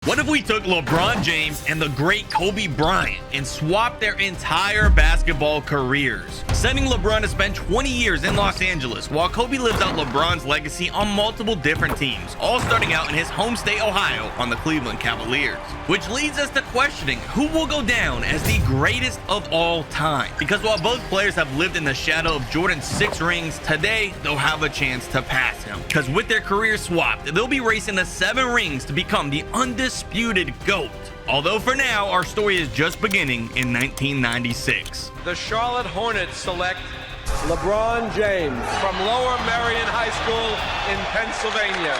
What if we took LeBron James and the great Kobe Bryant and swapped their entire basketball careers, sending LeBron to spend 20 years in Los Angeles while Kobe lives out LeBron's legacy on multiple different teams, all starting out in his home state Ohio on the Cleveland Cavaliers? Which leads us to questioning who will go down as the greatest of all time. Because while both players have lived in the shadow of Jordan's 6 rings, today they'll have a chance to pass him. Because with their careers swapped, they'll be racing the 7 rings to become the undisputed GOAT. Although for now, our story is just beginning in 1996. The Charlotte Hornets select LeBron James from Lower Merion High School in Pennsylvania.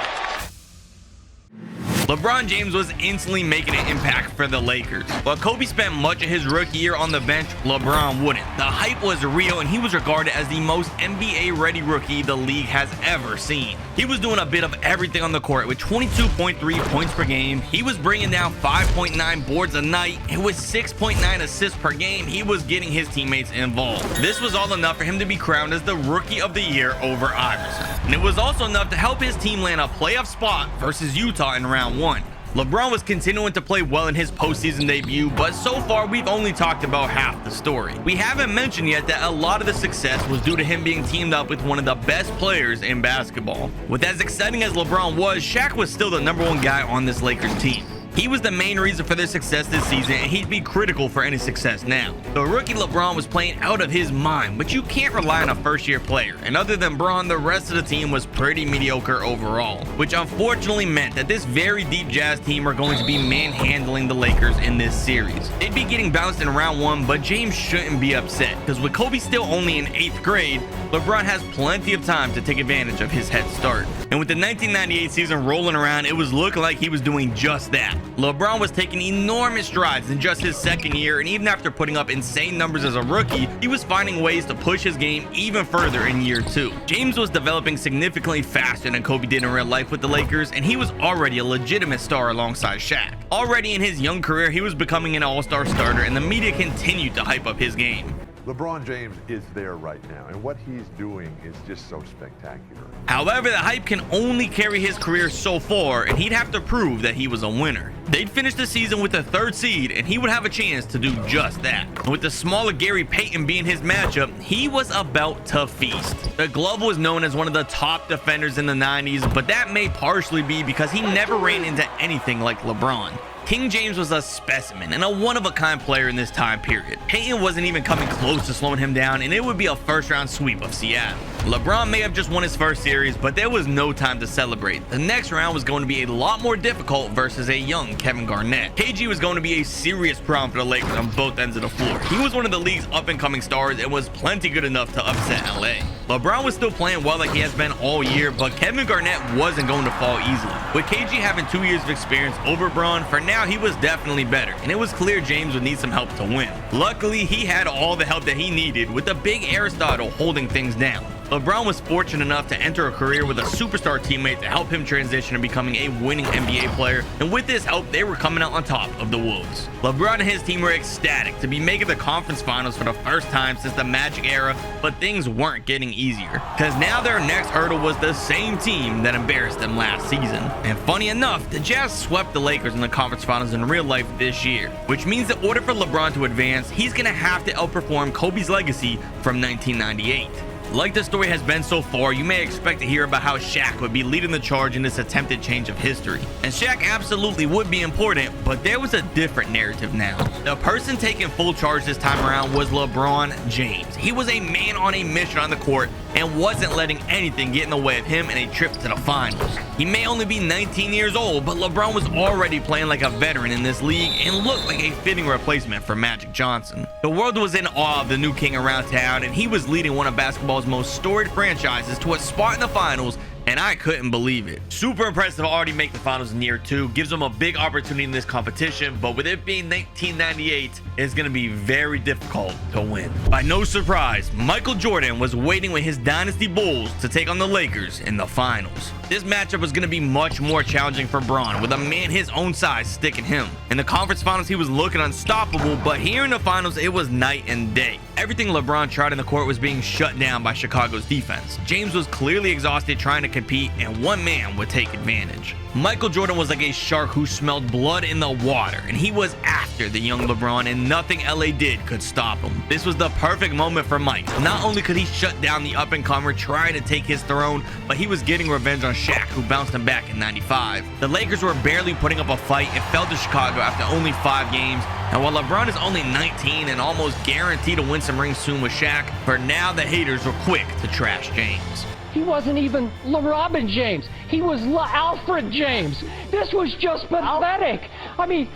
LeBron James was instantly making an impact for the Lakers. While Kobe spent much of his rookie year on the bench, LeBron wouldn't. The hype was real, and he was regarded as the most NBA-ready rookie the league has ever seen. He was doing a bit of everything on the court with 22.3 points per game. He was bringing down 5.9 boards a night, and with 6.9 assists per game, he was getting his teammates involved. This was all enough for him to be crowned as the Rookie of the Year over Iverson. And it was also enough to help his team land a playoff spot versus Utah in round 1. LeBron was continuing to play well in his postseason debut, but so far we've only talked about half the story. We haven't mentioned yet that a lot of the success was due to him being teamed up with one of the best players in basketball. With as exciting as LeBron was, Shaq was still the #1 guy on this Lakers team. He was the main reason for their success this season, and he'd be critical for any success now. The rookie LeBron was playing out of his mind, but you can't rely on a first-year player, and other than Bron, the rest of the team was pretty mediocre overall, which unfortunately meant that this very deep Jazz team are going to be manhandling the Lakers in this series. They'd be getting bounced in round 1, but James shouldn't be upset, because with Kobe still only in 8th grade, LeBron has plenty of time to take advantage of his head start. And with the 1998 season rolling around, it was looking like he was doing just that. LeBron was taking enormous strides in just his 2nd year, and even after putting up insane numbers as a rookie, he was finding ways to push his game even further in year 2. James was developing significantly faster than Kobe did in real life with the Lakers, and he was already a legitimate star alongside Shaq. Already in his young career, he was becoming an all-star starter, and the media continued to hype up his game. LeBron James is there right now, and what he's doing is just so spectacular. However, the hype can only carry his career so far, and he'd have to prove that he was a winner. They'd finish the season with the 3rd seed, and he would have a chance to do just that. And with the smaller Gary Payton being his matchup, he was about to feast. The Glove was known as one of the top defenders in the 90s, but that may partially be because he never ran into anything like LeBron. King James was a specimen and a one-of-a-kind player in this time period. Payton wasn't even coming close to slowing him down, and it would be a first-round sweep of Seattle. LeBron may have just won his first series, but there was no time to celebrate. The next round was going to be a lot more difficult versus a young Kevin Garnett. KG was going to be a serious problem for the Lakers on both ends of the floor. He was one of the league's up-and-coming stars and was plenty good enough to upset LA. LeBron was still playing well like he has been all year, but Kevin Garnett wasn't going to fall easily. With KG having 2 years of experience over Bron, for now he was definitely better, and it was clear James would need some help to win. Luckily, he had all the help that he needed, with the big Aristotle holding things down. LeBron was fortunate enough to enter a career with a superstar teammate to help him transition to becoming a winning NBA player, and with this help, they were coming out on top of the Wolves. LeBron and his team were ecstatic to be making the conference finals for the first time since the Magic era, but things weren't getting easier, because now their next hurdle was the same team that embarrassed them last season. And funny enough, the Jazz swept the Lakers in the conference finals in real life this year, which means in order for LeBron to advance, he's going to have to outperform Kobe's legacy from 1998. Like the story has been so far, you may expect to hear about how Shaq would be leading the charge in this attempted change of history. And Shaq absolutely would be important, but there was a different narrative now. The person taking full charge this time around was LeBron James. He was a man on a mission on the court and wasn't letting anything get in the way of him in a trip to the finals. He may only be 19 years old, but LeBron was already playing like a veteran in this league and looked like a fitting replacement for Magic Johnson. The world was in awe of the new king around town, and he was leading one of basketball's most storied franchises to a spot in the finals, and I couldn't believe it. Super impressive to already make the finals in year 2. Gives them a big opportunity in this competition, but with it being 1998, it's going to be very difficult to win. By no surprise, Michael Jordan was waiting with his dynasty Bulls to take on the Lakers in the finals. This matchup was going to be much more challenging for Bron, with a man his own size sticking him. In the conference finals, he was looking unstoppable, but here in the finals, it was night and day. Everything LeBron tried in the court was being shut down by Chicago's defense. James was clearly exhausted trying to compete, and one man would take advantage. Michael Jordan was like a shark who smelled blood in the water, and he was after the young LeBron, and nothing LA did could stop him. This was the perfect moment for Mike. Not only could he shut down the up-and-comer trying to take his throne, but he was getting revenge on Shaq, who bounced him back in '95. The Lakers were barely putting up a fight and fell to Chicago after only 5 games. And while LeBron is only 19 and almost guaranteed to win some rings soon with Shaq, for now the haters were quick to trash James. He wasn't even LeBron James. He was Alfred James. This was just pathetic. I mean,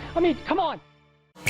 come on.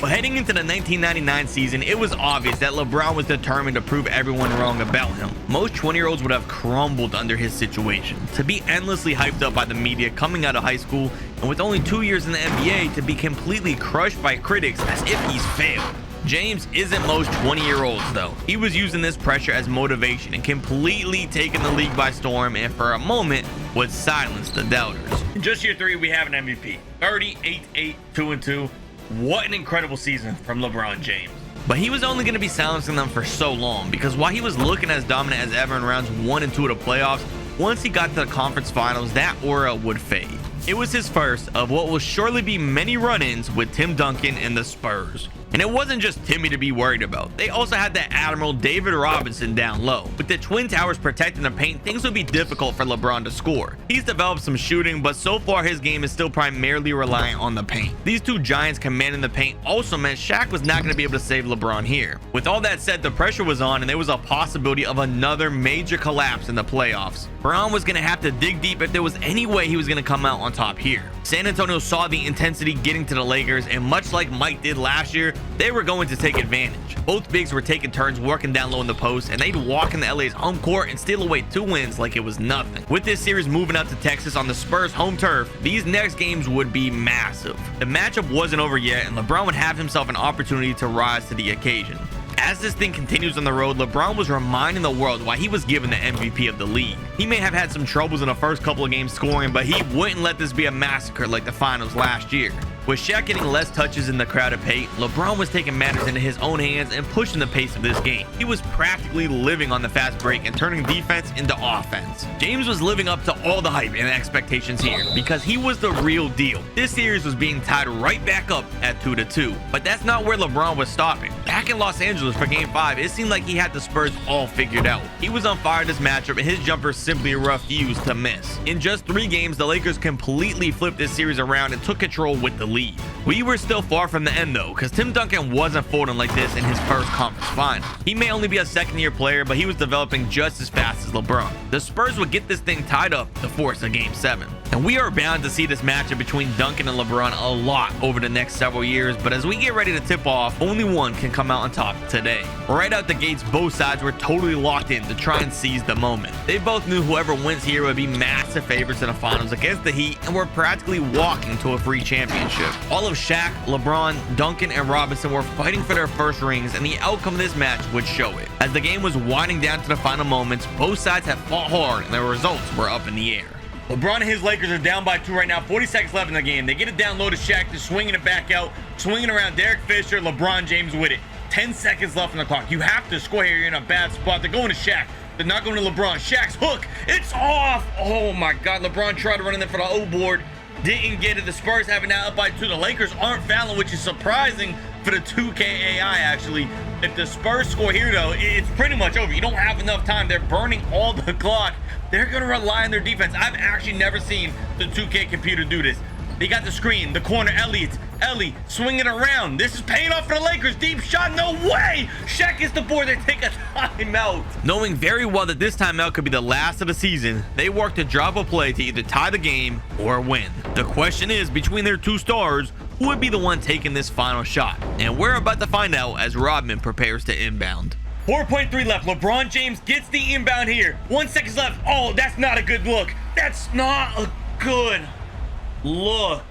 But heading into the 1999 season, it was obvious that LeBron was determined to prove everyone wrong about him. Most 20-year-olds would have crumbled under his situation. To be endlessly hyped up by the media coming out of high school, and with only 2 years in the NBA, to be completely crushed by critics as if he's failed. James isn't most 20-year-olds though. He was using this pressure as motivation and completely taking the league by storm, and for a moment would silence the doubters. In just year 3, we have an MVP. 38-8, 2-2. What an incredible season from LeBron James. But he was only going to be silencing them for so long, because while he was looking as dominant as ever in rounds 1 and 2 of the playoffs, once he got to the conference finals, that aura would fade. It was his first of what will surely be many run-ins with Tim Duncan and the Spurs. And it wasn't just Timmy to be worried about. They also had the Admiral David Robinson down low. With the Twin Towers protecting the paint, things would be difficult for LeBron to score. He's developed some shooting, but so far his game is still primarily reliant on the paint. These two giants commanding the paint also meant Shaq was not going to be able to save LeBron here. With all that said, the pressure was on, and there was a possibility of another major collapse in the playoffs. Bron was going to have to dig deep if there was any way he was going to come out on top here. San Antonio saw the intensity getting to the Lakers, and much like Mike did last year, they were going to take advantage. Both bigs were taking turns working down low in the post, and they'd walk into LA's home court and steal away 2 wins like it was nothing. With this series moving out to Texas on the Spurs' home turf, these next games would be massive. The matchup wasn't over yet, and LeBron would have himself an opportunity to rise to the occasion. As this thing continues on the road, LeBron was reminding the world why he was given the MVP of the league. He may have had some troubles in the first couple of games scoring, but he wouldn't let this be a massacre like the finals last year. With Shaq getting less touches in the crowded paint, LeBron was taking matters into his own hands and pushing the pace of this game. He was practically living on the fast break and turning defense into offense. James was living up to all the hype and expectations here because he was the real deal. This series was being tied right back up at 2-2, but that's not where LeBron was stopping. Back in Los Angeles for Game 5, it seemed like he had the Spurs all figured out. He was on fire this matchup, and his jumper simply refused to miss. In just 3 games, the Lakers completely flipped this series around and took control with the lead. We were still far from the end though, because Tim Duncan wasn't folding like this in his first conference final. He may only be a second-year player, but he was developing just as fast as LeBron. The Spurs would get this thing tied up to force a Game 7. And we are bound to see this matchup between Duncan and LeBron a lot over the next several years, but as we get ready to tip off, only one can come out on top today. Right out the gates, both sides were totally locked in to try and seize the moment. They both knew whoever wins here would be massive favorites in the finals against the Heat, and were practically walking to a free championship. All of Shaq, LeBron, Duncan, and Robinson were fighting for their first rings, and the outcome of this match would show it. As the game was winding down to the final moments, both sides had fought hard, and their results were up in the air. LeBron and his Lakers are down by 2 right now, 40 seconds left in the game. They get it down low to Shaq, they're swinging it back out, swinging around Derek Fisher, LeBron James with it. 10 seconds left on the clock. You have to score here, you're in a bad spot. They're going to Shaq. They're not going to LeBron. Shaq's hook, it's off! Oh my God, LeBron tried to run in there for the O board. Didn't get it. The Spurs have it now up by 2. The Lakers aren't fouling, which is surprising for the 2K AI actually. If the Spurs score here though, it's pretty much over. You don't have enough time. They're burning all the clock. They're going to rely on their defense. I've actually never seen the 2K computer do this. They got the screen, the corner, Ellie swinging around. This is paying off for the Lakers. Deep shot, no way. Shaq gets the board. They take a timeout. Knowing very well that this timeout could be the last of the season, they work to drop a play to either tie the game or win. The question is, between their 2 stars, who would be the one taking this final shot? And we're about to find out as Rodman prepares to inbound. 4.3 left. LeBron James gets the inbound here. 1 second left. Oh, that's not a good look. That's not a good look.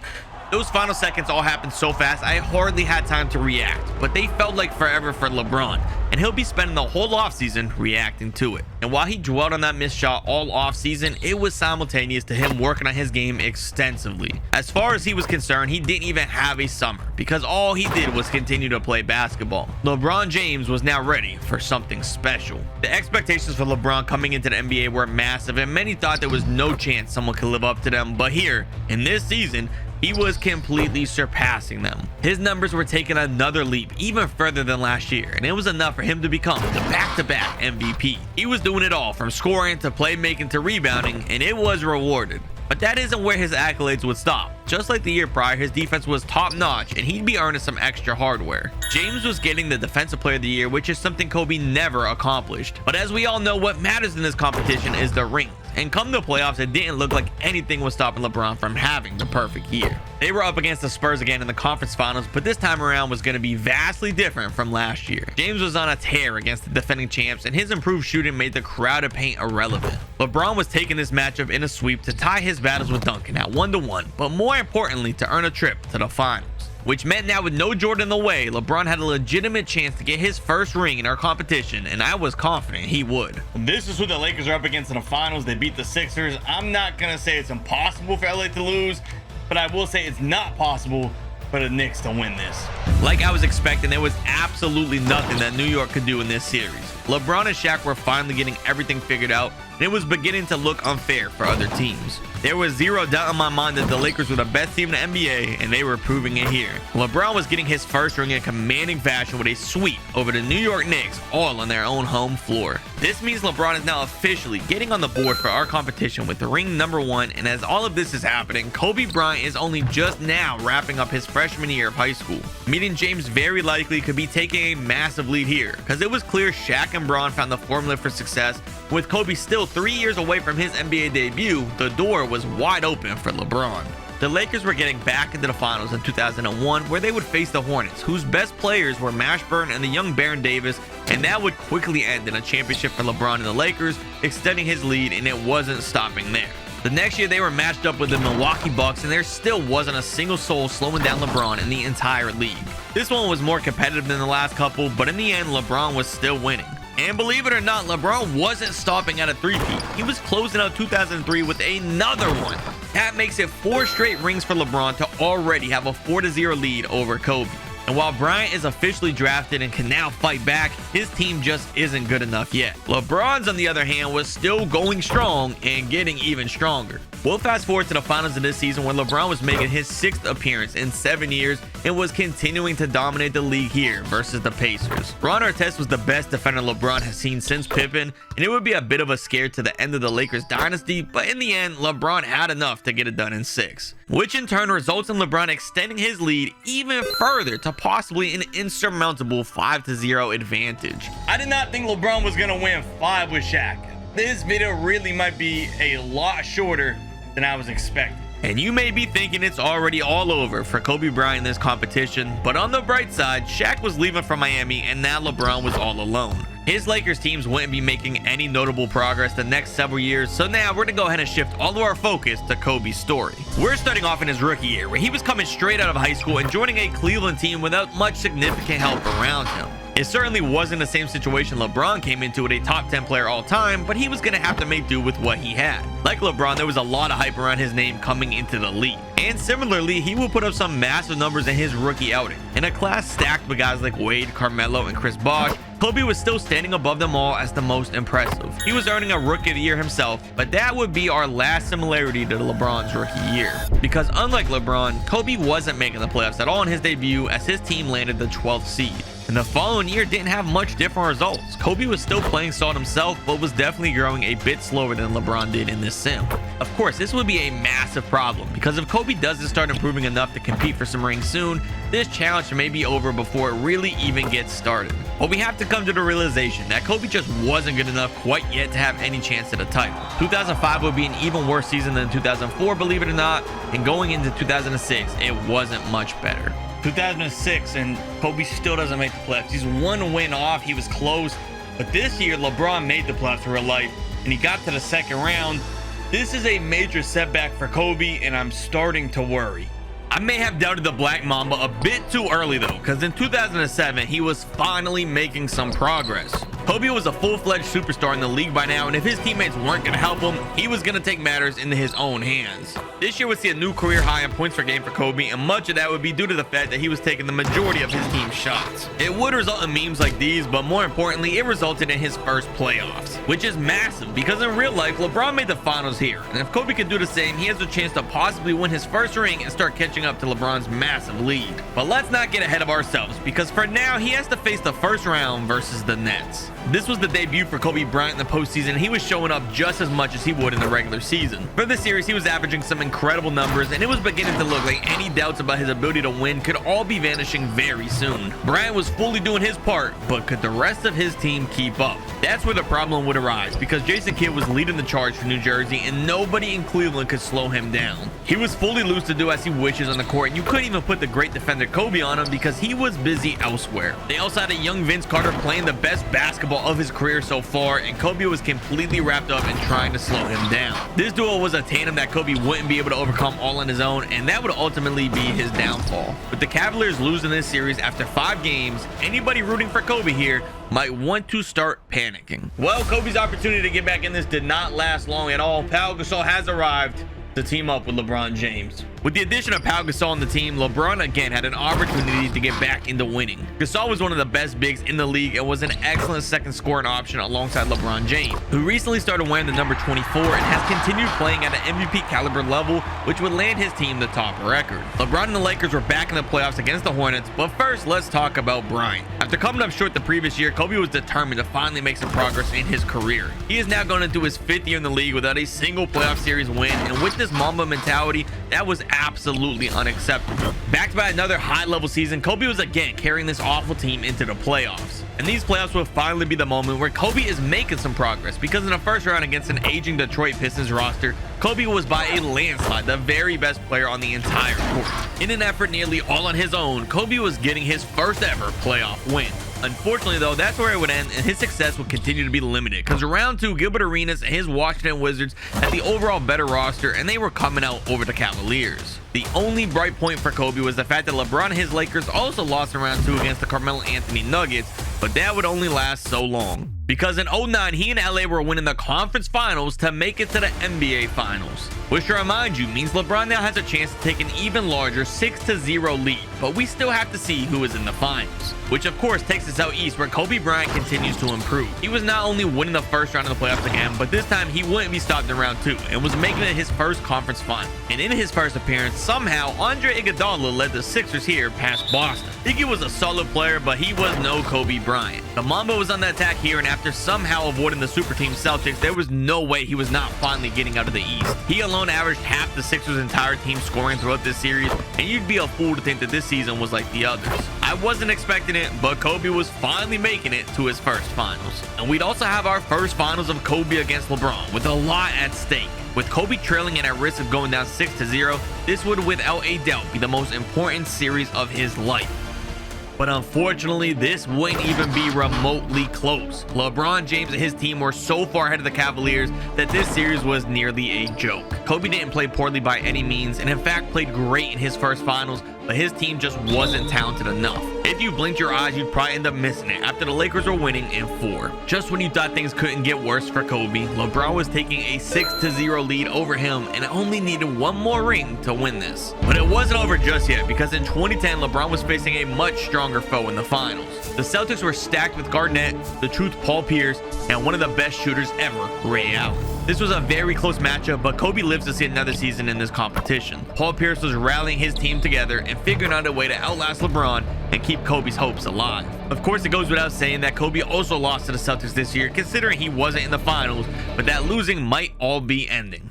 Those final seconds all happened so fast, I hardly had time to react, but they felt like forever for LeBron, and he'll be spending the whole offseason reacting to it. And while he dwelled on that missed shot all offseason, it was simultaneous to him working on his game extensively. As far as he was concerned, he didn't even have a summer, because all he did was continue to play basketball. LeBron James was now ready for something special. The expectations for LeBron coming into the NBA were massive, and many thought there was no chance someone could live up to them, but here, in this season, he was completely surpassing them. His numbers were taking another leap even further than last year, and it was enough for him to become the back-to-back MVP. He was doing it all, from scoring to playmaking to rebounding, and it was rewarded. But that isn't where his accolades would stop. Just like the year prior, his defense was top-notch, and he'd be earning some extra hardware. James was getting the Defensive Player of the Year, which is something Kobe never accomplished. But as we all know, what matters in this competition is the rings. And come the playoffs, it didn't look like anything was stopping LeBron from having the perfect year. They were up against the Spurs again in the conference finals, but this time around was going to be vastly different from last year. James was on a tear against the defending champs, and his improved shooting made the crowded paint irrelevant. LeBron was taking this matchup in a sweep to tie his battles with Duncan at 1-1, but more importantly, to earn a trip to the finals. Which meant now with no Jordan in the way, LeBron had a legitimate chance to get his first ring in our competition, and I was confident he would. This is who the Lakers are up against in the finals. They beat the Sixers. I'm not going to say it's impossible for LA to lose, but I will say it's not possible for the Knicks to win this. Like I was expecting, there was absolutely nothing that New York could do in this series. LeBron and Shaq were finally getting everything figured out, and it was beginning to look unfair for other teams. There was zero doubt in my mind that the Lakers were the best team in the NBA, and they were proving it here. LeBron was getting his first ring in commanding fashion with a sweep over the New York Knicks, all on their own home floor. This means LeBron is now officially getting on the board for our competition with the ring number 1, and as all of this is happening, Kobe Bryant is only just now wrapping up his freshman year of high school. Meaning James very likely could be taking a massive lead here, because it was clear Shaq and Bron found the formula for success. With Kobe still 3 years away from his NBA debut, the door was wide open for LeBron. The Lakers were getting back into the finals in 2001, where they would face the Hornets, whose best players were Mashburn and the young Baron Davis, and that would quickly end in a championship for LeBron and the Lakers, extending his lead, and it wasn't stopping there. The next year, they were matched up with the Milwaukee Bucks, and there still wasn't a single soul slowing down LeBron in the entire league. This one was more competitive than the last couple, but in the end, LeBron was still winning. And believe it or not, LeBron wasn't stopping at a three-peat. He was closing out 2003 with another one. That makes it 4 straight rings for LeBron to already have a 4-0 lead over Kobe. And while Bryant is officially drafted and can now fight back, his team just isn't good enough yet. LeBron's, on the other hand, was still going strong and getting even stronger. We'll fast forward to the finals of this season, where LeBron was making his 6th appearance in 7 years and was continuing to dominate the league here versus the Pacers. Ron Artest was the best defender LeBron has seen since Pippen, and it would be a bit of a scare to the end of the Lakers dynasty, but in the end, LeBron had enough to get it done in 6, which in turn results in LeBron extending his lead even further to possibly an insurmountable 5-0 advantage. I did not think LeBron was going to win 5 with Shaq. This video really might be a lot shorter than I was expecting. And you may be thinking it's already all over for Kobe Bryant in this competition, but on the bright side, Shaq was leaving from Miami and now LeBron was all alone. His Lakers teams wouldn't be making any notable progress the next several years, so now we're gonna go ahead and shift all of our focus to Kobe's story. We're starting off in his rookie year, where he was coming straight out of high school and joining a Cleveland team without much significant help around him. It certainly wasn't the same situation LeBron came into with a top 10 player all time, but he was going to have to make do with what he had. Like LeBron, there was a lot of hype around his name coming into the league. And similarly, he would put up some massive numbers in his rookie outing. In a class stacked with guys like Wade, Carmelo, and Chris Bosh, Kobe was still standing above them all as the most impressive. He was earning a Rookie of the Year himself, but that would be our last similarity to LeBron's rookie year. Because unlike LeBron, Kobe wasn't making the playoffs at all in his debut, as his team landed the 12th seed. And the following year didn't have much different results. Kobe was still playing solid himself, but was definitely growing a bit slower than LeBron did in this sim. Of course, this would be a massive problem, because if Kobe doesn't start improving enough to compete for some rings soon, this challenge may be over before it really even gets started. But we have to come to the realization that Kobe just wasn't good enough quite yet to have any chance at a title. 2005 would be an even worse season than 2004, believe it or not, and going into 2006, it wasn't much better. 2006 and Kobe still doesn't make the playoffs. He's 1 win off. He was close. But this year, LeBron made the playoffs for real life, and he got to the second round. This is a major setback for Kobe, and I'm starting to worry. I may have doubted the Black Mamba a bit too early though, because in 2007 he was finally making some progress. Kobe was a full-fledged superstar in the league by now, and if his teammates weren't going to help him, he was going to take matters into his own hands. This year would see a new career high in points per game for Kobe, and much of that would be due to the fact that he was taking the majority of his team's shots. It would result in memes like these, but more importantly, it resulted in his first playoffs, which is massive because in real life, LeBron made the finals here, and if Kobe can do the same, he has a chance to possibly win his first ring and start catching up to LeBron's massive lead. But let's not get ahead of ourselves, because for now, he has to face the first round versus the Nets. This was the debut for Kobe Bryant in the postseason, and he was showing up just as much as he would in the regular season. For the series, he was averaging some incredible numbers, and it was beginning to look like any doubts about his ability to win could all be vanishing very soon. Bryant was fully doing his part, but could the rest of his team keep up? That's where the problem would arise, because Jason Kidd was leading the charge for New Jersey, and nobody in Cleveland could slow him down. He was fully loose to do as he wishes on the court, and you couldn't even put the great defender Kobe on him because he was busy elsewhere. They also had a young Vince Carter playing the best basketball of his career so far, and Kobe was completely wrapped up in trying to slow him down. This duo was a tandem that Kobe wouldn't be able to overcome all on his own, and that would ultimately be his downfall. With the Cavaliers losing this series after 5 games, anybody rooting for Kobe here might want to start panicking. Well, Kobe's opportunity to get back in this did not last long at all. Pau Gasol has arrived to team up with LeBron James. With the addition of Pau Gasol on the team, LeBron again had an opportunity to get back into winning. Gasol was one of the best bigs in the league and was an excellent second scoring option alongside LeBron James, who recently started wearing the number 24 and has continued playing at an MVP caliber level, which would land his team the top record. LeBron and the Lakers were back in the playoffs against the Hornets, but first let's talk about Bryant. After coming up short the previous year, Kobe was determined to finally make some progress in his career. He is now going into his 5th year in the league without a single playoff series win, and with this Mamba mentality, that was absolutely unacceptable. Backed by another high-level season, Kobe was again carrying this awful team into the playoffs. And these playoffs will finally be the moment where Kobe is making some progress, because in the first round against an aging Detroit Pistons roster, Kobe was by a landslide the very best player on the entire court. In an effort nearly all on his own, Kobe was getting his first ever playoff win. Unfortunately though, that's where it would end, and his success would continue to be limited, because round 2, Gilbert Arenas and his Washington Wizards had the overall better roster, and they were coming out over the Cavaliers. The only bright point for Kobe was the fact that LeBron and his Lakers also lost in round 2 against the Carmelo Anthony Nuggets, but that would only last so long. Because in 2009, he and LA were winning the conference finals to make it to the NBA finals. Which, to remind you, means LeBron now has a chance to take an even larger 6-0 lead, but we still have to see who is in the finals. Which of course takes us out east, where Kobe Bryant continues to improve. He was not only winning the first round of the playoffs again, but this time he wouldn't be stopped in round 2 and was making it his first conference final. And in his first appearance, somehow Andre Iguodala led the Sixers here past Boston. Iggy was a solid player, but he was no Kobe Bryant. The Mamba was on the attack here, and after somehow avoiding the super team Celtics, there was no way he was not finally getting out of the East. He alone averaged half the Sixers' entire team scoring throughout this series, and you'd be a fool to think that this season was like the others. I wasn't expecting it, but Kobe was finally making it to his first finals. And we'd also have our first finals of Kobe against LeBron, with a lot at stake. With Kobe trailing and at risk of going down 6-0, this would without a doubt be the most important series of his life. But unfortunately, this wouldn't even be remotely close. LeBron James and his team were so far ahead of the Cavaliers that this series was nearly a joke. Kobe didn't play poorly by any means, and in fact played great in his first finals, but his team just wasn't talented enough. If you blinked your eyes, you'd probably end up missing it after the Lakers were winning in 4. Just when you thought things couldn't get worse for Kobe, LeBron was taking a 6-0 lead over him and only needed one more ring to win this. But it wasn't over just yet, because in 2010, LeBron was facing a much stronger foe in the finals. The Celtics were stacked with Garnett, the Truth Paul Pierce, and one of the best shooters ever, Ray Allen. This was a very close matchup, but Kobe lives to see another season in this competition. Paul Pierce was rallying his team together and figuring out a way to outlast LeBron and keep Kobe's hopes alive. Of course, it goes without saying that Kobe also lost to the Celtics this year, considering he wasn't in the finals, but that losing might all be ending.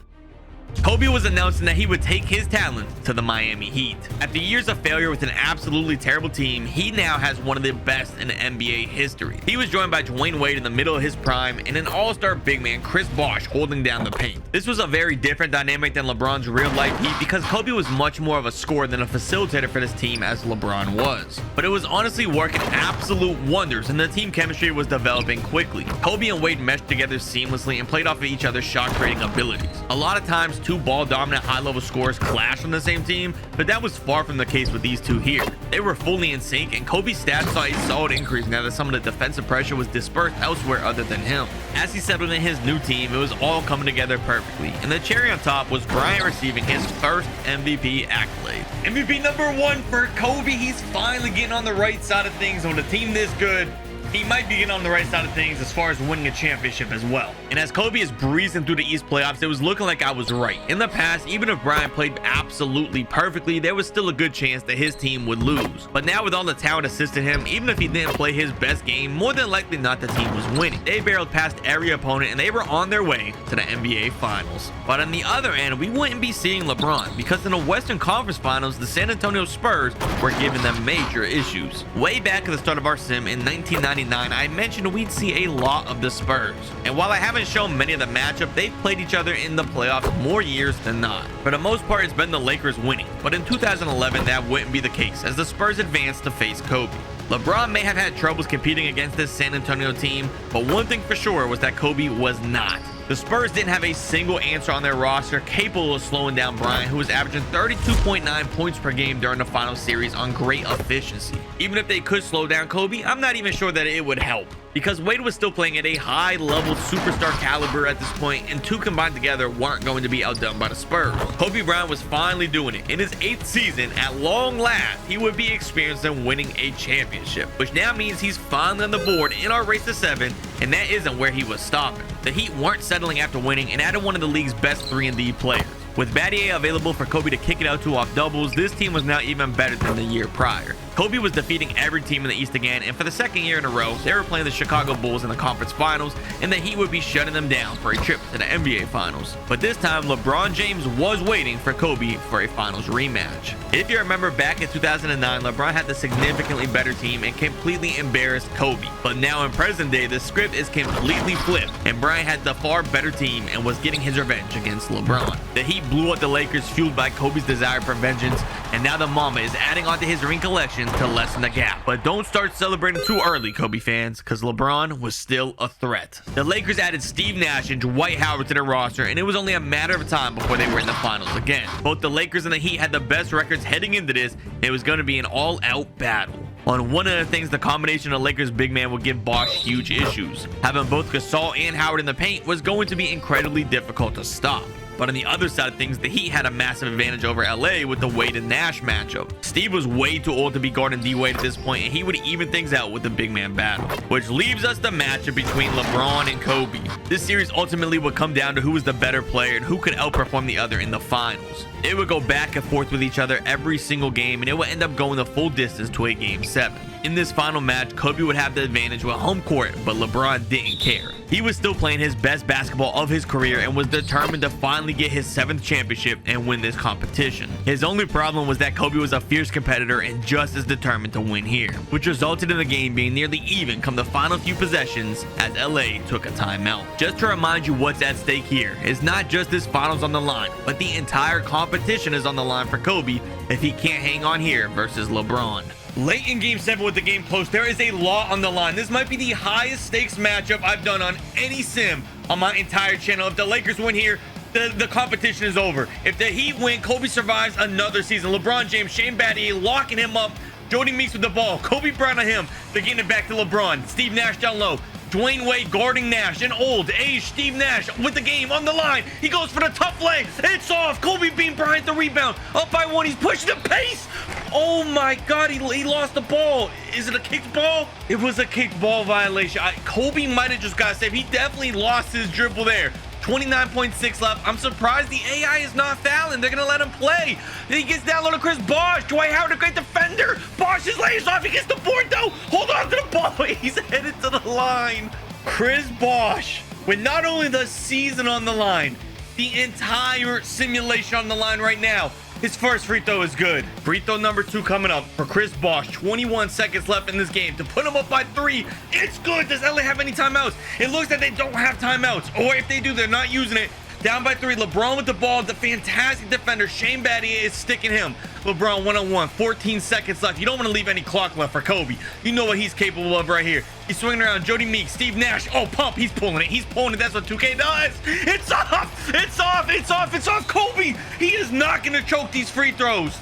Kobe was announcing that he would take his talent to the Miami Heat. After years of failure with an absolutely terrible team, he now has one of the best in NBA history. He was joined by Dwayne Wade in the middle of his prime and an all-star big man, Chris Bosh, holding down the paint. This was a very different dynamic than LeBron's real-life Heat, because Kobe was much more of a scorer than a facilitator for this team as LeBron was. But it was honestly working absolute wonders, and the team chemistry was developing quickly. Kobe and Wade meshed together seamlessly and played off of each other's shot-creating abilities. A lot of times, two ball-dominant, high-level scorers clash on the same team, but that was far from the case with these two here. They were fully in sync, and Kobe's stats saw a solid increase now that some of the defensive pressure was dispersed elsewhere other than him. As he settled in his new team, it was all coming together perfectly, and the cherry on top was Bryant receiving his first MVP accolade. MVP number 1 for Kobe. He's finally getting on the right side of things. On a team this good, he might be getting on the right side of things as far as winning a championship as well. And as Kobe is breezing through the East playoffs, it was looking like I was right. In the past, even if Bryant played absolutely perfectly, there was still a good chance that his team would lose. But now with all the talent assisting him, even if he didn't play his best game, more than likely not, the team was winning. They barreled past every opponent and they were on their way to the NBA Finals. But on the other end, we wouldn't be seeing LeBron, because in the Western Conference Finals, the San Antonio Spurs were giving them major issues. Way back at the start of our sim in 1999, I mentioned we'd see a lot of the Spurs. And while I haven't shown many of the matchup, they've played each other in the playoffs more years than not. For the most part, it's been the Lakers winning. But in 2011, that wouldn't be the case, as the Spurs advanced to face Kobe. LeBron may have had troubles competing against this San Antonio team, but one thing for sure was that Kobe was not. The Spurs didn't have a single answer on their roster capable of slowing down Bryant, who was averaging 32.9 points per game during the final series on great efficiency. Even if they could slow down Kobe, I'm not even sure that it would help, because Wade was still playing at a high-level superstar caliber at this point, and two combined together weren't going to be outdone by the Spurs. Kobe Bryant was finally doing it. In his 8th season, at long last, he would be experiencing winning a championship, which now means he's finally on the board in our race to 7, and that isn't where he was stopping. The Heat weren't settling after winning and added one of the league's best 3-and-D players. With Battier available for Kobe to kick it out to off doubles, this team was now even better than the year prior. Kobe was defeating every team in the East again, and for the second year in a row, they were playing the Chicago Bulls in the conference finals, and the Heat would be shutting them down for a trip to the NBA Finals. But this time, LeBron James was waiting for Kobe for a finals rematch. If you remember back in 2009, LeBron had the significantly better team and completely embarrassed Kobe. But now in present day, the script is completely flipped, and Bryant had the far better team and was getting his revenge against LeBron. The Heat blew up the Lakers, fueled by Kobe's desire for vengeance, and now the Mama is adding onto his ring collection to lessen the gap. But don't start celebrating too early, Kobe fans, because LeBron was still a threat. The Lakers added Steve Nash and Dwight Howard to their roster, and it was only a matter of time before they were in the finals again. Both the Lakers and the Heat had the best records heading into this, and it was going to be an all-out battle. On one of the things, the combination of Lakers big man would give Bosh huge issues. Having both Gasol and Howard in the paint was going to be incredibly difficult to stop. But on the other side of things, the Heat had a massive advantage over LA with the Wade and Nash matchup. Steve was way too old to be guarding D-Wade at this point, and he would even things out with the big man battle. Which leaves us the matchup between LeBron and Kobe. This series ultimately would come down to who was the better player and who could outperform the other in the finals. It would go back and forth with each other every single game, and it would end up going the full distance to a Game 7. In this final match, Kobe would have the advantage with home court, but LeBron didn't care. He was still playing his best basketball of his career and was determined to finally get his 7th championship and win this competition. His only problem was that Kobe was a fierce competitor and just as determined to win here, which resulted in the game being nearly even come the final few possessions as LA took a timeout. Just to remind you what's at stake here, it's not just this finals on the line, but the entire competition is on the line for Kobe if he can't hang on here versus LeBron. Late in Game 7 with the game close, there is a lot on the line. This might be the highest stakes matchup I've done on any sim on my entire channel. If the Lakers win here, the competition is over. If the Heat win, Kobe survives another season. LeBron James, Shane Battier locking him up. Jody Meeks with the ball. Kobe Bryant on him. They're getting it back to LeBron. Steve Nash down low. Dwayne Wade guarding Nash, an old age Steve Nash with the game on the line. He goes for the tough leg. It's off. Kobe beat Bryant the rebound. Up by 1. He's pushing the pace. Oh my God, he lost the ball. Is it a kicked ball? It was a kicked ball violation. Kobe might have just got saved. He definitely lost his dribble there. 29.6 left. I'm surprised the AI is not fouling. They're going to let him play. Then he gets down low to Chris Bosh. Dwight Howard, a great defender. Bosh is layers off. He gets the board, though. Hold on to the ball. He's headed to the line. Chris Bosh, with not only the season on the line, the entire simulation on the line right now. His first free throw is good. Free throw number 2 coming up for Chris Bosh. 21 seconds left in this game to put him up by 3. It's good. Does LA have any timeouts? It looks like they don't have timeouts. Or if they do, they're not using it. Down by 3, LeBron with the ball. The fantastic defender, Shane Battier, is sticking him. LeBron one-on-one, 14 seconds left. You don't want to leave any clock left for Kobe. You know what he's capable of right here. He's swinging around. Jody Meeks, Steve Nash. Oh, pump. He's pulling it. He's pulling it. That's what 2K does. It's off. It's off. It's off. It's off. Kobe. He is not going to choke these free throws.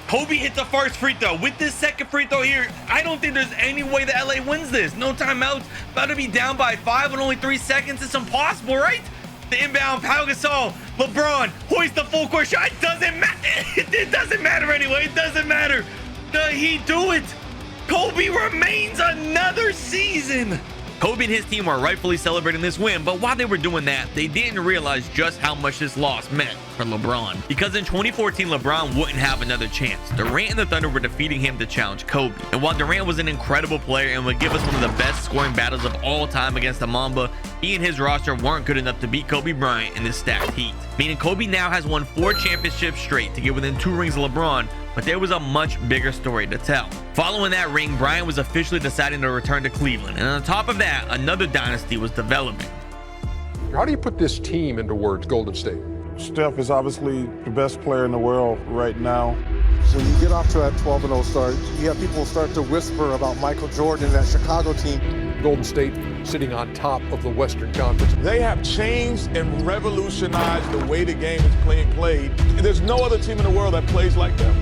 Kobe hit the first free throw. With this second free throw here, I don't think there's any way that LA wins this. No timeouts. About to be down by 5 with only 3 seconds. It's impossible, right? The inbound, Pau Gasol, LeBron, hoist the full court shot. It doesn't matter. It doesn't matter anyway. It doesn't matter. The Heat do it. Kobe remains another season. Kobe and his team are rightfully celebrating this win, but while they were doing that, they didn't realize just how much this loss meant for LeBron. Because in 2014, LeBron wouldn't have another chance. Durant and the Thunder were defeating him to challenge Kobe. And while Durant was an incredible player and would give us one of the best scoring battles of all time against the Mamba, he and his roster weren't good enough to beat Kobe Bryant in this stacked Heat. Meaning Kobe now has won 4 championships straight to get within 2 rings of LeBron, but there was a much bigger story to tell. Following that ring, Bryant was officially deciding to return to Cleveland, and on top of that, another dynasty was developing. How do you put this team into words, Golden State? Steph is obviously the best player in the world right now. When you get off to that 12-0 start, you have people start to whisper about Michael Jordan and that Chicago team. Golden State sitting on top of the Western Conference. They have changed and revolutionized the way the game is played. There's no other team in the world that plays like them.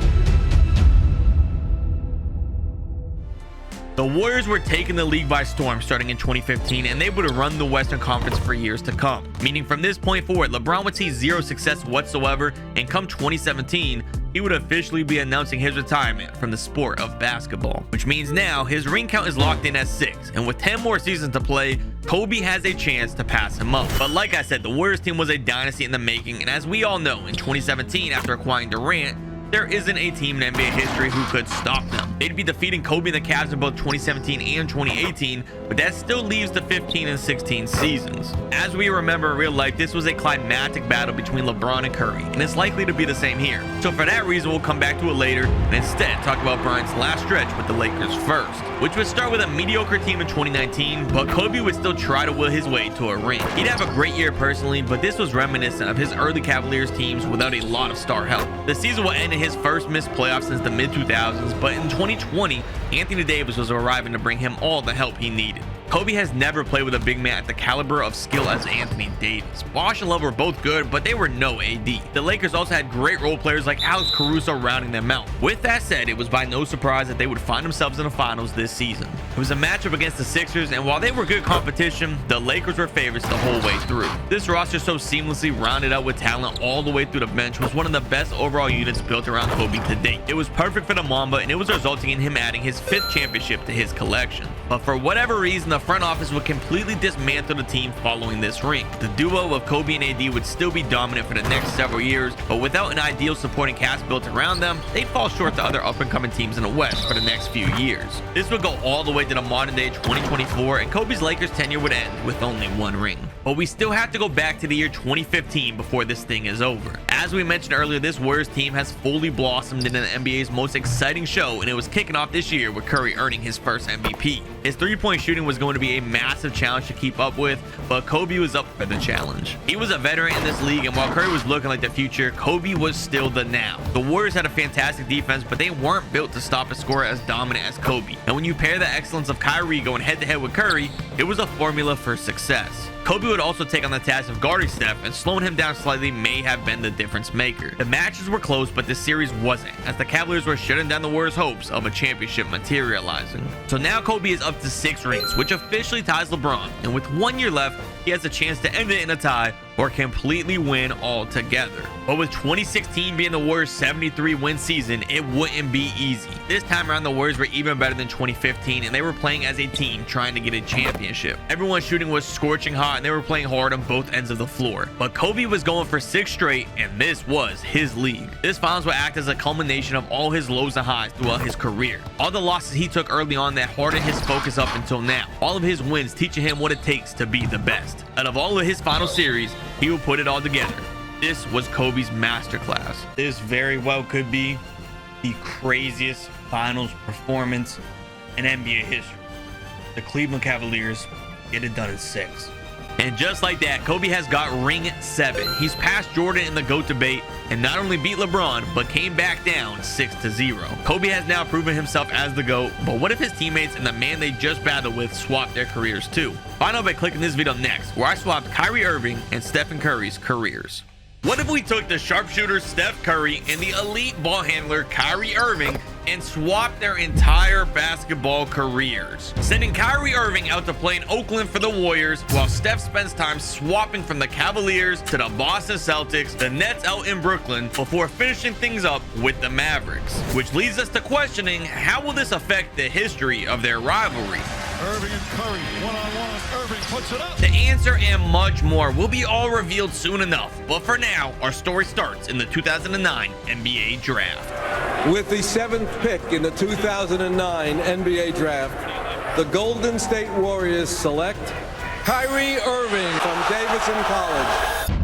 The Warriors were taking the league by storm starting in 2015, and they would run the Western Conference for years to come. Meaning from this point forward, LeBron would see 0 success whatsoever, and come 2017, he would officially be announcing his retirement from the sport of basketball. Which means now his ring count is locked in at 6, and with 10 more seasons to play, Kobe has a chance to pass him up. But like I said, the Warriors team was a dynasty in the making, and as we all know, in 2017, after acquiring Durant, there isn't a team in NBA history who could stop them. They'd be defeating Kobe and the Cavs in both 2017 and 2018, but that still leaves the 15 and 16 seasons. As we remember in real life, this was a climactic battle between LeBron and Curry, and it's likely to be the same here. So for that reason, we'll come back to it later, and instead talk about Bryant's last stretch with the Lakers first, which would start with a mediocre team in 2019, but Kobe would still try to will his way to a ring. He'd have a great year personally, but this was reminiscent of his early Cavaliers teams without a lot of star help. The season will end in his first missed playoffs since the mid-2000s, but in 2020, Anthony Davis was arriving to bring him all the help he needed. Kobe has never played with a big man at the caliber of skill as Anthony Davis. Bosh and Love were both good, but they were no AD. The Lakers also had great role players like Alex Caruso rounding them out. With that said, it was by no surprise that they would find themselves in the finals this season. It was a matchup against the Sixers, and while they were good competition, the Lakers were favorites the whole way through. This roster, so seamlessly rounded out with talent all the way through the bench, was one of the best overall units built around Kobe to date. It was perfect for the Mamba, and it was resulting in him adding his 5th championship to his collection. But for whatever reason, the front office would completely dismantle the team following this ring. The duo of Kobe and AD would still be dominant for the next several years, but without an ideal supporting cast built around them, they'd fall short to other up-and-coming teams in the West for the next few years. This would go all the way to the modern day 2024, and Kobe's Lakers tenure would end with only 1 ring. But we still have to go back to the year 2015 before this thing is over. As we mentioned earlier, this Warriors team has fully blossomed into the NBA's most exciting show, and it was kicking off this year with Curry earning his first MVP. His 3-point shooting was going to be a massive challenge to keep up with, but Kobe was up for the challenge. He was a veteran in this league, and while Curry was looking like the future, Kobe was still the now. The Warriors had a fantastic defense, but they weren't built to stop a scorer as dominant as Kobe. And when you pair the excellence of Kyrie going head-to-head with Curry, it was a formula for success. Kobe would also take on the task of guarding Steph, and slowing him down slightly may have been the difference maker. The matches were close, but the series wasn't, as the Cavaliers were shutting down the Warriors' hopes of a championship materializing. So now Kobe is up to 6 rings, which officially ties LeBron, and with 1 year left, he has a chance to end it in a tie or completely win altogether. But with 2016 being the Warriors' 73-win season, it wouldn't be easy. This time around, the Warriors were even better than 2015, and they were playing as a team trying to get a championship. Everyone's shooting was scorching hot, and they were playing hard on both ends of the floor. But Kobe was going for 6 straight, and this was his league. This finals would act as a culmination of all his lows and highs throughout his career. All the losses he took early on that hardened his focus up until now. All of his wins teaching him what it takes to be the best. Out of all of his final series, he will put it all together. This was Kobe's masterclass. This very well could be the craziest finals performance in NBA history. The Cleveland Cavaliers get it done in 6. And just like that, Kobe has got ring 7. He's passed Jordan in the GOAT debate and not only beat LeBron, but came back down 6-0. Kobe has now proven himself as the GOAT, but what if his teammates and the man they just battled with swap their careers too? Find out by clicking this video next, where I swapped Kyrie Irving and Stephen Curry's careers. What if we took the sharpshooter Steph Curry and the elite ball handler Kyrie Irving and swapped their entire basketball careers, sending Kyrie Irving out to play in Oakland for the Warriors while Steph spends time swapping from the Cavaliers to the Boston Celtics, the Nets out in Brooklyn, before finishing things up with the Mavericks, which leads us to questioning, how will this affect the history of their rivalry? Irving and Curry, one-on-one. Irving puts it up. The answer and much more will be all revealed soon enough, but for now, our story starts in the 2009 NBA Draft. With the 7th pick in the 2009 NBA Draft, the Golden State Warriors select Kyrie Irving from Davidson College.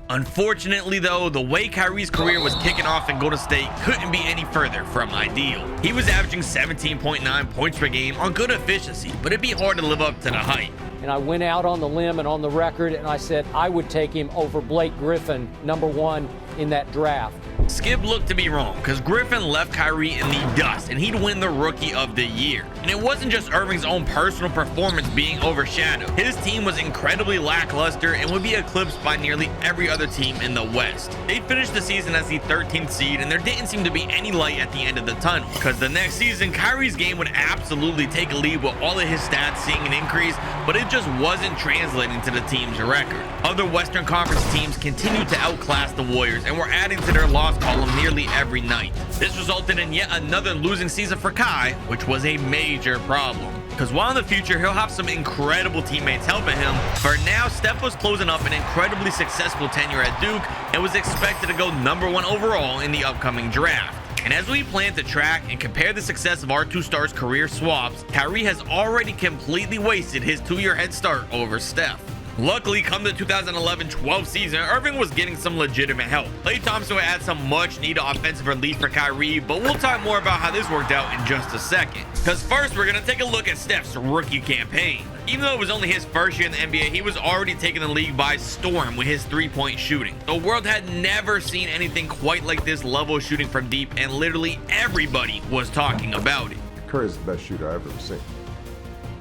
Unfortunately, though, the way Kyrie's career was kicking off in Golden State couldn't be any further from ideal. He was averaging 17.9 points per game on good efficiency, but it'd be hard to live up to the hype. And I went out on the limb and on the record, and I said I would take him over Blake Griffin, #1 in that draft. Skip looked to be wrong, because Griffin left Kyrie in the dust and he'd win the Rookie of the Year. And it wasn't just Irving's own personal performance being overshadowed. His team was incredibly lackluster and would be eclipsed by nearly every other team in the West. They finished the season as the 13th seed, and there didn't seem to be any light at the end of the tunnel, because the next season Kyrie's game would absolutely take a lead with all of his stats seeing an increase, but it just wasn't translating to the team's record. Other Western Conference teams continued to outclass the Warriors and were adding to their loss column nearly every night. This resulted in yet another losing season for Kai, which was a major problem, because while in the future he'll have some incredible teammates helping him, for now Steph was closing up an incredibly successful tenure at Duke and was expected to go #1 overall in the upcoming draft. And as we plan to track and compare the success of our two stars' career swaps, Kyrie has already completely wasted his 2-year head start over Steph. Luckily, come the 2011-12 season, Irving was getting some legitimate help. Klay Thompson would add some much-needed offensive relief for Kyrie, but we'll talk more about how this worked out in just a second. Because first, we're going to take a look at Steph's rookie campaign. Even though it was only his first year in the NBA, he was already taking the league by storm with his three-point shooting. The world had never seen anything quite like this level of shooting from deep, and literally everybody was talking about it. Curry's the best shooter I've ever seen.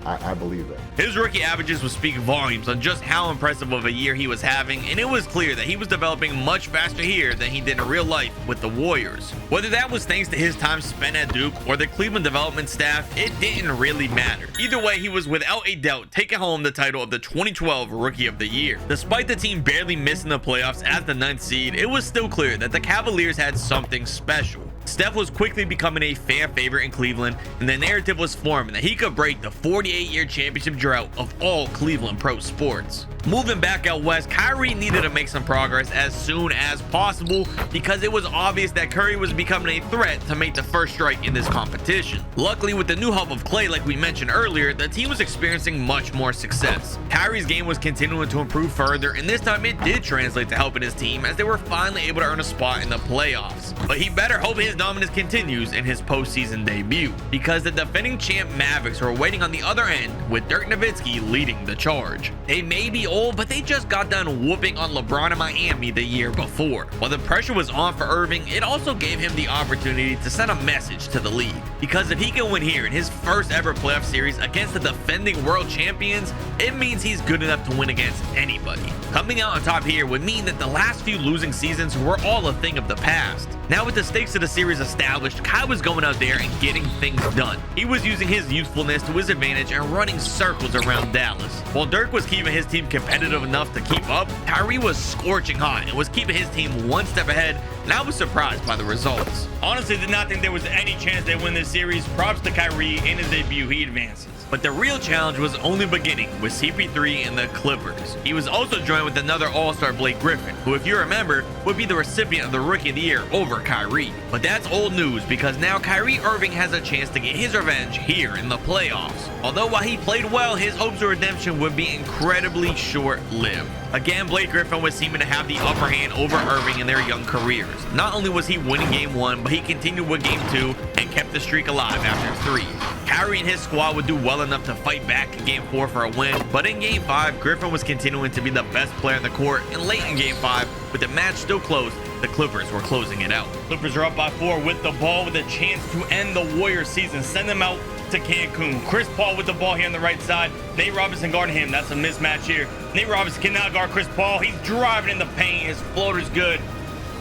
I believe that. His rookie averages would speak volumes on just how impressive of a year he was having, and it was clear that he was developing much faster here than he did in real life with the Warriors. Whether that was thanks to his time spent at Duke or the Cleveland development staff, it didn't really matter. Either way, he was without a doubt taking home the title of the 2012 Rookie of the Year. Despite the team barely missing the playoffs as the 9th seed, it was still clear that the Cavaliers had something special. Steph was quickly becoming a fan favorite in Cleveland, and the narrative was forming that he could break the 48-year championship drought of all Cleveland pro sports. Moving back out west, Kyrie needed to make some progress as soon as possible, because it was obvious that Curry was becoming a threat to make the first strike in this competition. Luckily, with the new help of Klay, like we mentioned earlier, the team was experiencing much more success. Kyrie's game was continuing to improve further, and this time it did translate to helping his team as they were finally able to earn a spot in the playoffs. But he better hope his dominance continues in his postseason debut, because the defending champ Mavericks are waiting on the other end with Dirk Nowitzki leading the charge. They may be old, but they just got done whooping on LeBron in Miami the year before. While the pressure was on for Irving, it also gave him the opportunity to send a message to the league, because if he can win here in his first ever playoff series against the defending world champions, it means he's good enough to win against anybody. Coming out on top here would mean that the last few losing seasons were all a thing of the past. Now with the stakes of the series established, Kai was going out there and getting things done. He was using his youthfulness to his advantage and running circles around Dallas. While Dirk was keeping his team competitive enough to keep up, Kyrie was scorching hot and was keeping his team one step ahead, and I was surprised by the results. Honestly, did not think there was any chance they'd win this series. Props to Kyrie. In his debut, he advances. But the real challenge was only beginning with CP3 and the Clippers. He was also joined with another all-star, Blake Griffin, who, if you remember, would be the recipient of the Rookie of the Year over Kyrie. But that's old news, because now Kyrie Irving has a chance to get his revenge here in the playoffs. Although while he played well, his hopes of redemption would be incredibly short-lived. Again, Blake Griffin was seeming to have the upper hand over Irving in their young careers. Not only was he winning game 1, but he continued with game 2 and kept the streak alive after 3. Kyrie and his squad would do well enough to fight back in game 4 for a win, but in game 5, Griffin was continuing to be the best player in the court, and late in game 5, with the match still close, the Clippers were closing it out. Clippers are up by 4 with the ball with a chance to end the Warriors season, send them out to Cancun. Chris Paul with the ball here on the right side. Nate Robinson guarding him. That's a mismatch here. Nate Robinson cannot guard Chris Paul. He's driving in the paint. His floater's good.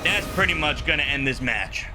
That's pretty much going to end this match.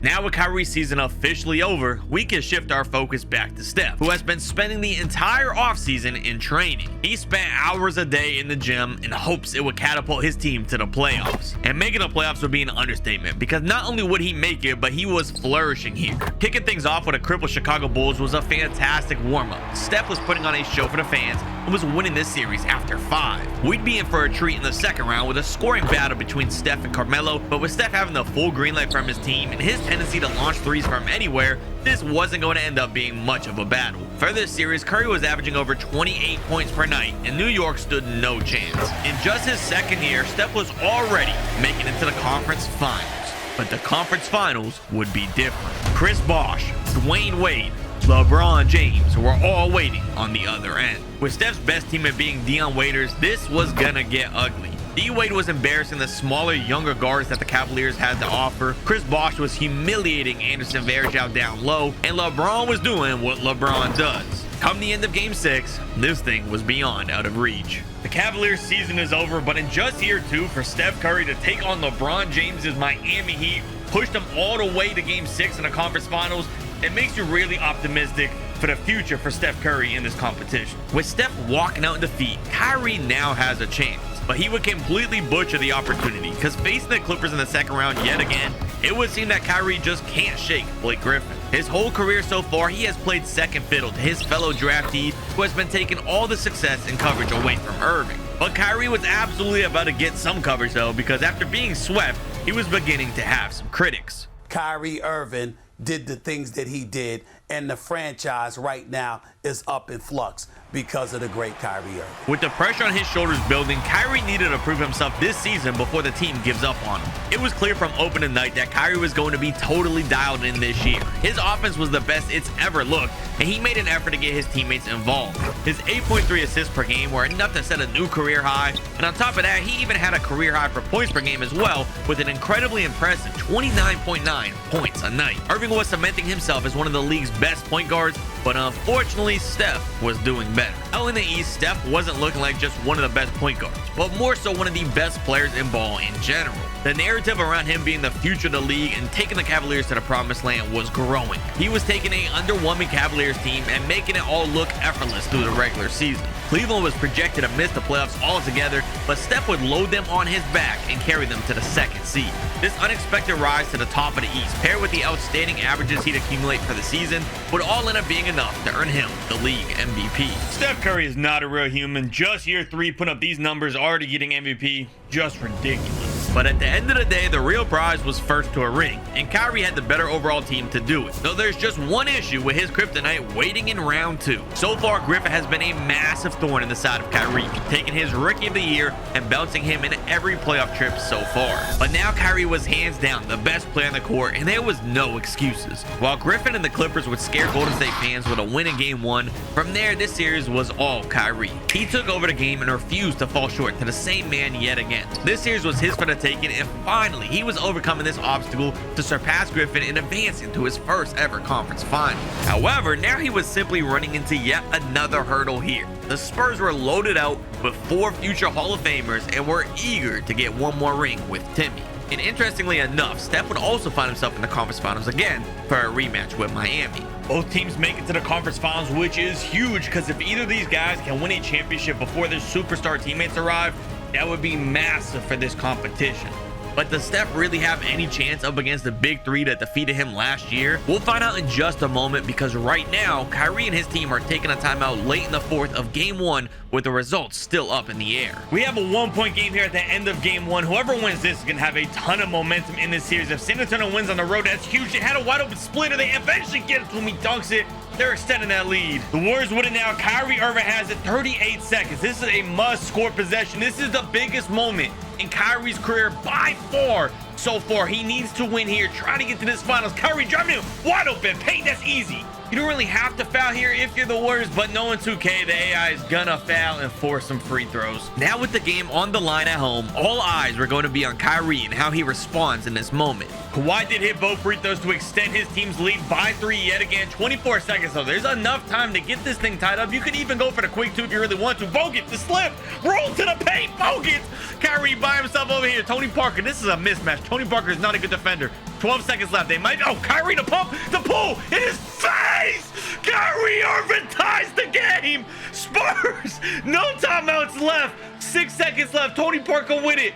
Now with Kyrie's season officially over, we can shift our focus back to Steph, who has been spending the entire offseason in training. He spent hours a day in the gym in hopes it would catapult his team to the playoffs. And making the playoffs would be an understatement, because not only would he make it, but he was flourishing here. Kicking things off with a crippled Chicago Bulls was a fantastic warm-up. Steph was putting on a show for the fans and was winning this series after 5. We'd be in for a treat in the second round with a scoring battle between Steph and Carmelo, but with Steph having the full green light from his team and his tendency to launch threes from anywhere, this wasn't going to end up being much of a battle. For this series, Curry was averaging over 28 points per night, and New York stood no chance. In just his second year, Steph was already making it to the conference finals. But the conference finals would be different. Chris Bosh, Dwayne Wade, LeBron James were all waiting on the other end. With Steph's best teammate being Dion Waiters, this was gonna get ugly. D-Wade was embarrassing the smaller, younger guards that the Cavaliers had to offer. Chris Bosh was humiliating Anderson Varejao down low, and LeBron was doing what LeBron does. Come the end of Game 6, this thing was beyond out of reach. The Cavaliers season is over, but in just year 2 for Steph Curry to take on LeBron James's Miami Heat, push them all the way to Game 6 in the conference finals, it makes you really optimistic for the future for Steph Curry in this competition. With Steph walking out in defeat, Kyrie now has a chance, but he would completely butcher the opportunity, because facing the Clippers in the second round yet again, it would seem that Kyrie just can't shake Blake Griffin. His whole career so far, he has played second fiddle to his fellow draftee, who has been taking all the success and coverage away from Irving. But Kyrie was absolutely about to get some coverage though, because after being swept, he was beginning to have some critics. Kyrie Irving did the things that he did, and the franchise right now is up in flux because of the great Kyrie Irving. With the pressure on his shoulders building, Kyrie needed to prove himself this season before the team gives up on him. It was clear from opening night that Kyrie was going to be totally dialed in this year. His offense was the best it's ever looked, and he made an effort to get his teammates involved. His 8.3 assists per game were enough to set a new career high, and on top of that, he even had a career high for points per game as well, with an incredibly impressive 29.9 points a night. Irving was cementing himself as one of the league's best point guards, but unfortunately, Steph was doing better. Out in the East, Steph wasn't looking like just one of the best point guards, but more so one of the best players in ball in general. The narrative around him being the future of the league and taking the Cavaliers to the promised land was growing. He was taking a underwhelming Cavaliers team and making it all look effortless through the regular season. Cleveland was projected to miss the playoffs altogether, but Steph would load them on his back and carry them to the second seed. This unexpected rise to the top of the East, paired with the outstanding averages he'd accumulate for the season, would all end up being enough to earn him the league MVP. Steph Curry is not a real human. Just year 3 putting up these numbers, already getting MVP. Just ridiculous. But at the end of the day, the real prize was first to a ring, and Kyrie had the better overall team to do it. Though there's just one issue with his kryptonite waiting in round 2. So far, Griffin has been a massive thorn in the side of Kyrie, taking his rookie of the year and bouncing him in every playoff trip so far. But now Kyrie was hands down the best player on the court, and there was no excuses. While Griffin and the Clippers would scare Golden State fans with a win in game 1, from there this series was all Kyrie. He took over the game and refused to fall short to the same man yet again. This series was his for the taking, and finally he was overcoming this obstacle to surpass Griffin and advancing to his first ever conference final. However, now he was simply running into yet another hurdle here. The Spurs were loaded out with 4 future Hall of Famers and were eager to get one more ring with Timmy. And interestingly enough, Steph would also find himself in the conference finals again for a rematch with Miami. Both teams make it to the conference finals, which is huge, because if either of these guys can win a championship before their superstar teammates arrive, that would be massive for this competition. But does Steph really have any chance up against the big 3 that defeated him last year? We'll find out in just a moment, because right now, Kyrie and his team are taking a timeout late in the 4th of game 1 with the results still up in the air. We have a 1-point game here at the end of game 1. Whoever wins this is going to have a ton of momentum in this series. If San Antonio wins on the road, that's huge. They had a wide open splitter. They eventually get it to him. He dunks it. they're extending that lead. The Warriors with it now. Kyrie Irving has it, 38 seconds. This is a must-score possession. This is the biggest moment in Kyrie's career by far so far. He needs to win here, try to get to this finals. Kyrie driving in wide open paint. That's easy. You don't really have to foul here if you're the Warriors, but knowing 2K, the AI is gonna foul and force some free throws. Now with the game on the line at home, all eyes were going to be on Kyrie and how he responds in this moment. Kawhi did hit both free throws to extend his team's lead by 3 yet again. 24 seconds, so there's enough time to get this thing tied up. You could even go for the quick two if you really want to. Bogut, the slip, roll to the paint, Bogut. Kyrie by himself over here. Tony Parker, this is a mismatch. Tony Parker is not a good defender. 12 seconds left. They might, oh, Kyrie to pump, the pull in his face. Kyrie Irving ties the game. Spurs, no timeouts left. 6 seconds left. Tony Parker with it.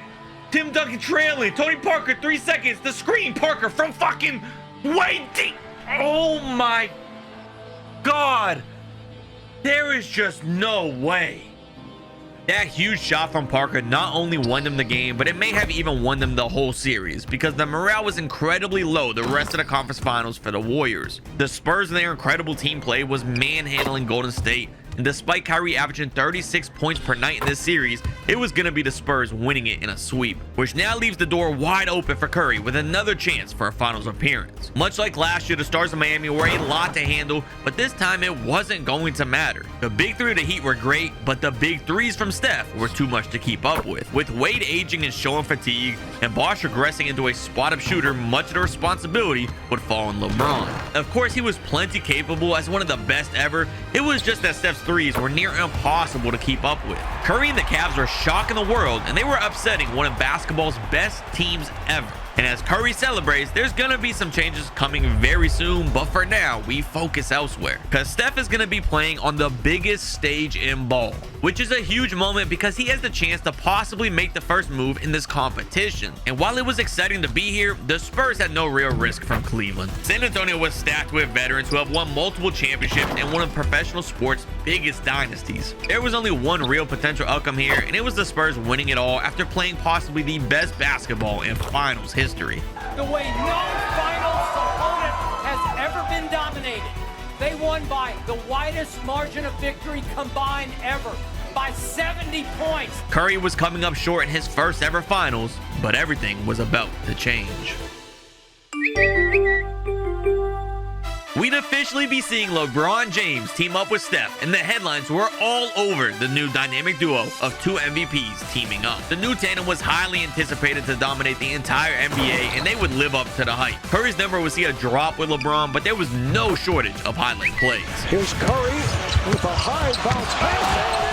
Tim Duncan trailing. Tony Parker, 3 seconds. The screen, Parker from fucking way deep. Oh my God. There is just no way. That huge shot from Parker not only won them the game, but it may have even won them the whole series because the morale was incredibly low the rest of the conference finals for the Warriors. The Spurs and their incredible team play was manhandling Golden State, and despite Kyrie averaging 36 points per night in this series, it was going to be the Spurs winning it in a sweep, which now leaves the door wide open for Curry with another chance for a finals appearance. Much like last year, the Stars of Miami were a lot to handle, but this time it wasn't going to matter. The big three of the Heat were great, but the big threes from Steph were too much to keep up with. With Wade aging and showing fatigue, and Bosh regressing into a spot-up shooter, much of the responsibility would fall on LeBron. Of course, he was plenty capable as one of the best ever. It was just that Steph's threes were near impossible to keep up with. Curry and the Cavs were shocking the world, and they were upsetting one of basketball's best teams ever. And as Curry celebrates, there's gonna be some changes coming very soon, but for now, we focus elsewhere. Because Steph is gonna be playing on the biggest stage in ball, which is a huge moment because he has the chance to possibly make the first move in this competition. And while it was exciting to be here, the Spurs had no real risk from Cleveland. San Antonio was stacked with veterans who have won multiple championships in one of professional sports' biggest dynasties. There was only one real potential outcome here, and it was the Spurs winning it all after playing possibly the best basketball in finals history. The way no finals opponent has ever been dominated. They won by the widest margin of victory combined ever, by 70 points. Curry was coming up short in his first ever finals, but everything was about to change. We'd officially be seeing LeBron James team up with Steph, and the headlines were all over the new dynamic duo of two MVPs teaming up. The new tandem was highly anticipated to dominate the entire NBA, and they would live up to the hype. Curry's number would see a drop with LeBron, but there was no shortage of highlight plays. Here's Curry with a high bounce.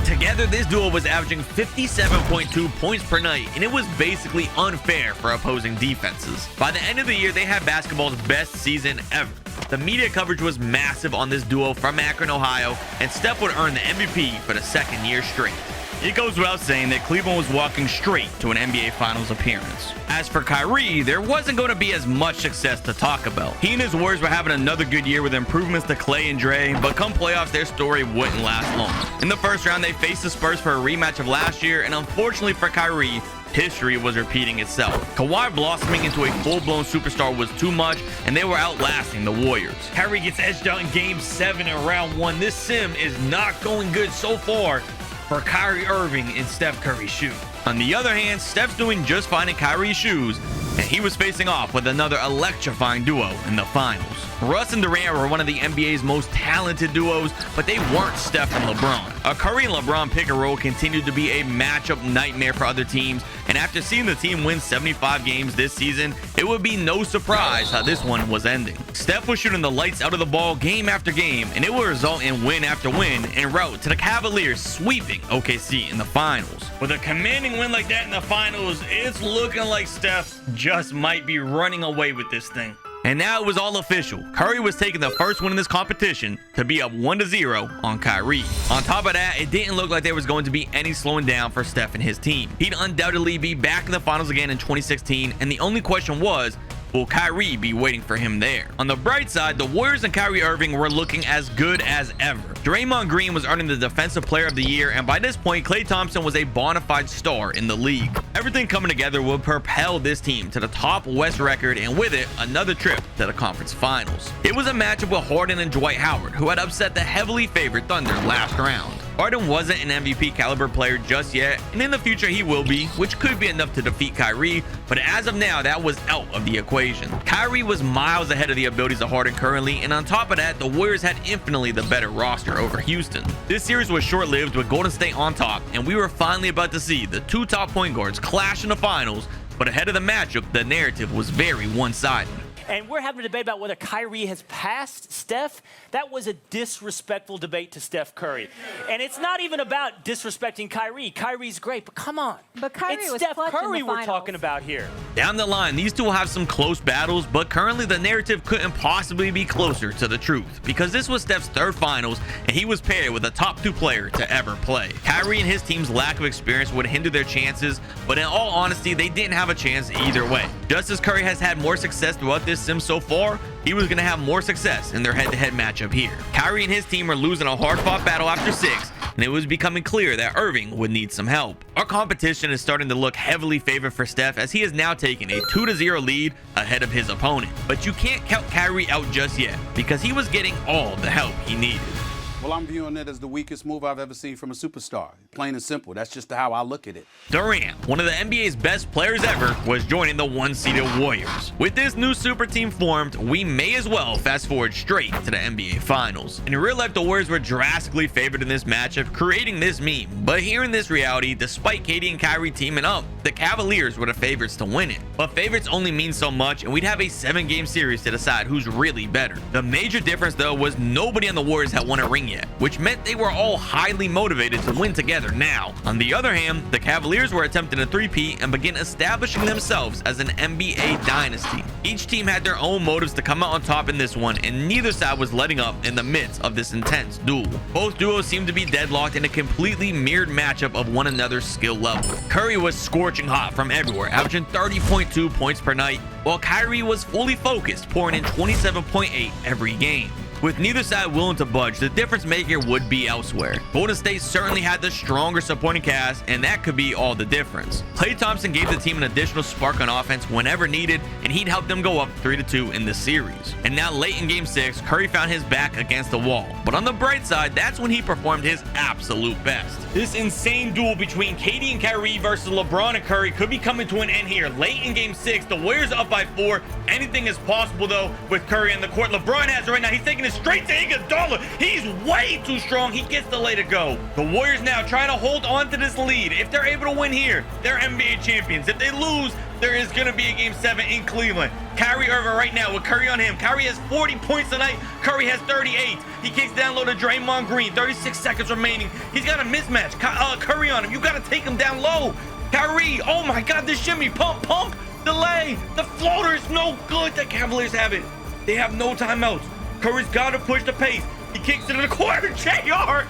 Together, this duo was averaging 57.2 points per night, and it was basically unfair for opposing defenses. By the end of the year, they had basketball's best season ever. The media coverage was massive on this duo from Akron, Ohio, and Steph would earn the MVP for the second year straight. It goes without saying that Cleveland was walking straight to an NBA Finals appearance. As for Kyrie, there wasn't going to be as much success to talk about. He and his Warriors were having another good year with improvements to Clay and Dre, but come playoffs, their story wouldn't last long. In the first round, they faced the Spurs for a rematch of last year, and unfortunately for Kyrie, history was repeating itself. Kawhi blossoming into a full-blown superstar was too much, and they were outlasting the Warriors. Kyrie gets edged out in Game 7 in round 1. This sim is not going good so far for Kyrie Irving in Steph Curry's shoes. On the other hand, Steph's doing just fine in Kyrie's shoes, and he was facing off with another electrifying duo in the finals. Russ and Durant were one of the NBA's most talented duos, but they weren't Steph and LeBron. A Curry and LeBron pick and roll continued to be a matchup nightmare for other teams, and after seeing the team win 75 games this season, it would be no surprise how this one was ending. Steph was shooting the lights out of the ball game after game, and it would result in win after win en route to the Cavaliers sweeping OKC in the finals. With a commanding win like that in the finals, it's looking like Steph just might be running away with this thing. And now it was all official. Curry was taking the first win in this competition to be up 1-0 on Kyrie. On top of that, it didn't look like there was going to be any slowing down for Steph and his team. He'd undoubtedly be back in the finals again in 2016, and the only question was, Will Kyrie be waiting for him there? On the bright side, the Warriors and Kyrie Irving were looking as good as ever. Draymond Green was earning the Defensive Player of the Year, and by this point, Klay Thompson was a bona fide star in the league. Everything coming together will propel this team to the top West record, and with it, another trip to the conference finals. It was a matchup with Harden and Dwight Howard, who had upset the heavily favored Thunder last round. Harden wasn't an MVP caliber player just yet, and in the future he will be, which could be enough to defeat Kyrie, but as of now, that was out of the equation. Kyrie was miles ahead of the abilities of Harden currently, and on top of that, the Warriors had infinitely the better roster over Houston. This series was short-lived with Golden State on top, and we were finally about to see the two top point guards clash in the finals, but ahead of the matchup, the narrative was very one-sided. And we're having a debate about whether Kyrie has passed Steph. That was a disrespectful debate to Steph Curry. And it's not even about disrespecting Kyrie. Kyrie's great, but come on. But Kyrie it's was Steph clutch in Curry the we're finals. talking about here. Down the line, these two will have some close battles, but currently the narrative couldn't possibly be closer to the truth, because this was Steph's third finals, and he was paired with a top two player to ever play. Kyrie and his team's lack of experience would hinder their chances, but in all honesty, they didn't have a chance either way. Just as Curry has had more success throughout this sim so far, he was going to have more success in their head-to-head matchup here. Kyrie and his team were losing a hard-fought battle after 6, and it was becoming clear that Irving would need some help. Our competition is starting to look heavily favored for Steph, as he has now taken a 2-0 lead ahead of his opponent. But you can't count Kyrie out just yet, because he was getting all the help he needed. Well, I'm viewing it as the weakest move I've ever seen from a superstar. Plain and simple. That's just how I look at it. Durant, one of the NBA's best players ever, was joining the one-seeded Warriors. With this new super team formed, we may as well fast forward straight to the NBA Finals. In real life, the Warriors were drastically favored in this matchup, creating this meme. But here in this reality, despite KD and Kyrie teaming up, the Cavaliers were the favorites to win it. But favorites only mean so much, and we'd have a 7-game series to decide who's really better. The major difference, though, was nobody on the Warriors had won a ring yet, which meant they were all highly motivated to win together now. On the other hand, the Cavaliers were attempting a three-peat and begin establishing themselves as an NBA dynasty. Each team had their own motives to come out on top in this one, and neither side was letting up in the midst of this intense duel. Both duos seemed to be deadlocked in a completely mirrored matchup of one another's skill level. Curry was scorching hot from everywhere, averaging 30.2 points per night, while Kyrie was fully focused, pouring in 27.8 every game. With neither side willing to budge, the difference maker would be elsewhere. Golden State certainly had the stronger supporting cast, and that could be all the difference. Klay Thompson gave the team an additional spark on offense whenever needed, and he'd help them go up 3-2 in the series. And now late in Game 6, Curry found his back against the wall. But on the bright side, that's when he performed his absolute best. This insane duel between KD and Kyrie versus LeBron and Curry could be coming to an end here. Late in Game 6, the Warriors are up by 4. Anything is possible, though, with Curry in the court. LeBron has it right now. He's taking it straight to Iguodala. He's way too strong. He gets to let it go. The Warriors now trying to hold on to this lead. If they're able to win here, they're NBA champions. If they lose, there is going to be a Game 7 in Cleveland. Kyrie Irving right now with Curry on him. Kyrie has 40 points tonight. Curry has 38. He kicks down low to Draymond Green. 36 seconds remaining. He's got a mismatch. Curry on him. You got to take him down low. Kyrie, oh my God, this shimmy. Pump, pump, delay. The floater is no good. The Cavaliers have it. They have no timeouts. Curry's got to push the pace. He kicks it in the corner. J.R.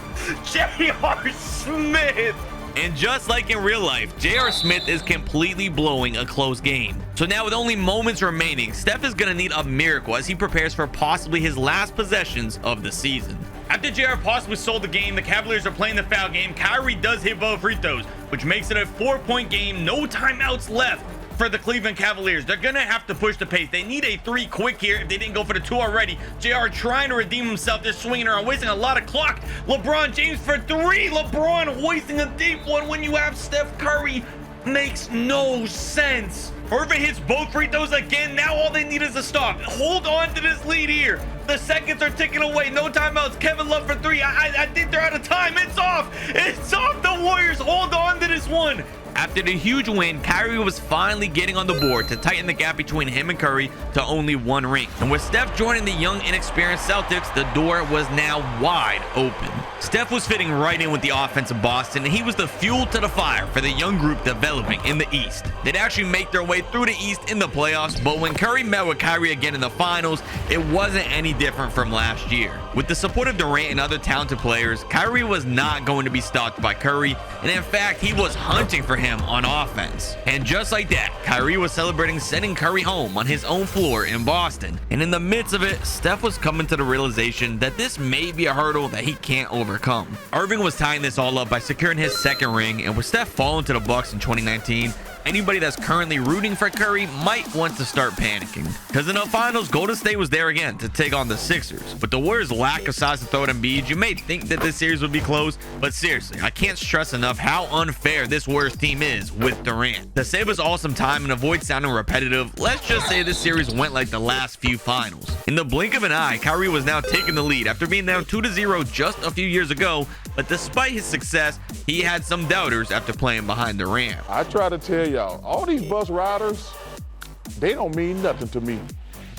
Smith. And just like in real life, J.R. Smith is completely blowing a close game. So now with only moments remaining, Steph is going to need a miracle as he prepares for possibly his last possessions of the season. After J.R. possibly sold the game, the Cavaliers are playing the foul game. Kyrie does hit both free throws, which makes it a 4-point game. No timeouts left for the Cleveland Cavaliers. They're gonna have to push the pace. They need a 3 quick here if they didn't go for the 2 already. JR trying to redeem himself. They're swinging around, wasting a lot of clock. LeBron James for 3. LeBron wasting a deep one when you have Steph Curry. Makes no sense. Irving hits both free throws again. Now all they need is a stop. Hold on to this lead here. The seconds are ticking away. No timeouts. Kevin Love for 3. I think they're out of time. It's off. It's off. The Warriors hold on to this one. After the huge win, Kyrie was finally getting on the board to tighten the gap between him and Curry to only 1 ring. And with Steph joining the young, inexperienced Celtics, the door was now wide open. Steph was fitting right in with the offense of Boston, and he was the fuel to the fire for the young group developing in the East. They'd actually make their way through the East in the playoffs, but when Curry met with Kyrie again in the finals, it wasn't any different from last year. With the support of Durant and other talented players, Kyrie was not going to be stopped by Curry, and in fact, he was hunting for him on offense. And just like that, Kyrie was celebrating sending Curry home on his own floor in Boston. And in the midst of it, Steph was coming to the realization that this may be a hurdle that he can't overcome. Irving was tying this all up by securing his second ring, and with Steph falling to the Bucks in 2019, anybody that's currently rooting for Curry might want to start panicking. Because in the finals, Golden State was there again to take on the Sixers. With the Warriors' lack of size to throw at Embiid, you may think that this series would be close, but seriously, I can't stress enough how unfair this Warriors team is with Durant. To save us all some time and avoid sounding repetitive, let's just say this series went like the last few finals. In the blink of an eye, Kyrie was now taking the lead after being down 2-0 just a few years ago, but despite his success, he had some doubters after playing behind Durant. I try to tell y'all, all these bus riders, they don't mean nothing to me.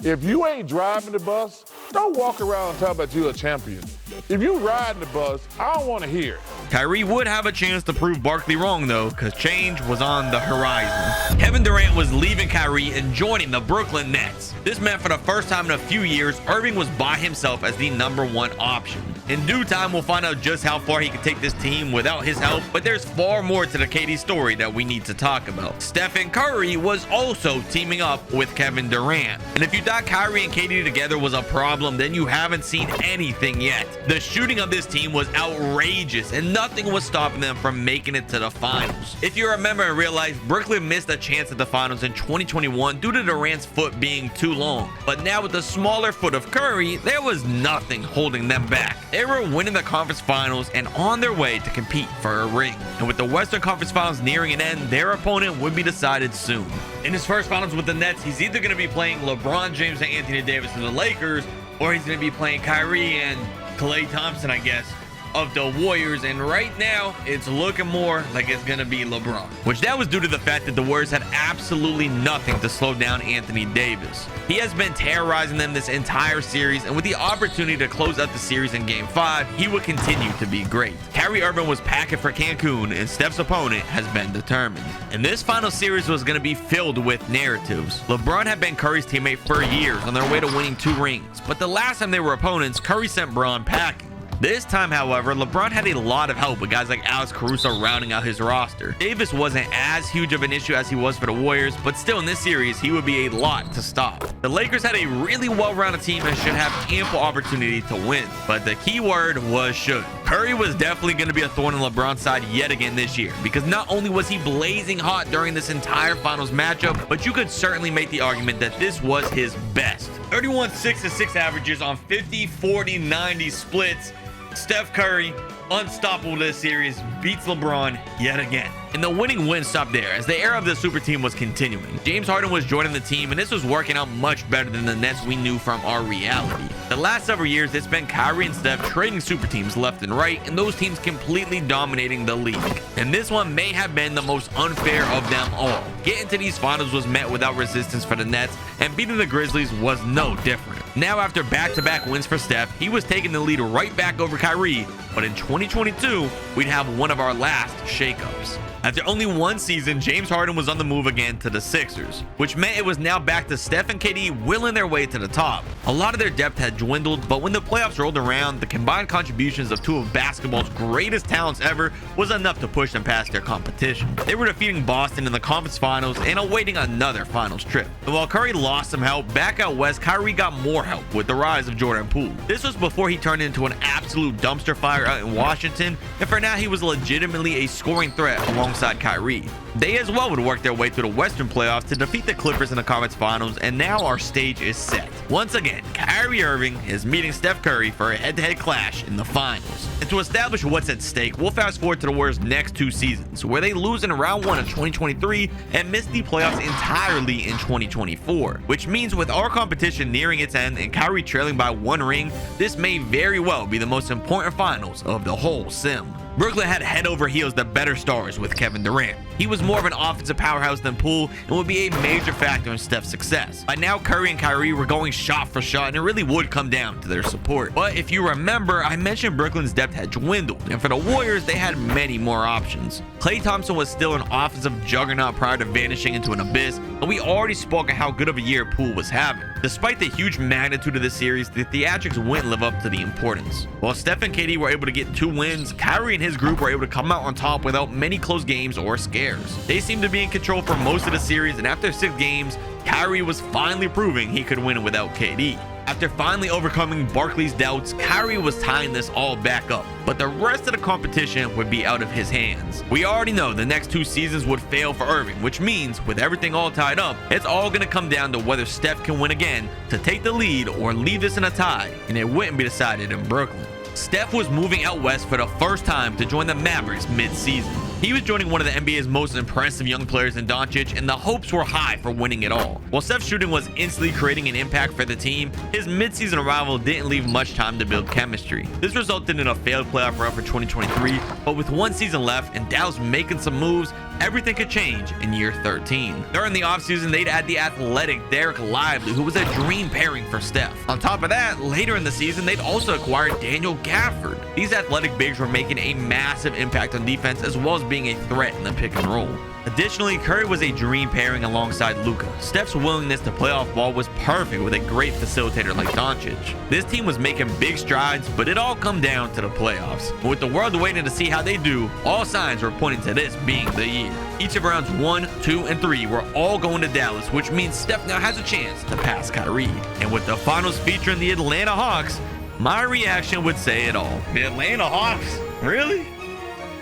If you ain't driving the bus, don't walk around and talk about you a champion. If you riding the bus, I don't want to hear it. Kyrie would have a chance to prove Barkley wrong though, because change was on the horizon. Kevin Durant was leaving Kyrie and joining the Brooklyn Nets. This meant for the first time in a few years, Irving was by himself as the #1 option. In due time, we'll find out just how far he could take this team without his help, but there's far more to the KD story that we need to talk about. Stephen Curry was also teaming up with Kevin Durant. And if you thought Kyrie and KD together was a problem, then you haven't seen anything yet. The shooting of this team was outrageous, and nothing was stopping them from making it to the finals. If you remember in real life, Brooklyn missed a chance at the finals in 2021 due to Durant's foot being too long. But now with the smaller foot of Curry, there was nothing holding them back. They were winning the conference finals and on their way to compete for a ring. And with the Western Conference Finals nearing an end, their opponent would be decided soon. In his first finals with the Nets, he's either going to be playing LeBron James and Anthony Davis in the Lakers, or he's going to be playing Kyrie and Klay Thompson, I guess, of the Warriors. And right now, it's looking more like it's going to be LeBron, which that was due to the fact that the Warriors had absolutely nothing to slow down Anthony Davis. He has been terrorizing them this entire series, and with the opportunity to close out the series in Game 5, he would continue to be great. Kyrie Irving was packing for Cancun, and Steph's opponent has been determined. And this final series was going to be filled with narratives. LeBron had been Curry's teammate for years on their way to winning 2 rings, but the last time they were opponents, Curry sent Bron packing. This time, however, LeBron had a lot of help with guys like Alex Caruso rounding out his roster. Davis wasn't as huge of an issue as he was for the Warriors, but still in this series, he would be a lot to stop. The Lakers had a really well-rounded team and should have ample opportunity to win, but the key word was should. Curry was definitely going to be a thorn in LeBron's side yet again this year, because not only was he blazing hot during this entire finals matchup, but you could certainly make the argument that this was his best. 31 6-6 averages on 50, 40, 90 splits. Steph Curry, unstoppable this series, beats LeBron yet again. And the winning win stopped there, as the era of the super team was continuing. James Harden was joining the team, and this was working out much better than the Nets we knew from our reality. The last several years, it's been Kyrie and Steph trading super teams left and right, and those teams completely dominating the league. And this one may have been the most unfair of them all. Getting to these finals was met without resistance for the Nets, and beating the Grizzlies was no different. Now, after back-to-back wins for Steph, he was taking the lead right back over Kyrie, but in 2022, we'd have one of our last shakeups. After only one season, James Harden was on the move again to the Sixers, which meant it was now back to Steph and KD willing their way to the top. A lot of their depth had dwindled, but when the playoffs rolled around, the combined contributions of 2 of basketball's greatest talents ever was enough to push them past their competition. They were defeating Boston in the conference finals and awaiting another finals trip. And while Curry lost some help, back out west, Kyrie got more help with the rise of Jordan Poole. This was before he turned into an absolute dumpster fire out in Washington, and for now he was legitimately a scoring threat alongside Kyrie. They as well would work their way through the Western playoffs to defeat the Clippers in the conference finals, and now our stage is set. Once again, Kyrie Irving is meeting Steph Curry for a head-to-head clash in the finals. And to establish what's at stake, we'll fast forward to the Warriors' next 2 seasons, where they lose in round 1 of 2023 and miss the playoffs entirely in 2024, which means with our competition nearing its end and Kyrie trailing by 1 ring, this may very well be the most important finals of the whole sim. Brooklyn had head over heels the better stars with Kevin Durant. He was more of an offensive powerhouse than Poole and would be a major factor in Steph's success. By now, Curry and Kyrie were going shot for shot, and it really would come down to their support. But if you remember, I mentioned Brooklyn's depth had dwindled, and for the Warriors, they had many more options. Klay Thompson was still an offensive juggernaut prior to vanishing into an abyss, And we already spoke of how good of a year Poole was having. Despite the huge magnitude of this series, the theatrics wouldn't live up to the importance. While Steph and KD were able to get 2 wins, Kyrie and his group were able to come out on top without many close games or scares. They seemed to be in control for most of the series, and after 6 games, Kyrie was finally proving he could win without KD. After finally overcoming Barkley's doubts, Kyrie was tying this all back up, but the rest of the competition would be out of his hands. We already know the next 2 seasons would fail for Irving, which means with everything all tied up, it's all going to come down to whether Steph can win again to take the lead or leave this in a tie, and it wouldn't be decided in Brooklyn. Steph was moving out west for the first time to join the Mavericks mid-season. He was joining one of the NBA's most impressive young players in Doncic, and the hopes were high for winning it all. While Steph's shooting was instantly creating an impact for the team, his mid-season arrival didn't leave much time to build chemistry. This resulted in a failed playoff run for 2023, but with 1 season left and Dallas making some moves, everything could change in year 13. During the offseason, they'd add the athletic Derek Lively, who was a dream pairing for Steph. On top of that, later in the season, they'd also acquired Daniel Gafford. These athletic bigs were making a massive impact on defense as well as being a threat in the pick and roll. Additionally, Curry was a dream pairing alongside Luka. Steph's willingness to play off ball was perfect with a great facilitator like Doncic. This team was making big strides, but it all come down to the playoffs. With the world waiting to see how they do, all signs were pointing to this being the year. Each of rounds 1, 2, and 3 were all going to Dallas, which means Steph now has a chance to pass Kyrie. And with the finals featuring the Atlanta Hawks, my reaction would say it all. The Atlanta Hawks? Really?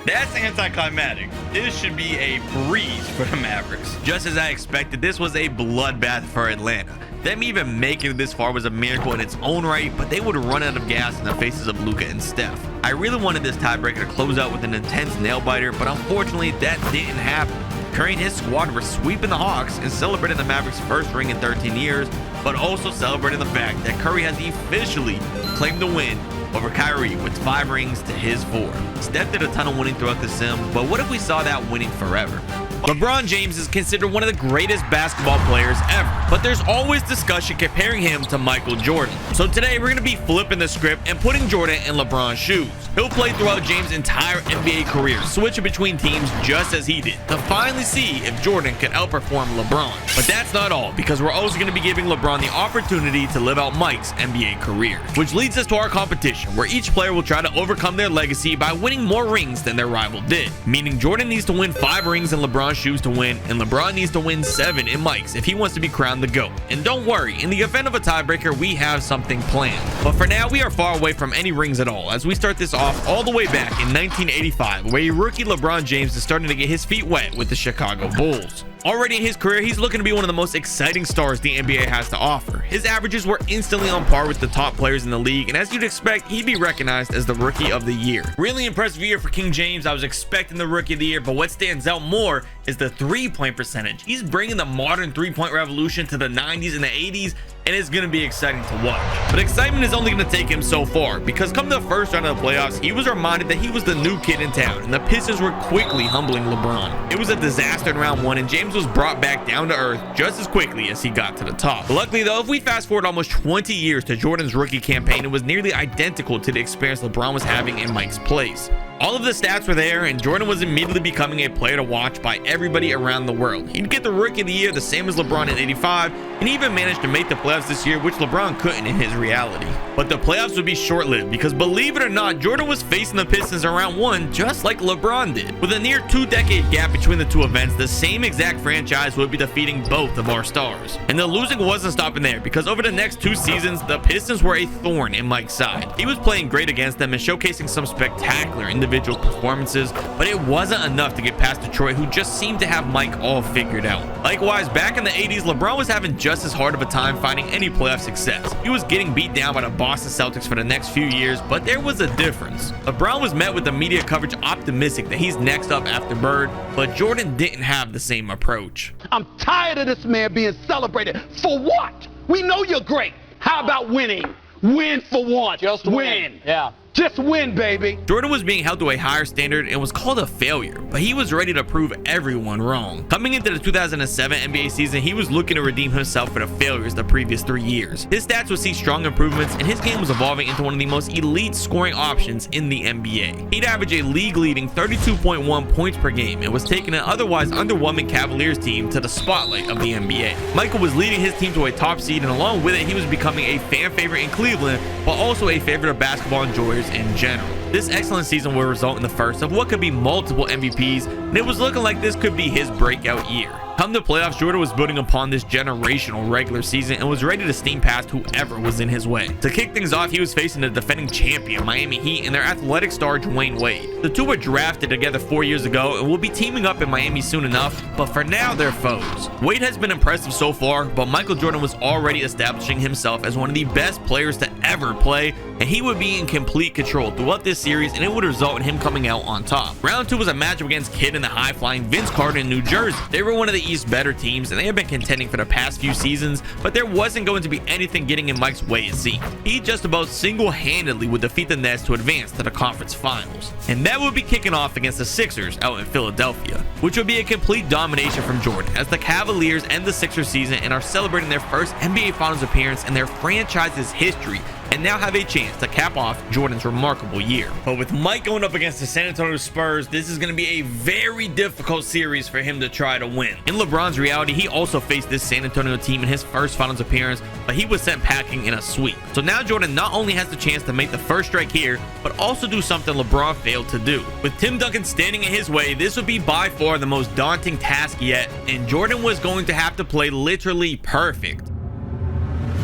That's anticlimactic. This should be a breeze for the Mavericks. Just as I expected, this was a bloodbath for Atlanta. Them even making it this far was a miracle in its own right, but they would run out of gas in the faces of Luka and Steph. I really wanted this tiebreaker to close out with an intense nail-biter, but unfortunately that didn't happen. Curry and his squad were sweeping the Hawks and celebrating the Mavericks' first ring in 13 years, but also celebrating the fact that Curry has officially claimed the win over Kyrie with 5 rings to his 4. Steph did a ton of winning throughout the sim, but what if we saw that winning forever? LeBron James is considered one of the greatest basketball players ever, but there's always discussion comparing him to Michael Jordan. So today we're going to be flipping the script and putting Jordan in LeBron's shoes. He'll play throughout James' entire NBA career, switching between teams just as he did, to finally see if Jordan can outperform LeBron. But that's not all, because we're also going to be giving LeBron the opportunity to live out Mike's NBA career, which leads us to our competition, where each player will try to overcome their legacy by winning more rings than their rival did. Meaning Jordan needs to win 5 rings in LeBron's shoes to win, and LeBron needs to win 7 in Mike's if he wants to be crowned the GOAT. And don't worry, in the event of a tiebreaker, we have something planned. But for now, we are far away from any rings at all, as we start this off all the way back in 1985, where a rookie LeBron James is starting to get his feet wet with the Chicago Bulls. Already in his career, he's looking to be one of the most exciting stars the NBA has to offer. His averages were instantly on par with the top players in the league, and as you'd expect, he'd be recognized as the Rookie of the Year. Really impressive year for King James. I was expecting the Rookie of the Year, but what stands out more is the 3-point percentage. He's bringing the modern 3-point revolution to the 90s and the 80s, and it's going to be exciting to watch. But excitement is only going to take him so far, because come the first round of the playoffs, he was reminded that he was the new kid in town, and the Pistons were quickly humbling LeBron. It was a disaster in round 1, and James was brought back down to earth just as quickly as he got to the top. Luckily though, if we fast forward almost 20 years to Jordan's rookie campaign, it was nearly identical to the experience LeBron was having in Mike's place. All of the stats were there, and Jordan was immediately becoming a player to watch by everybody around the world. He'd get the Rookie of the Year the same as LeBron in '85, and even managed to make the playoffs this year, which LeBron couldn't in his reality. But the playoffs would be short-lived, because believe it or not, Jordan was facing the Pistons in round 1 just like LeBron did. With a near 2-decade gap between the two events, the same exact franchise would be defeating both of our stars. And the losing wasn't stopping there, because over the next 2 seasons, the Pistons were a thorn in Mike's side. He was playing great against them and showcasing some spectacular individual performances, but it wasn't enough to get past Detroit, who just seemed to have Mike all figured out. Likewise, back in the 80s, LeBron was having just as hard of a time finding any playoff success. He was getting beat down by the Boston Celtics for the next few years, but there was a difference. LeBron was met with the media coverage optimistic that he's next up after Bird, but Jordan didn't have the same approach. I'm tired of this man being celebrated. For what? We know you're great. How about winning? Win for once. Just win. Yeah. Just win, baby. Jordan was being held to a higher standard and was called a failure, but he was ready to prove everyone wrong. Coming into the 2007 NBA season, he was looking to redeem himself for the failures the previous 3 years. His stats would see strong improvements, and his game was evolving into one of the most elite scoring options in the NBA. He'd average a league-leading 32.1 points per game and was taking an otherwise underwhelming Cavaliers team to the spotlight of the NBA. Michael was leading his team to a top seed, and along with it, he was becoming a fan favorite in Cleveland, but also a favorite of basketball enjoyers in general. This excellent season will result in the first of what could be multiple MVPs, and it was looking like this could be his breakout year. Come the playoffs, Jordan was building upon this generational regular season and was ready to steam past whoever was in his way. To kick things off, he was facing the defending champion Miami Heat and their athletic star Dwayne Wade. The two were drafted together 4 years ago and will be teaming up in Miami soon enough, but for now they're foes. Wade has been impressive so far, but Michael Jordan was already establishing himself as one of the best players to ever play, and he would be in complete control throughout this series, and it would result in him coming out on top. Round 2 was a matchup against Kidd and the high-flying Vince Carter in New Jersey. They were one of the East's better teams, and they have been contending for the past few seasons, but there wasn't going to be anything getting in Mike's way, it seemed. He just about single-handedly would defeat the Nets to advance to the conference finals, and that would be kicking off against the Sixers out in Philadelphia, which would be a complete domination from Jordan as the Cavaliers end the Sixers season and are celebrating their first NBA Finals appearance in their franchise's history, and now have a chance to cap off Jordan's remarkable year. But with Mike going up against the San Antonio Spurs, this is going to be a very difficult series for him to try to win. In LeBron's reality, he also faced this San Antonio team in his first finals appearance, but he was sent packing in a sweep. So now Jordan not only has the chance to make the first strike here, but also do something LeBron failed to do. With Tim Duncan standing in his way, this would be by far the most daunting task yet, and Jordan was going to have to play literally perfect.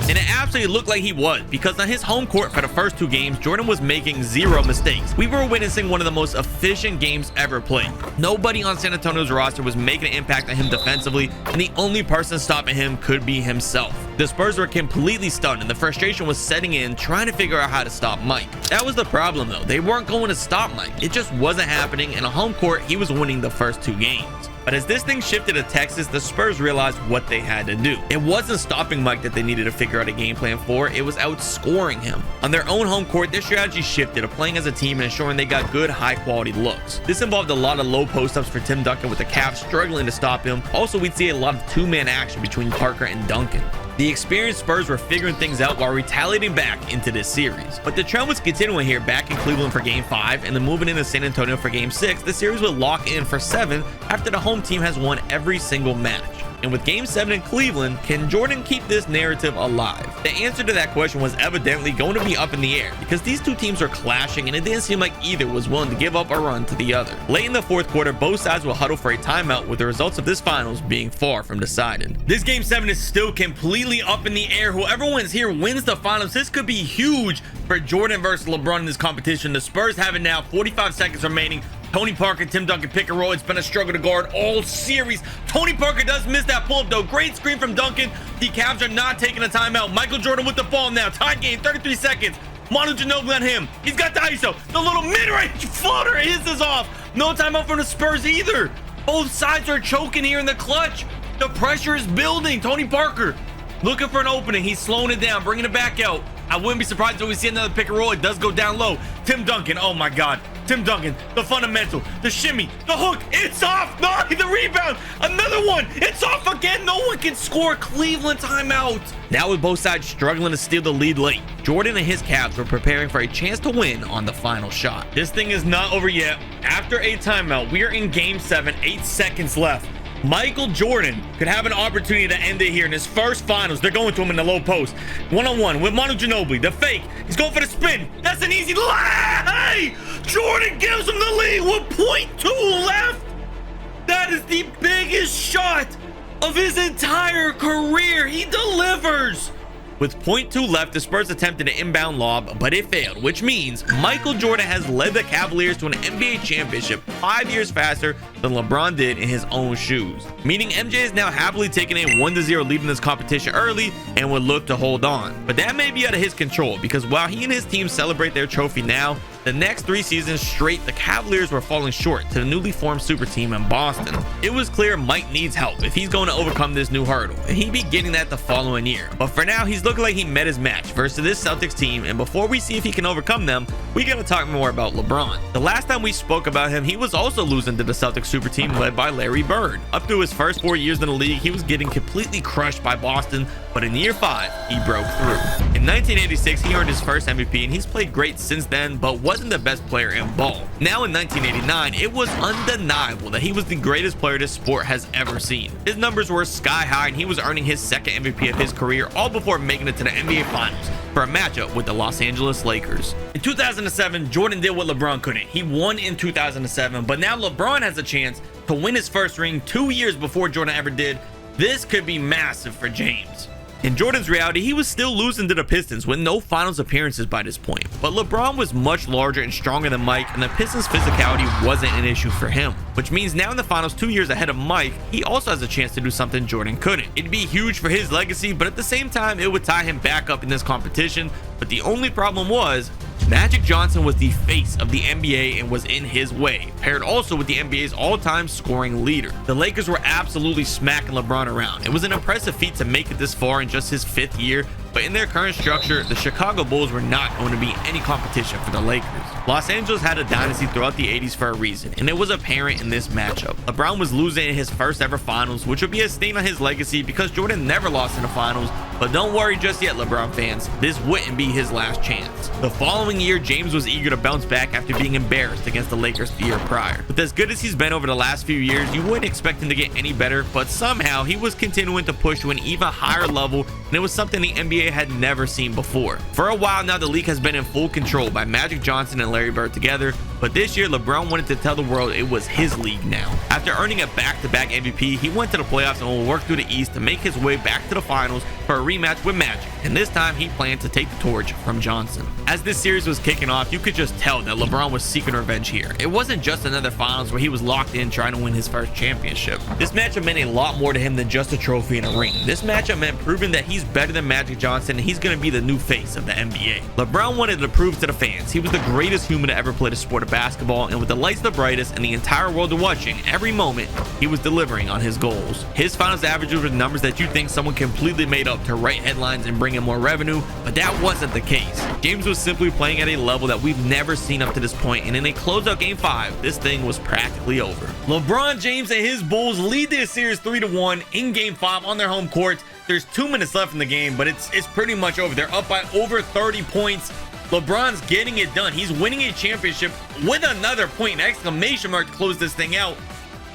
And it absolutely looked like he was, because on his home court for the first 2 games, Jordan was making 0 mistakes. We were witnessing one of the most efficient games ever played. Nobody on San Antonio's roster was making an impact on him defensively, and the only person stopping him could be himself. The Spurs were completely stunned, and the frustration was setting in, trying to figure out how to stop Mike. That was the problem though. They weren't going to stop Mike. It just wasn't happening, and on home court, he was winning the first 2 games. But as this thing shifted to Texas, the Spurs realized what they had to do. It wasn't stopping Mike that they needed to figure out a game plan for, it was outscoring him. On their own home court, their strategy shifted to playing as a team and ensuring they got good, high-quality looks. This involved a lot of low post-ups for Tim Duncan, with the Cavs struggling to stop him. Also, we'd see a lot of 2-man action between Parker and Duncan. The experienced Spurs were figuring things out while retaliating back into this series. But the trend was continuing here back in Cleveland for Game 5 and then moving into San Antonio for Game 6. The series would lock in for 7 after the home team has won every single match. And with Game 7 in Cleveland, can Jordan keep this narrative alive? The answer to that question was evidently going to be up in the air, because these two teams are clashing and it didn't seem like either was willing to give up a run to the other. Late in the 4th quarter, both sides will huddle for a timeout, with the results of this finals being far from decided. This Game 7 is still completely up in the air. Whoever wins here wins the finals. This could be huge for Jordan versus LeBron in this competition. The Spurs have it now, 45 seconds remaining. Tony Parker, Tim Duncan pick and roll. It's been a struggle to guard all series. Tony Parker does miss that pull-up though. Great screen from Duncan. The Cavs are not taking a timeout. Michael Jordan with the ball now. Tied game, 33 seconds. Manu Ginobili on him. He's got the ISO. The little mid-range floater hisses off. No timeout from the Spurs either. Both sides are choking here in the clutch. The pressure is building. Tony Parker looking for an opening. He's slowing it down, bringing it back out. I wouldn't be surprised if we see another pick and roll. It does go down low. Tim Duncan, oh my God. Tim Duncan, the fundamental, the shimmy, the hook, it's off. No, the rebound, another one. It's off again. No one can score. Cleveland timeout. Now with both sides struggling to steal the lead late, Jordan and his Cavs were preparing for a chance to win on the final shot. This thing is not over yet. After a timeout, we are in Game 7, 8 seconds left. Michael Jordan could have an opportunity to end it here in his first finals. They're going to him in the low post. One-on-one with Manu Ginobili. The fake. He's going for the spin. That's an easy lay. Jordan gives him the lead with 0.2 left. That is the biggest shot of his entire career. He delivers. With 0.2 left, the Spurs attempted an inbound lob, but it failed, which means Michael Jordan has led the Cavaliers to an NBA championship 5 years faster than LeBron did in his own shoes. Meaning MJ is now happily taking a 1-0 lead in this competition early and would look to hold on. But that may be out of his control, because while he and his team celebrate their trophy now, The next 3 seasons straight, the Cavaliers were falling short to the newly formed super team in Boston. It was clear Mike needs help if he's going to overcome this new hurdle, and he'd be getting that the following year. But for now, he's looking like he met his match versus this Celtics team, and before we see if he can overcome them, we gotta talk more about LeBron. The last time we spoke about him, he was also losing to the Celtics super team led by Larry Bird. Up through his first 4 years in the league, he was getting completely crushed by Boston, but in year 5, he broke through. In 1986, he earned his first MVP, and he's played great since then, but wasn't the best player in ball. Now in 1989, it was undeniable that he was the greatest player this sport has ever seen. His numbers were sky high, and he was earning his second MVP of his career, all before making it to the NBA Finals for a matchup with the Los Angeles Lakers. In 2007, Jordan did what LeBron couldn't. He won in 2007, but now LeBron has a chance to win his first ring 2 years before Jordan ever did. This could be massive for James. In Jordan's reality, he was still losing to the Pistons with no finals appearances by this point, but LeBron was much larger and stronger than Mike, and the Pistons' physicality wasn't an issue for him, which means now in the finals 2 years ahead of Mike, he also has a chance to do something Jordan couldn't. It'd be huge for his legacy, but at the same time, it would tie him back up in this competition. But the only problem was Magic Johnson was the face of the NBA and was in his way, paired also with the NBA's all-time scoring leader. The Lakers were absolutely smacking LeBron around. It was an impressive feat to make it this far in just his 5th year, but in their current structure, the Chicago Bulls were not going to be any competition for the Lakers. Los Angeles had a dynasty throughout the 80s for a reason, and it was apparent in this matchup. LeBron was losing in his first ever finals, which would be a stain on his legacy because Jordan never lost in the finals, but don't worry just yet, LeBron fans, this wouldn't be his last chance. The following year, James was eager to bounce back after being embarrassed against the Lakers the year prior. With as good as he's been over the last few years, you wouldn't expect him to get any better, but somehow he was continuing to push to an even higher level, and it was something the NBA had never seen before. For a while now, the league has been in full control by Magic Johnson and Larry Bird together, but this year LeBron wanted to tell the world it was his league now. After earning a back-to-back MVP, he went to the playoffs and will work through the East to make his way back to the finals for a rematch with Magic, and this time he planned to take the torch from Johnson. As this series was kicking off, you could just tell that LeBron was seeking revenge here. It wasn't just another finals where he was locked in trying to win his first championship. This matchup meant a lot more to him than just a trophy and a ring. This matchup meant proving that he's better than Magic Johnson, and he's going to be the new face of the NBA. LeBron wanted to prove to the fans he was the greatest human to ever play the sport of basketball, and with the lights the brightest and the entire world watching every moment, he was delivering on his goals. His finals averages were numbers that you think someone completely made up to write headlines and bring in more revenue, but that wasn't the case. James was simply playing at a level that we've never seen up to this point, and in a closeout game 5, this thing was practically over. LeBron James and his Bulls lead this series 3-1 in game 5 on their home court. There's 2 minutes left in the game, but it's pretty much over. They're up by over 30 points. LeBron's getting it done. He's winning a championship with another point, exclamation mark, to close this thing out.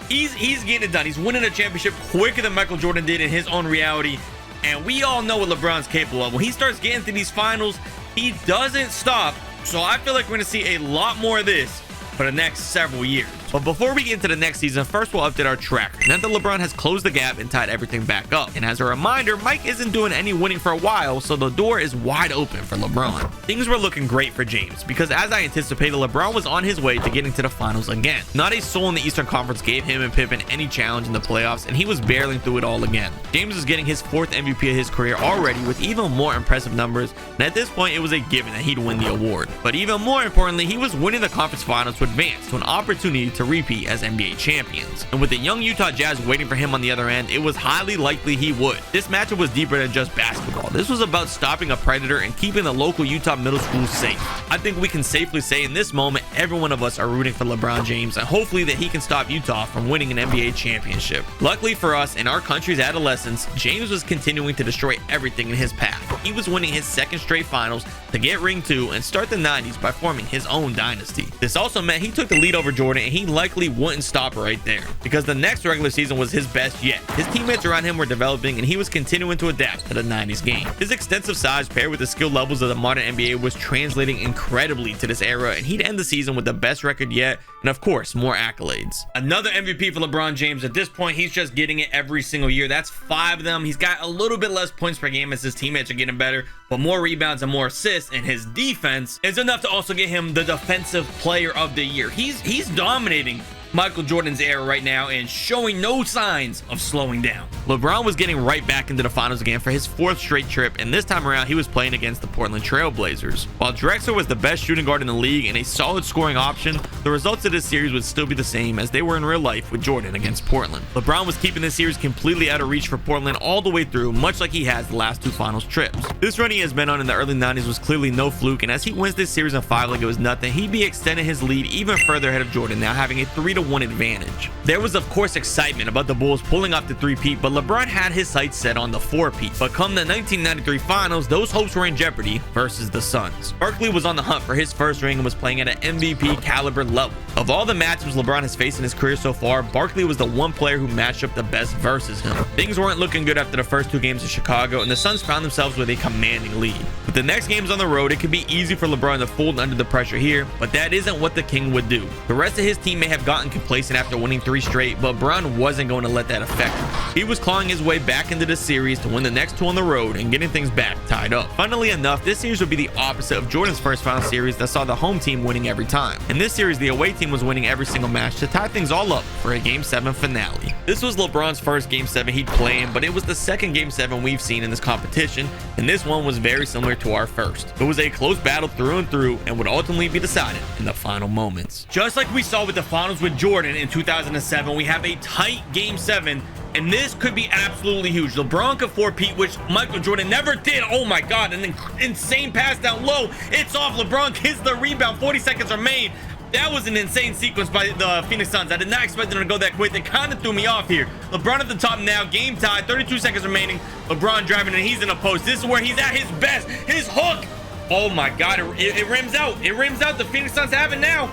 He's getting it done. He's winning a championship quicker than Michael Jordan did in his own reality. And we all know what LeBron's capable of. When he starts getting to these finals, he doesn't stop. So I feel like we're going to see a lot more of this for the next several years. But before we get into the next season, first we'll update our tracker. Now that LeBron has closed the gap and tied everything back up. And as a reminder, Mike isn't doing any winning for a while, so the door is wide open for LeBron. Things were looking great for James, because as I anticipated, LeBron was on his way to getting to the finals again. Not a soul in the Eastern Conference gave him and Pippen any challenge in the playoffs, and he was barreling through it all again. James was getting his 4th MVP of his career already with even more impressive numbers, and at this point it was a given that he'd win the award. But even more importantly, he was winning the conference finals to advance to an opportunity to repeat as NBA champions. And with the young Utah Jazz waiting for him on the other end, it was highly likely he would. This matchup was deeper than just basketball. This was about stopping a predator and keeping the local Utah middle school safe. I think we can safely say in this moment, every one of us are rooting for LeBron James, and hopefully that he can stop Utah from winning an NBA championship. Luckily for us, in our country's adolescence, James was continuing to destroy everything in his path. He was winning his 2nd straight finals to get ring 2 and start the 90s by forming his own dynasty. This also meant he took the lead over Jordan, and he likely wouldn't stop right there, because the next regular season was his best yet. His teammates around him were developing, and he was continuing to adapt to the 90s game. His extensive size paired with the skill levels of the modern NBA was translating incredibly to this era, and he'd end the season with the best record yet, and of course more accolades. Another MVP for LeBron James. At this point, he's just getting it every single year. That's 5 of them. He's got a little bit less points per game as his teammates are getting better, but more rebounds and more assists, and his defense is enough to also get him the defensive player of the year. He's dominating Michael Jordan's era right now and showing no signs of slowing down. LeBron was getting right back into the finals again for his 4th straight trip, and this time around he was playing against the Portland Trail Blazers. While Drexler was the best shooting guard in the league and a solid scoring option, the results of this series would still be the same as they were in real life with Jordan against Portland. LeBron was keeping this series completely out of reach for Portland all the way through, much like he has the last 2 finals trips. This run he has been on in the early 90s was clearly no fluke, and as he wins this series in 5 like it was nothing, he'd be extending his lead even further ahead of Jordan, now having a 3-1 advantage. There was of course excitement about the Bulls pulling off the 3-peat, but LeBron had his sights set on the 4-peat. But come the 1993 finals, those hopes were in jeopardy versus the Suns. Barkley was on the hunt for his first ring and was playing at an MVP caliber level. Of all the matchups LeBron has faced in his career so far, Barkley was the one player who matched up the best versus him. Things weren't looking good after the first 2 games in Chicago, and the Suns found themselves with a commanding lead. With the next games on the road, it could be easy for LeBron to fold under the pressure here, but that isn't what the King would do. The rest of his team may have gotten complacent after winning 3 straight, but LeBron wasn't going to let that affect him. He was clawing his way back into the series to win the next 2 on the road and getting things back tied up. Funnily enough, this series would be the opposite of Jordan's first final series that saw the home team winning every time. In this series, the away team was winning every single match to tie things all up for a Game 7 finale. This was LeBron's first Game 7 he'd play in, but it was the second Game 7 we've seen in this competition, and this one was very similar to our first. It was a close battle through and through and would ultimately be decided in the final moments. Just like we saw with the finals with Jordan in 2007, we have a tight Game 7, and this could be absolutely huge. LeBron could 4-peat, which Michael Jordan never did. Oh my God, an insane pass down low. It's off. LeBron gets the rebound. 40 seconds remain. That was an insane sequence by the Phoenix Suns. I did not expect them to go that quick. They kind of threw me off here. LeBron at the top now. Game tied. 32 seconds remaining. LeBron driving, and he's in a post. This is where he's at his best. His hook. Oh my God. It rims out. It rims out. The Phoenix Suns have it now.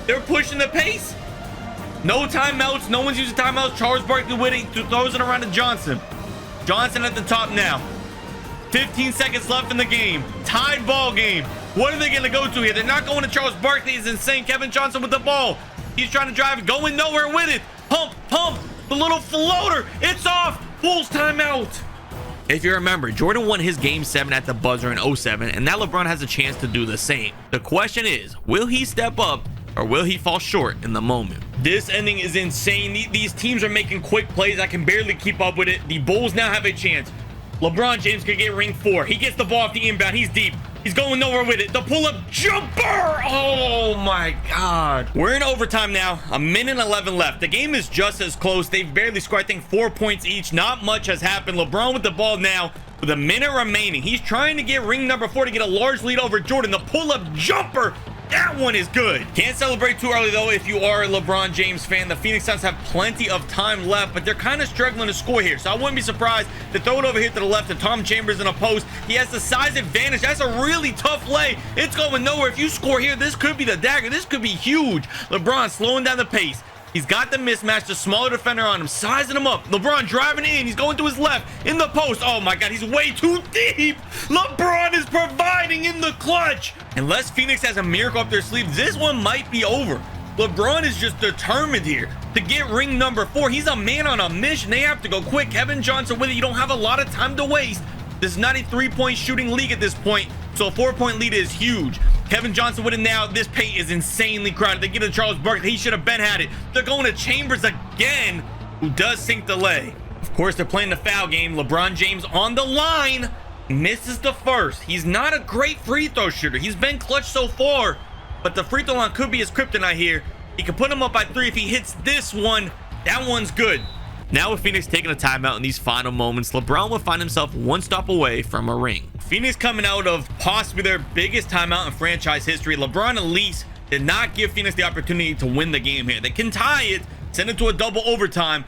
They're pushing the pace. No timeouts. No one's using timeouts. Charles Barkley with it. Throws it around to Johnson. Johnson at the top now. 15 seconds left in the game. Tied ball game. What are they going to go to here? They're not going to Charles Barkley. It's insane. Kevin Johnson with the ball. He's trying to drive it. Going nowhere with it. Pump, pump. The little floater. It's off. Bulls timeout. If you remember, Jordan won his Game 7 at the buzzer in 07, and now LeBron has a chance to do the same. The question is, will he step up or will he fall short in the moment? This ending is insane. These teams are making quick plays. I can barely keep up with it. The Bulls now have a chance. LeBron James could get ring 4. He gets the ball off the inbound. He's deep. He's going nowhere with it. The pull-up jumper. Oh my God. We're in overtime now. 1:11 left. The game is just as close. They've barely scored, I think, 4 points each. Not much has happened. LeBron with the ball now with a minute remaining. He's trying to get ring number 4 to get a large lead over Jordan. The pull-up jumper. That one is good. Can't celebrate too early though if you are a LeBron James fan. The Phoenix Suns have plenty of time left, but they're kind of struggling to score here. So I wouldn't be surprised to throw it over here to the left to Tom Chambers in a post. He has the size advantage. That's a really tough lay. It's going nowhere. If you score here, this could be the dagger. This could be huge. LeBron slowing down the pace. He's got the mismatch, the smaller defender on him, sizing him up. LeBron driving in. He's going to his left in the post. Oh my God, he's way too deep. LeBron is providing in the clutch. Unless Phoenix has a miracle up their sleeve, this one might be over. LeBron is just determined here to get ring number 4. He's a man on a mission. They have to go quick. Kevin Johnson with it. You don't have a lot of time to waste. This is not a 3-point shooting league at this point, so a 4-point lead is huge. Kevin Johnson with it now. This paint is insanely crowded. They get to Charles Barkley. He should have been had it. They're going to Chambers again, who does sink the lay. Of course, they're playing the foul game. LeBron James on the line. Misses the first. He's not a great free throw shooter. He's been clutch so far, but the free throw line could be his kryptonite here. He could put him up by 3 if he hits this one. That one's good. Now with Phoenix taking a timeout in these final moments, LeBron will find himself one stop away from a ring. Phoenix coming out of possibly their biggest timeout in franchise history. LeBron at least did not give Phoenix the opportunity to win the game here. They can tie it, send it to a double overtime.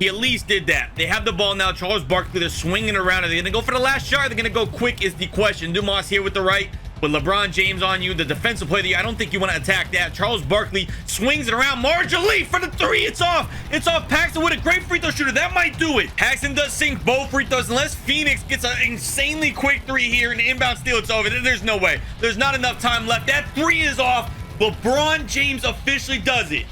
He at least did that. They have the ball now. Charles Barkley, they're swinging around. Are they gonna go for the last shot? They're gonna go quick is the question. Dumas here with the right. With LeBron James on you, the defensive player of the year, I don't think you want to attack that. Charles Barkley swings it around. Marjorie for the 3. It's off. It's off. Paxson with a great free throw shooter. That might do it. Paxson does sink both free throws. Unless Phoenix gets an insanely quick 3 here and inbound steal, it's over. There's no way. There's not enough time left. That 3 is off. LeBron James officially does it.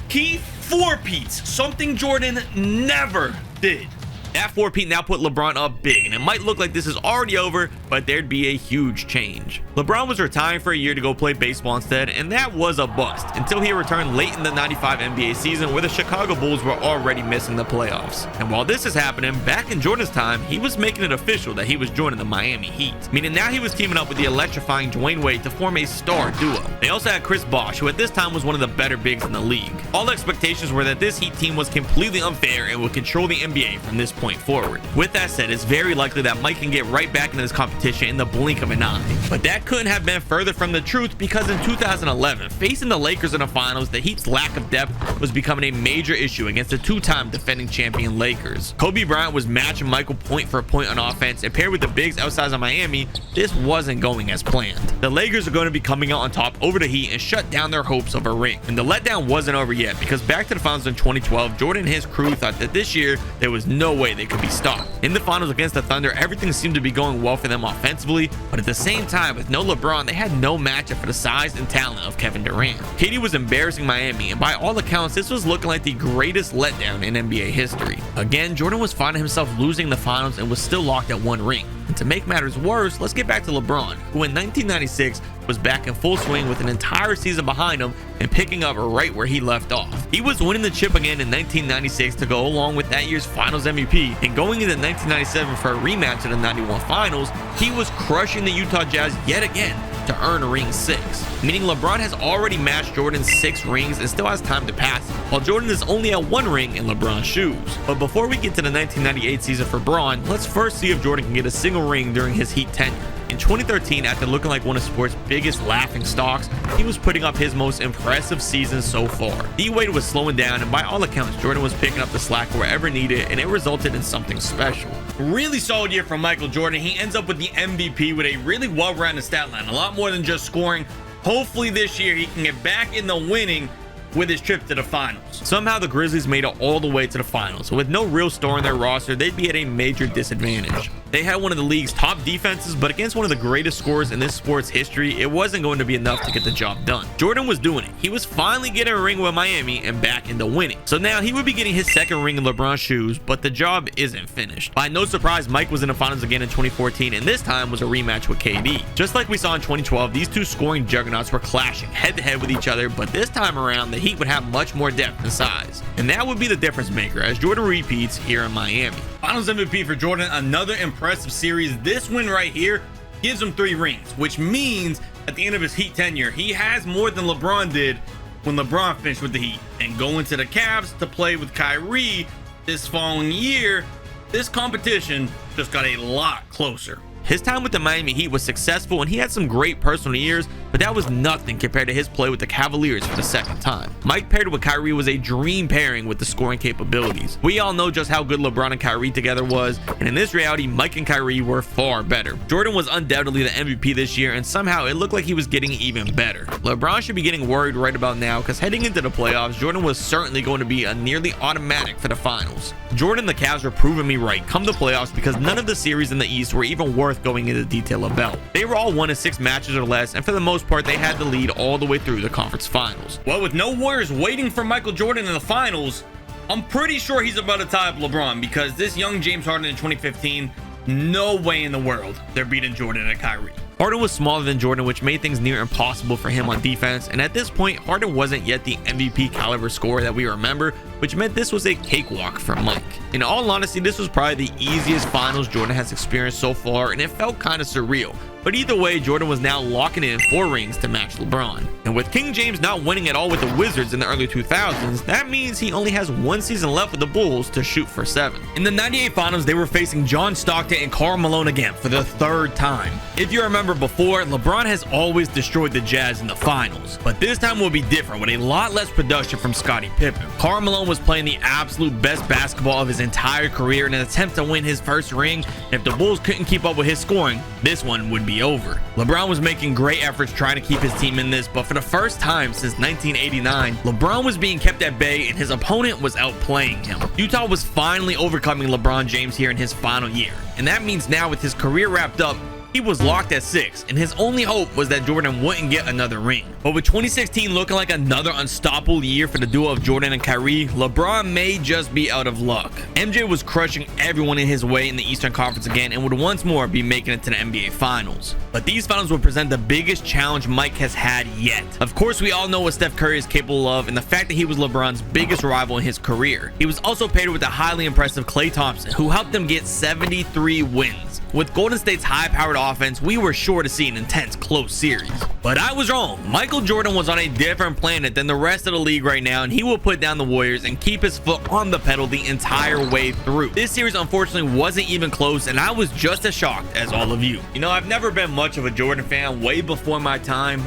He 4-peats, something Jordan never did. That 4-peat now put LeBron up big, and it might look like this is already over, but there'd be a huge change. LeBron was retiring for a year to go play baseball instead, and that was a bust until he returned late in the 95 NBA season where the Chicago Bulls were already missing the playoffs. And while this is happening, back in Jordan's time, he was making it official that he was joining the Miami Heat, meaning now he was teaming up with the electrifying Dwayne Wade to form a star duo. They also had Chris Bosh, who at this time was one of the better bigs in the league. All expectations were that this Heat team was completely unfair and would control the NBA from this point forward. With that said, it's very likely that Mike can get right back into this competition in the blink of an eye. But that couldn't have been further from the truth, because in 2011, facing the Lakers in the finals, the Heat's lack of depth was becoming a major issue against the two-time defending champion Lakers. Kobe Bryant was matching Michael point for point on offense, and paired with the bigs outside of Miami, this wasn't going as planned. The Lakers are going to be coming out on top over the Heat and shut down their hopes of a ring. And the letdown wasn't over yet, because back to the finals in 2012, Jordan and his crew thought that this year there was no way they could be stopped. In the finals against the Thunder, everything seemed to be going well for them offensively, but at the same time, with no LeBron, they had no matchup for the size and talent of Kevin Durant. KD was embarrassing Miami, and by all accounts, this was looking like the greatest letdown in NBA history. Again, Jordan was finding himself losing the finals and was still locked at one ring. And to make matters worse, let's get back to LeBron, who in 1996 was back in full swing with an entire season behind him and picking up right where he left off. He was winning the chip again in 1996 to go along with that year's finals MVP, and going into 1997 for a rematch of the 91 finals, he was crushing the Utah Jazz yet again to earn ring 6, meaning LeBron has already matched Jordan's 6 rings and still has time to pass him, while Jordan is only at 1 ring in LeBron's shoes. But before we get to the 1998 season for Bron, let's first see if Jordan can get a single ring during his Heat tenure. In 2013, after looking like one of sports' biggest laughing stocks, he was putting up his most impressive season so far. D-Wade was slowing down, and by all accounts, Jordan was picking up the slack wherever needed, and it resulted in something special. Really solid year from Michael Jordan. He ends up with the MVP with a really well-rounded stat line, a lot more than just scoring. Hopefully this year he can get back in the winning with his trip to the finals. Somehow the Grizzlies made it all the way to the finals. With no real star in their roster, they'd be at a major disadvantage. They had one of the league's top defenses, but against one of the greatest scorers in this sport's history, it wasn't going to be enough to get the job done. Jordan was doing it. He was finally getting a ring with Miami and back into winning. So now he would be getting his 2nd ring in LeBron's shoes, but the job isn't finished. By no surprise, Mike was in the finals again in 2014, and this time was a rematch with KD. Just like we saw in 2012, these two scoring juggernauts were clashing head-to-head with each other, but this time around, the Heat would have much more depth and size. And that would be the difference maker as Jordan repeats here in Miami. Finals MVP for Jordan, another impressive series. This win right here gives him 3 rings, which means at the end of his Heat tenure, he has more than LeBron did when LeBron finished with the Heat. And going to the Cavs to play with Kyrie this following year, this competition just got a lot closer. His time with the Miami Heat was successful, and he had some great personal years, but that was nothing compared to his play with the Cavaliers for the 2nd time. Mike paired with Kyrie was a dream pairing with the scoring capabilities. We all know just how good LeBron and Kyrie together was, and in this reality, Mike and Kyrie were far better. Jordan was undoubtedly the MVP this year, and somehow it looked like he was getting even better. LeBron should be getting worried right about now, because heading into the playoffs, Jordan was certainly going to be a nearly automatic for the finals. Jordan and the Cavs were proving me right come the playoffs, because none of the series in the East were even worth going into detail about. They were all won in 6 matches or less, and for the most part, they had the lead all the way through the conference finals. Well, with no Warriors waiting for Michael Jordan in the finals, I'm pretty sure he's about to tie up LeBron, because this young James Harden in 2015, no way in the world they're beating Jordan and Kyrie. Harden was smaller than Jordan, which made things near impossible for him on defense, and at this point, Harden wasn't yet the MVP caliber scorer that we remember, which meant this was a cakewalk for Mike. In all honesty, this was probably the easiest finals Jordan has experienced so far, and it felt kind of surreal. But either way, Jordan was now locking in 4 rings to match LeBron. And with King James not winning at all with the Wizards in the early 2000s, that means he only has 1 season left with the Bulls to shoot for 7. In the 98 finals, they were facing John Stockton and Karl Malone again for the 3rd time. If you remember before, LeBron has always destroyed the Jazz in the finals, but this time will be different with a lot less production from Scottie Pippen. Karl Malone was playing the absolute best basketball of his entire career in an attempt to win his 1st ring, and if the Bulls couldn't keep up with his scoring, this one would be over. LeBron was making great efforts trying to keep his team in this, but for the first time since 1989, LeBron was being kept at bay and his opponent was outplaying him. Utah was finally overcoming LeBron James here in his final year, and that means now with his career wrapped up, He was locked at 6, and his only hope was that Jordan wouldn't get another ring. But with 2016 looking like another unstoppable year for the duo of Jordan and Kyrie, LeBron may just be out of luck. MJ was crushing everyone in his way in the Eastern Conference again and would once more be making it to the NBA Finals. But these finals would present the biggest challenge Mike has had yet. Of course, we all know what Steph Curry is capable of and the fact that he was LeBron's biggest rival in his career. He was also paired with the highly impressive Klay Thompson, who helped them get 73 wins. With Golden State's high-powered offense, we were sure to see an intense, close series. But I was wrong. Michael Jordan was on a different planet than the rest of the league right now, and he will put down the Warriors and keep his foot on the pedal the entire way through. This series, unfortunately, wasn't even close, and I was just as shocked as all of you. You know, I've never been much of a Jordan fan, way before my time,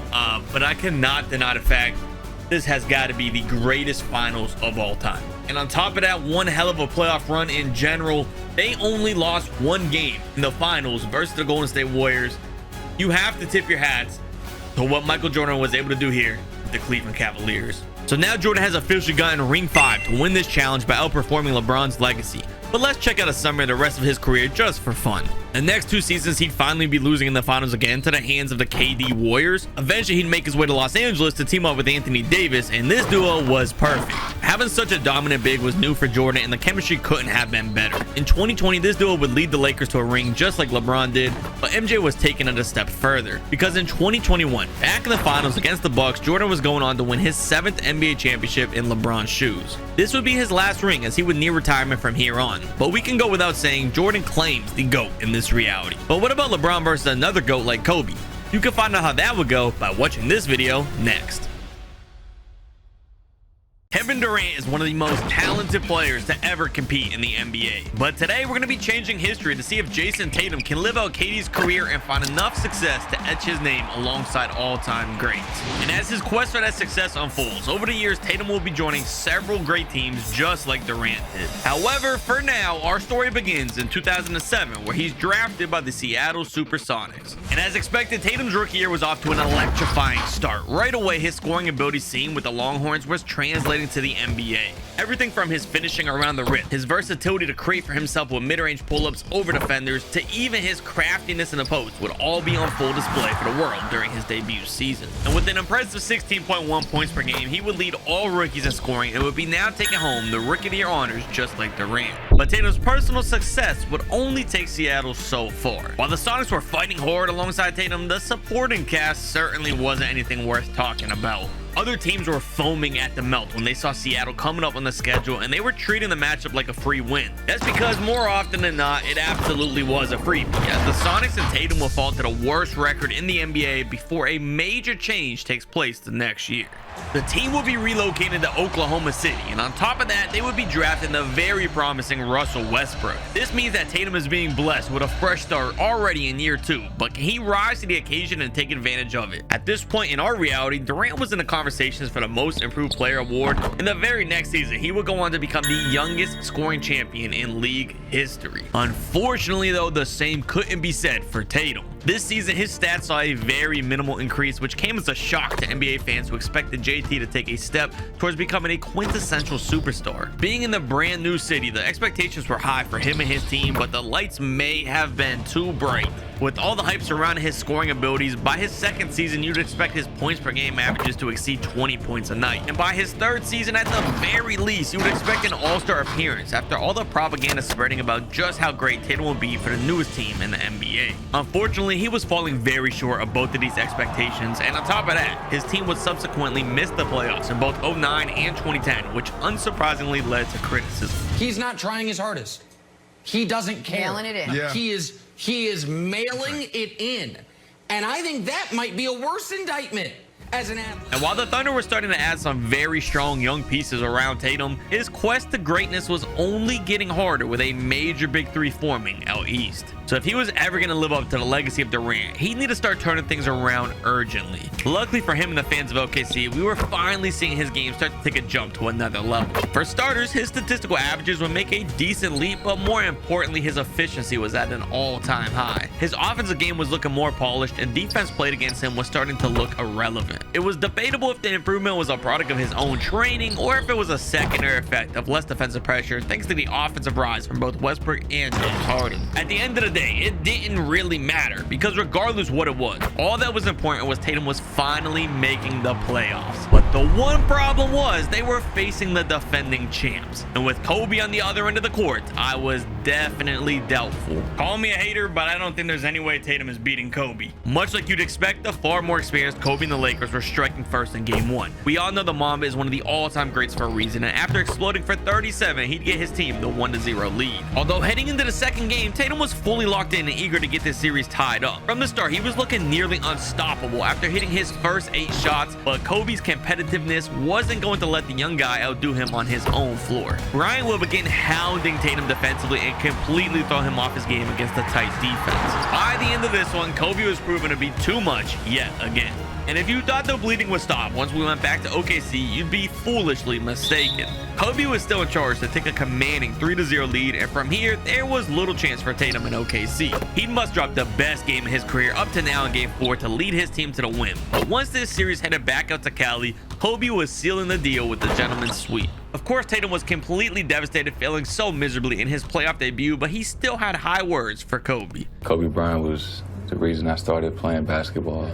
but I cannot deny the fact this has got to be the greatest finals of all time. And on top of that, one hell of a playoff run in general. They only lost one game in the finals versus the Golden State Warriors. You have to tip your hats to what Michael Jordan was able to do here with the Cleveland Cavaliers. So now Jordan has officially gotten ring 5 to win this challenge by outperforming LeBron's legacy. But let's check out a summary of the rest of his career just for fun. The next 2 seasons, he'd finally be losing in the finals again to the hands of the KD Warriors. Eventually, he'd make his way to Los Angeles to team up with Anthony Davis, and this duo was perfect. Having such a dominant big was new for Jordan, and the chemistry couldn't have been better. In 2020, this duo would lead the Lakers to a ring just like LeBron did, but MJ was taking it a step further. Because in 2021, back in the finals against the Bucks, Jordan was going on to win his 7th NBA championship in LeBron's shoes. This would be his last ring, as he would near retirement from here on. But we can go without saying Jordan claims the GOAT in this reality. But what about LeBron versus another GOAT like Kobe? You can find out how that would go by watching this video next. Kevin Durant is one of the most talented players to ever compete in the NBA. But today we're going to be changing history to see if Jason Tatum can live out KD's career and find enough success to etch his name alongside all-time greats. And as his quest for that success unfolds, over the years Tatum will be joining several great teams just like Durant did. However, for now, our story begins in 2007 where he's drafted by the Seattle Supersonics. And as expected, Tatum's rookie year was off to an electrifying start. Right away, his scoring ability seen with the Longhorns was translating to the NBA. Everything from his finishing around the rim, his versatility to create for himself with mid-range pull-ups over defenders, to even his craftiness in the post would all be on full display for the world during his debut season. And with an impressive 16.1 points per game, he would lead all rookies in scoring and would be now taking home the Rookie of the Year honors just like Durant. But Tatum's personal success would only take Seattle so far. While the Sonics were fighting hard alongside Tatum, the supporting cast certainly wasn't anything worth talking about. Other teams were foaming at the mouth when they saw Seattle coming up on the schedule, and they were treating the matchup like a free win. That's because more often than not, it absolutely was a freebie, as the Sonics and Tatum will fall to the worst record in the NBA before a major change takes place the next year. The team will be relocated to Oklahoma City, and on top of that, they would be drafting the very promising Russell Westbrook. This means that Tatum is being blessed with a fresh start already in year 2, but can he rise to the occasion and take advantage of it? At this point in our reality, Durant was in the conversations for the Most Improved Player award, and the very next season, he would go on to become the youngest scoring champion in league history. Unfortunately, though, the same couldn't be said for Tatum. This season, his stats saw a very minimal increase, which came as a shock to NBA fans who expected JT to take a step towards becoming a quintessential superstar. Being in the brand new city, the expectations were high for him and his team, but the lights may have been too bright. With all the hype surrounding his scoring abilities, by his second season, you'd expect his points per game averages to exceed 20 points a night. And by his third season, at the very least, you would expect an all-star appearance after all the propaganda spreading about just how great Tatum would be for the newest team in the NBA. Unfortunately, he was falling very short of both of these expectations, and on top of that, his team would subsequently miss the playoffs in both 2009 and 2010, which unsurprisingly led to criticism. He's not trying his hardest. He doesn't care. Mailing it in. Yeah. He is mailing it in. And I think that might be a worse indictment as an athlete. And while the Thunder were starting to add some very strong young pieces around Tatum, his quest to greatness was only getting harder with a major big three forming out east. So if he was ever going to live up to the legacy of Durant, he'd need to start turning things around urgently. Luckily for him and the fans of OKC, we were finally seeing his game start to take a jump to another level. For starters, his statistical averages would make a decent leap, but more importantly, his efficiency was at an all-time high. His offensive game was looking more polished, and defense played against him was starting to look irrelevant. improvement. It was debatable if the improvement was a product of his own training or if it was a secondary effect of less defensive pressure thanks to the offensive rise from both Westbrook and James Harden. At the end of the day, it didn't really matter because regardless what it was, all that was important was Tatum was finally making the playoffs. But the one problem was they were facing the defending champs. And with Kobe on the other end of the court, I was definitely doubtful. Call me a hater, but I don't think there's any way Tatum is beating Kobe. Much like you'd expect, the far more experienced Kobe and the Lakers were striking first in game 1. We all know the Mamba is one of the all-time greats for a reason, and after exploding for 37, he'd get his team the 1-0 lead. Although heading into the second game, Tatum was fully locked in and eager to get this series tied up. From the start, he was looking nearly unstoppable after hitting his first 8 shots, but Kobe's competitiveness wasn't going to let the young guy outdo him on his own floor. Bryant would begin hounding Tatum defensively and completely throw him off his game against a tight defense. By the end of this one, Kobe was proven to be too much yet again. And if you thought the bleeding would stop once we went back to OKC, you'd be foolishly mistaken. Kobe was still in charge to take a commanding 3-0 lead, and from here, there was little chance for Tatum in OKC. He must drop the best game of his career up to now in Game 4 to lead his team to the win. But once this series headed back out to Cali, Kobe was sealing the deal with the gentleman's sweep. Of course, Tatum was completely devastated, failing so miserably in his playoff debut, but he still had high words for Kobe. Kobe Bryant was the reason I started playing basketball.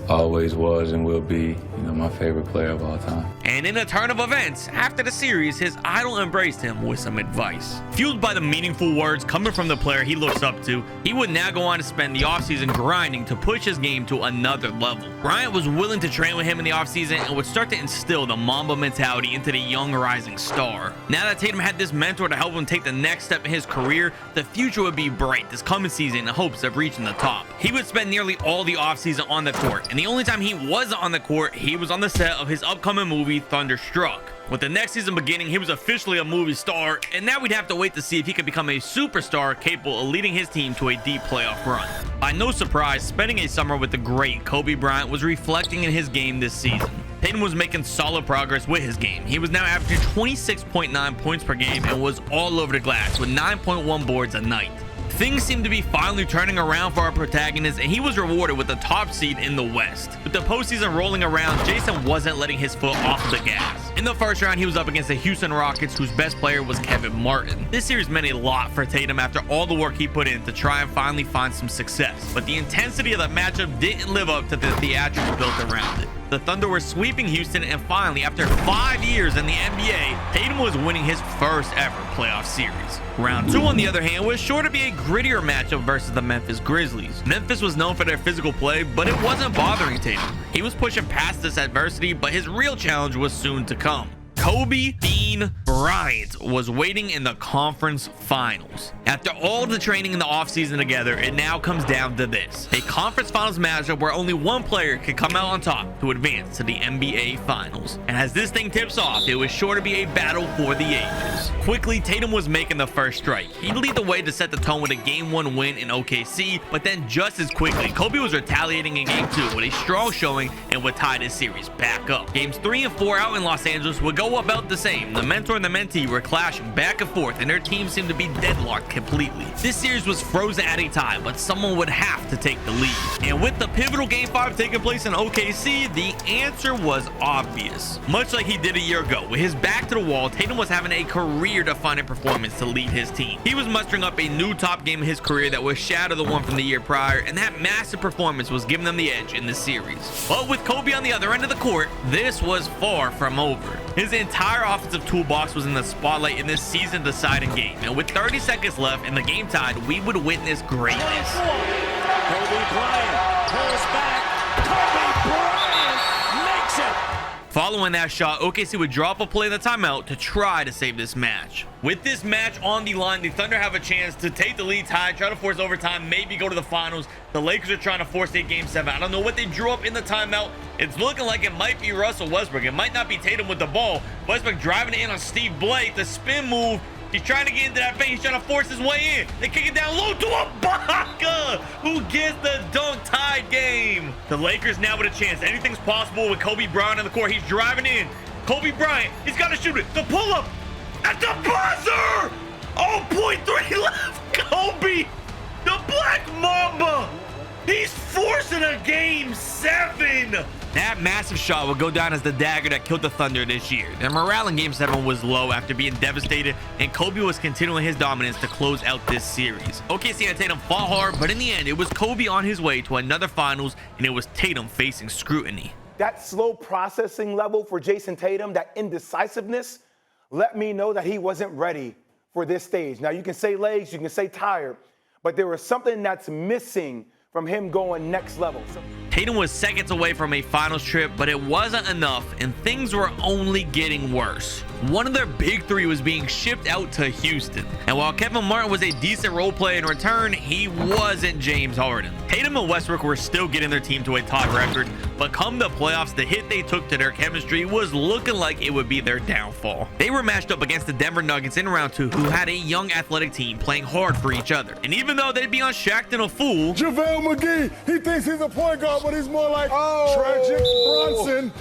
Always was and will be, my favorite player of all time. And in a turn of events, after the series, his idol embraced him with some advice. Fueled by the meaningful words coming from the player he looks up to, he would now go on to spend the offseason grinding to push his game to another level. Bryant was willing to train with him in the offseason and would start to instill the Mamba mentality into the young rising star. Now that Tatum had this mentor to help him take the next step in his career, the future would be bright this coming season in hopes of reaching the top. He would spend nearly all the offseason on the court, and the only time he wasn't on the court, he was on the set of his upcoming movie Thunderstruck. With the next season beginning, he was officially a movie star, and now we'd have to wait to see if he could become a superstar capable of leading his team to a deep playoff run. By no surprise, spending a summer with the great Kobe Bryant was reflecting in his game this season. Tatum was making solid progress with his game. He was now averaging 26.9 points per game and was all over the glass with 9.1 boards a night. Things seemed to be finally turning around for our protagonist, and he was rewarded with the top seed in the West. With the postseason rolling around, Jason wasn't letting his foot off the gas. In the first round, he was up against the Houston Rockets, whose best player was Kevin Martin. This series meant a lot for Tatum after all the work he put in to try and finally find some success. But the intensity of the matchup didn't live up to the theatrics built around it. The Thunder were sweeping Houston, and finally, after 5 years in the NBA, Tatum was winning his first ever playoff series. Round 2, on the other hand, was sure to be a grittier matchup versus the Memphis Grizzlies. Memphis was known for their physical play, but it wasn't bothering Tatum. He was pushing past this adversity, but his real challenge was soon to come. Kobe Bean Bryant was waiting in the conference finals. After all the training in the offseason together, it now comes down to this: a conference finals matchup where only one player could come out on top to advance to the NBA finals. And as this thing tips off, it was sure to be a battle for the ages. Quickly, Tatum was making the first strike. He'd lead the way to set the tone with a Game 1 win in OKC, but then just as quickly, Kobe was retaliating in Game 2 with a strong showing and would tie this series back up. Games 3 and 4 out in Los Angeles would go about the same. The mentor and the mentee were clashing back and forth, and their teams seemed to be deadlocked completely. This series was frozen at a tie, but someone would have to take the lead. And with the pivotal Game 5 taking place in OKC, the answer was obvious. Much like he did a year ago, with his back to the wall, Tatum was having a career-defining performance to lead his team. He was mustering up a new top game of his career that would shadow the one from the year prior, and that massive performance was giving them the edge in the series. But with Kobe on the other end of the court, this was far from over. His entire offensive toolbox was in the spotlight in this season-deciding game, and with 30 seconds left and the game tied, we would witness greatness. Kobe Bryant pulls back. Kobe Bryant makes it. Following that shot, OKC would drop a play in the timeout to try to save this match. With this match on the line, the Thunder have a chance to take the lead tie, try to force overtime, maybe go to the finals. The Lakers are trying to force a Game 7. I don't know what they drew up in the timeout. It's looking like it might be Russell Westbrook. It might not be Tatum with the ball. Westbrook driving it in on Steve Blake. The spin move. He's trying to get into that paint. He's trying to force his way in. They kick it down low to Ibaka, who gets the dunk tied game. The Lakers now with a chance. Anything's possible with Kobe Bryant on the court. He's driving in. Kobe Bryant, he's got to shoot it. The pull-up at the buzzer. Oh, 0.3 left. Kobe, the Black Mamba. He's forcing a Game 7. in. That massive shot will go down as the dagger that killed the Thunder this year. Their morale in Game 7 was low after being devastated, and Kobe was continuing his dominance to close out this series. OKC and Tatum fought hard, but in the end, it was Kobe on his way to another finals, and it was Tatum facing scrutiny. That slow processing level for Jason Tatum, that indecisiveness, let me know that he wasn't ready for this stage. Now, you can say legs, you can say tired, but there was something that's missing from him going next level. Tatum was seconds away from a finals trip, but it wasn't enough, and things were only getting worse. One of their big three was being shipped out to Houston, and while Kevin Martin was a decent role player in return, he wasn't James Harden. Tatum and Westbrook were still getting their team to a top record, but come the playoffs, the hit they took to their chemistry was looking like it would be their downfall. They were matched up against the Denver Nuggets in round 2, who had a young athletic team playing hard for each other. And even though they'd be on Shaq than a fool, JaVale McGee, he thinks he's a point guard, but he's more like Tragic Bronson.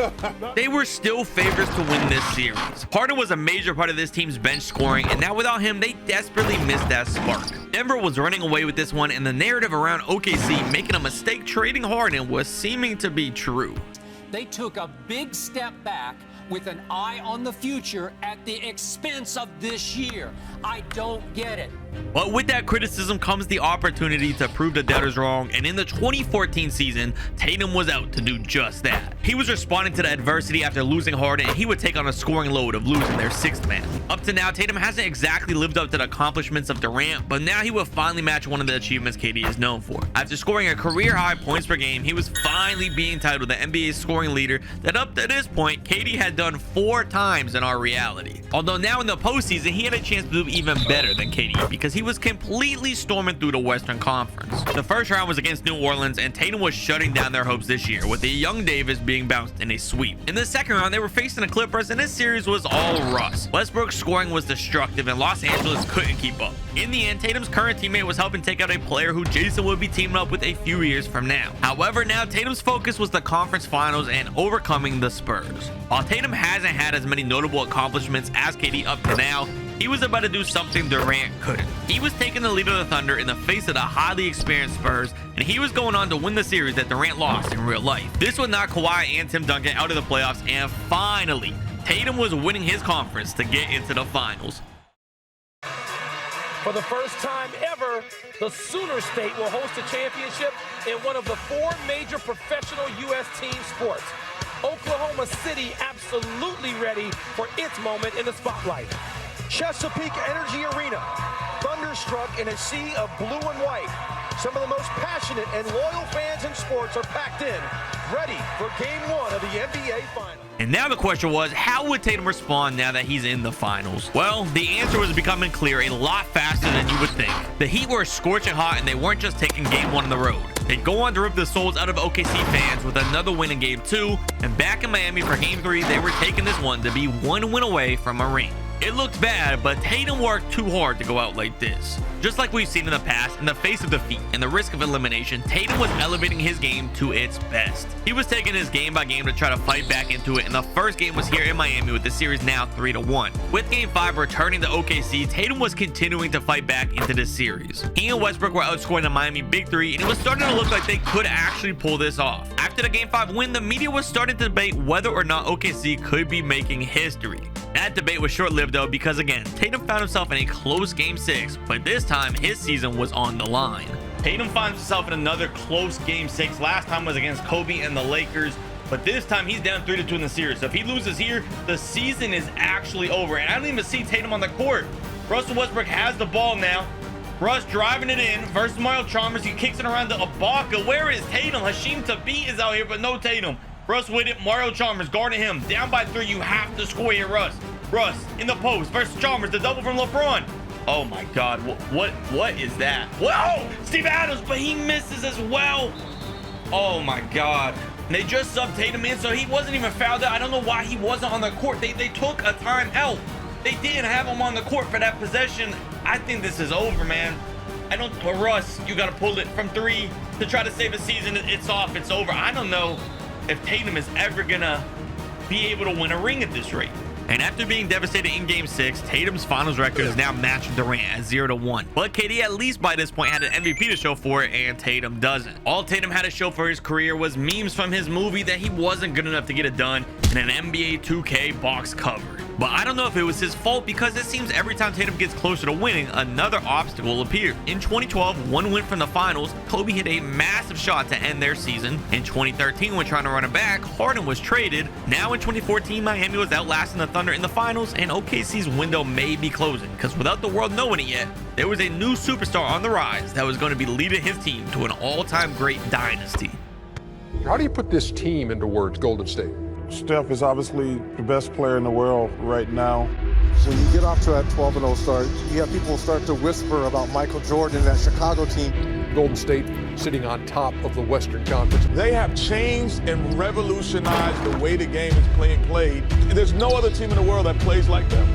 They were still favorites to win this series. Harden was a major part of this team's bench scoring, and now without him, they desperately missed that spark. Denver was running away with this one, and the narrative around OKC making a mistake trading Harden was seeming to be true. They took a big step back with an eye on the future at the expense of this year. I don't get it. But with that criticism comes the opportunity to prove the doubters wrong, and in the 2014 season, Tatum was out to do just that. He was responding to the adversity after losing Harden, and he would take on a scoring load of losing their sixth man. Up to now, Tatum hasn't exactly lived up to the accomplishments of Durant, but now he will finally match one of the achievements KD is known for. After scoring a career-high points per game, he was finally being titled the NBA's scoring leader that up to this point, KD had done 4 times in our reality. Although now in the postseason, he had a chance to do even better than KD because he was completely storming through the Western Conference. The first round was against New Orleans, and Tatum was shutting down their hopes this year, with a young Davis being bounced in a sweep. In the second round, they were facing the Clippers, and this series was all rust. Westbrook's scoring was destructive, and Los Angeles couldn't keep up. In the end, Tatum's current teammate was helping take out a player who Jason would be teaming up with a few years from now. However, now Tatum's focus was the conference finals and overcoming the Spurs. While Tatum hasn't had as many notable accomplishments as KD up to now, he was about to do something Durant couldn't. He was taking the lead of the Thunder in the face of the highly experienced Spurs, and he was going on to win the series that Durant lost in real life. This would knock Kawhi and Tim Duncan out of the playoffs, and finally, Tatum was winning his conference to get into the finals. For the first time ever, the Sooner State will host a championship in one of the 4 major professional U.S. team sports. Oklahoma City absolutely ready for its moment in the spotlight. Chesapeake Energy Arena, thunderstruck in a sea of blue and white. Some of the most passionate and loyal fans in sports are packed in, ready for Game 1 of the NBA Finals. And now the question was, how would Tatum respond now that he's in the finals? Well, the answer was becoming clear a lot faster than you would think. The Heat were scorching hot, and they weren't just taking Game 1 on the road. They'd go on to rip the souls out of OKC fans with another win in Game 2, and back in Miami for Game 3, they were taking this one to be 1 win away from a ring. It looked bad, but Tatum worked too hard to go out like this. Just like we've seen in the past, in the face of defeat and the risk of elimination, Tatum was elevating his game to its best. He was taking his game by game to try to fight back into it, and the first game was here in Miami with the series now 3-1. With Game 5 returning to OKC, Tatum was continuing to fight back into this series. He and Westbrook were outscoring the Miami Big Three, and it was starting to look like they could actually pull this off. After the Game 5 win, the media was starting to debate whether or not OKC could be making history. That debate was short-lived though, because again, Tatum found himself in a close Game 6, but this time his season was on the line. Tatum finds himself in another close Game 6. Last time was against Kobe and the Lakers, but this time he's down 3-2 in the series. So if he loses here, the season is actually over. And I don't even see Tatum on the court. Russell Westbrook has the ball now. Russ driving it in versus Mario Chalmers. He kicks it around to Ibaka. Where is Tatum? Hasheem Thabeet is out here, but no Tatum. Russ with it. Mario Chalmers guarding him. Down by 3. You have to score here, Russ. Russ in the post versus Chalmers. The double from Lebron. Oh my God. What is that? Whoa! Steve Adams, but he misses as well. Oh my God. They just subbed Tatum in, so he wasn't even fouled out. I don't know why he wasn't on the court. They took a timeout. They didn't have him on the court for that possession. I think this is over, man. But Russ, you got to pull it from 3 to try to save a season. It's off. It's over. I don't know if Tatum is ever going to be able to win a ring at this rate. And after being devastated in Game 6, Tatum's finals record is now matching Durant at 0-1. But KD at least by this point had an MVP to show for it, and Tatum doesn't. All Tatum had to show for his career was memes from his movie that he wasn't good enough to get it done in an NBA 2K box cover. But I don't know if it was his fault, because it seems every time Tatum gets closer to winning, another obstacle appears. In 2012, one win from the finals, Kobe hit a massive shot to end their season. In 2013, when trying to run it back, Harden was traded. Now in 2014, Miami was outlasting the Thunder in the finals, and OKC's window may be closing, because without the world knowing it yet, there was a new superstar on the rise that was going to be leading his team to an all-time great dynasty. How do you put this team into words, Golden State? Steph is obviously the best player in the world right now. When you get off to that 12-0 start, you have people start to whisper about Michael Jordan and that Chicago team. Golden State sitting on top of the Western Conference. They have changed and revolutionized the way the game is played. There's no other team in the world that plays like them.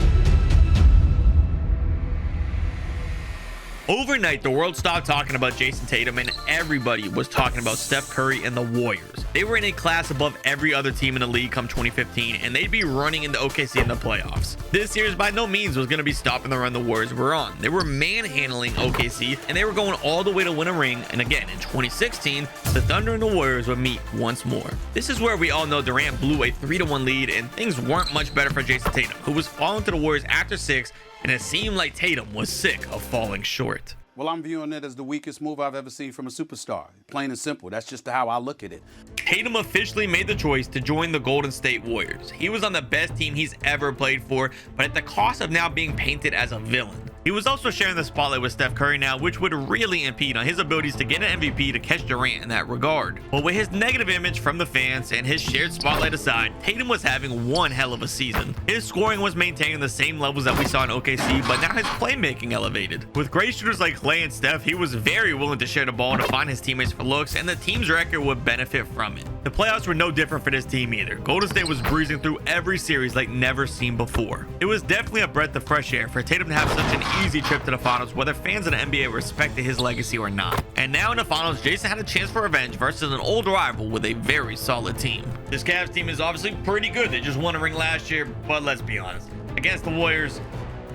Overnight, the world stopped talking about Jason Tatum, and everybody was talking about Steph Curry and the Warriors. They were in a class above every other team in the league come 2015, and they'd be running into OKC in the playoffs. This series by no means was going to be stopping the run the Warriors were on. They were manhandling OKC, and they were going all the way to win a ring. And again, in 2016, the Thunder and the Warriors would meet once more. This is where we all know Durant blew a 3-1 lead, and things weren't much better for Jason Tatum, who was falling to the Warriors after 6, and it seemed like Tatum was sick of falling short. Well, I'm viewing it as the weakest move I've ever seen from a superstar. Plain and simple. That's just how I look at it. Tatum officially made the choice to join the Golden State Warriors. He was on the best team he's ever played for, but at the cost of now being painted as a villain. He was also sharing the spotlight with Steph Curry now, which would really impede on his abilities to get an MVP to catch Durant in that regard. But with his negative image from the fans and his shared spotlight aside, Tatum was having one hell of a season. His scoring was maintaining the same levels that we saw in OKC, but now his playmaking elevated. With great shooters like Klay and Steph, he was very willing to share the ball to find his teammates for looks, and the team's record would benefit from it. The playoffs were no different for this team either. Golden State was breezing through every series like never seen before. It was definitely a breath of fresh air for Tatum to have such an easy trip to the finals, whether fans in the NBA respected his legacy or not. And now in the finals, Jason had a chance for revenge versus an old rival with a very solid team. This Cavs team is obviously pretty good. They just won a ring last year, but let's be honest, against the Warriors,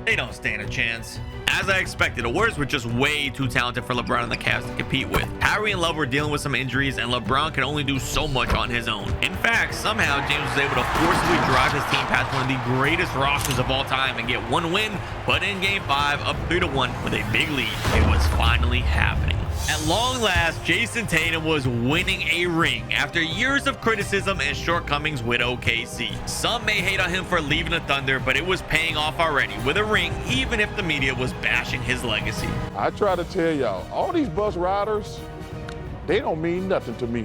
they don't stand a chance. As I expected, the Warriors were just way too talented for LeBron and the Cavs to compete with. Kyrie and Love were dealing with some injuries, and LeBron could only do so much on his own. In fact, somehow James was able to forcibly drive his team past one of the greatest rosters of all time and get one win, but in Game 5, up 3-1 with a big lead, it was finally happening. At long last, Jason Tatum was winning a ring after years of criticism and shortcomings with OKC. Some may hate on him for leaving the Thunder, but it was paying off already with a ring, even if the media was bashing his legacy. I try to tell y'all, all these bus riders, they don't mean nothing to me.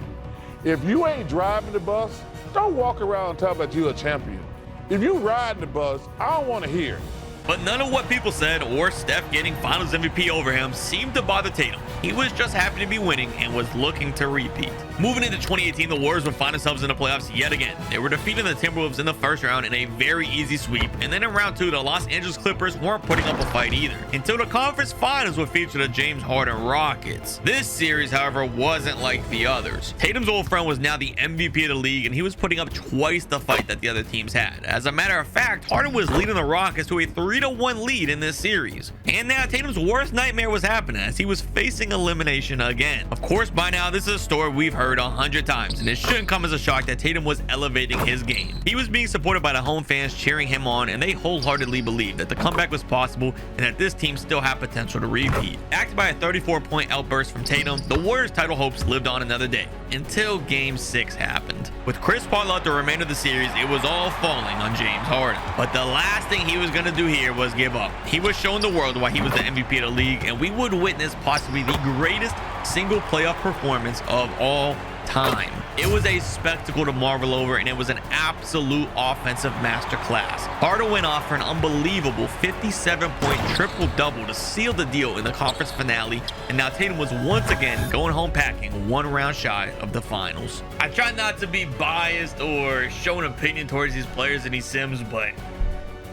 If you ain't driving the bus, don't walk around and talk about you a champion. If you riding the bus, I don't want to hear it. But none of what people said or Steph getting finals MVP over him seemed to bother Tatum. He was just happy to be winning and was looking to repeat. Moving into 2018, the Warriors would find themselves in the playoffs yet again. They were defeating the Timberwolves in the first round in a very easy sweep, and then in round 2, the Los Angeles Clippers weren't putting up a fight either, until the conference finals would feature the James Harden Rockets. This series, however, wasn't like the others. Tatum's old friend was now the MVP of the league, and he was putting up twice the fight that the other teams had. As a matter of fact, Harden was leading the Rockets to a 3-1 lead in this series. And now Tatum's worst nightmare was happening as he was facing elimination again. Of course, by now, this is a story we've heard 100 times, and it shouldn't come as a shock that Tatum was elevating his game. He was being supported by the home fans cheering him on, and they wholeheartedly believed that the comeback was possible and that this team still had potential to repeat. Backed by a 34-point outburst from Tatum, the Warriors' title hopes lived on another day, until Game 6 happened. With Chris Paul out the remainder of the series, it was all falling on James Harden. But the last thing he was going to do here was give up. He was showing the world why he was the MVP of the league, and we would witness possibly the greatest single playoff performance of all time. It was a spectacle to marvel over, and it was an absolute offensive masterclass. Harden went off for an unbelievable 57-point triple-double to seal the deal in the conference finale, and now Tatum was once again going home packing, one round shy of the finals. I try not to be biased or show an opinion towards these players in these sims, but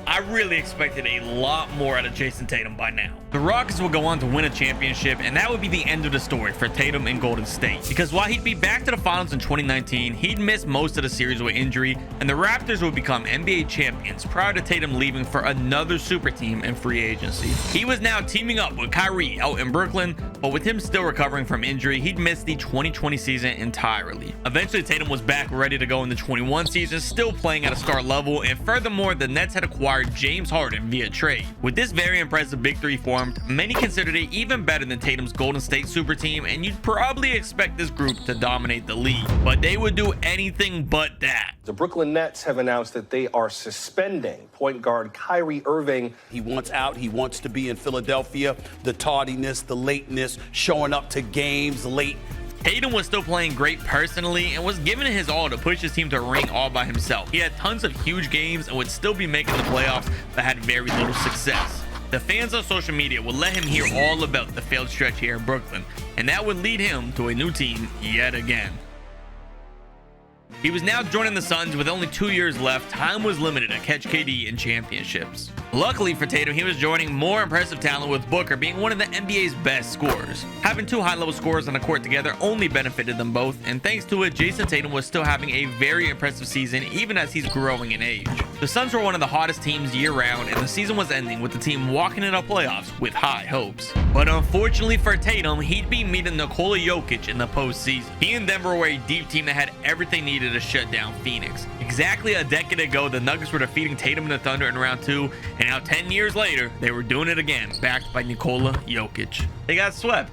I really expected a lot more out of Jason Tatum by now. The Rockets will go on to win a championship, and that would be the end of the story for Tatum and Golden State. Because while he'd be back to the finals in 2019, he'd miss most of the series with injury, and the Raptors would become NBA champions prior to Tatum leaving for another super team in free agency. He was now teaming up with Kyrie out in Brooklyn, but with him still recovering from injury, he'd missed the 2020 season entirely. Eventually, Tatum was back ready to go in the 21 season, still playing at a star level, and furthermore, the Nets had acquired James Harden via trade. With this very impressive big three formed, many considered it even better than Tatum's Golden State super team, and you'd probably expect this group to dominate the league, but they would do anything but that. The Brooklyn Nets have announced that they are suspending point guard Kyrie Irving. He wants out. He wants to be in Philadelphia. The tardiness, the lateness, showing up to games late. Tatum was still playing great personally and was giving it his all to push his team to a ring all by himself. He had tons of huge games and would still be making the playoffs, but had very little success. The fans on social media would let him hear all about the failed stretch here in Brooklyn, and that would lead him to a new team yet again. He was now joining the Suns with only 2 years left. Time was limited to catch KD in championships. Luckily for Tatum, he was joining more impressive talent, with Booker being one of the NBA's best scorers. Having two high-level scorers on the court together only benefited them both, and thanks to it, Jason Tatum was still having a very impressive season even as he's growing in age. The Suns were one of the hottest teams year-round, and the season was ending with the team walking into playoffs with high hopes. But unfortunately for Tatum, he'd be meeting Nikola Jokic in the postseason. He and Denver were a deep team that had everything needed to shut down Phoenix. Exactly a decade ago, the Nuggets were defeating Tatum and the Thunder in round 2, and now 10 years later, they were doing it again, backed by Nikola Jokic. They got swept.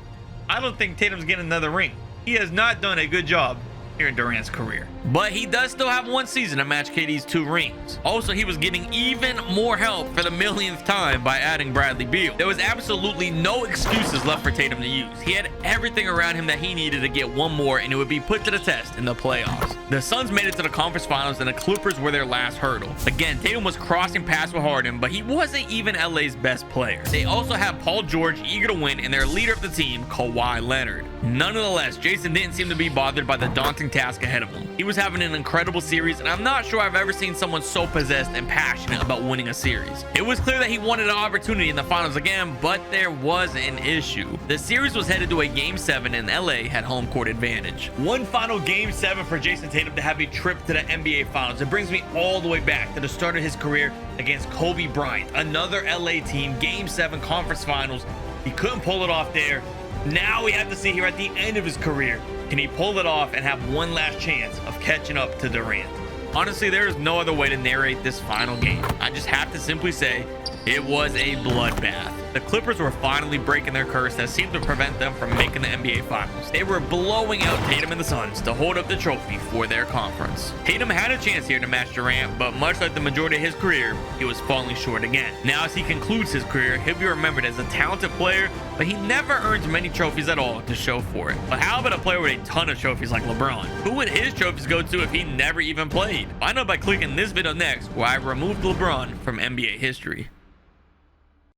I don't think Tatum's getting another ring. He has not done a good job here in Durant's career. But he does still have one season to match KD's 2 rings. Also, he was getting even more help for the millionth time by adding Bradley Beal. There was absolutely no excuses left for Tatum to use. He had everything around him that he needed to get one more, and it would be put to the test in the playoffs. The Suns made it to the conference finals, and the Clippers were their last hurdle. Again, Tatum was crossing paths with Harden, but he wasn't even LA's best player. They also had Paul George eager to win, and their leader of the team, Kawhi Leonard. Nonetheless, Jason didn't seem to be bothered by the daunting task ahead of him. He was having an incredible series, and I'm not sure I've ever seen someone so possessed and passionate about winning a series. It was clear that he wanted an opportunity in the finals again, but there was an issue. The series was headed to a Game 7, and LA had home court advantage. One final Game 7 for Jason Tatum to have a trip to the NBA Finals. It brings me all the way back to the start of his career against Kobe Bryant, another LA team, Game 7 conference finals. He couldn't pull it off there. Now we have to see here at the end of his career, can he pull it off and have one last chance of catching up to Durant? Honestly, there is no other way to narrate this final game. I just have to simply say it was a bloodbath. The Clippers were finally breaking their curse that seemed to prevent them from making the NBA Finals. They were blowing out Tatum and the Suns to hold up the trophy for their conference. Tatum had a chance here to match Durant, but much like the majority of his career, he was falling short again. Now, as he concludes his career, he'll be remembered as a talented player, but he never earned many trophies at all to show for it. But how about a player with a ton of trophies like LeBron? Who would his trophies go to if he never even played? Find out by clicking this video next, where I removed LeBron from NBA history.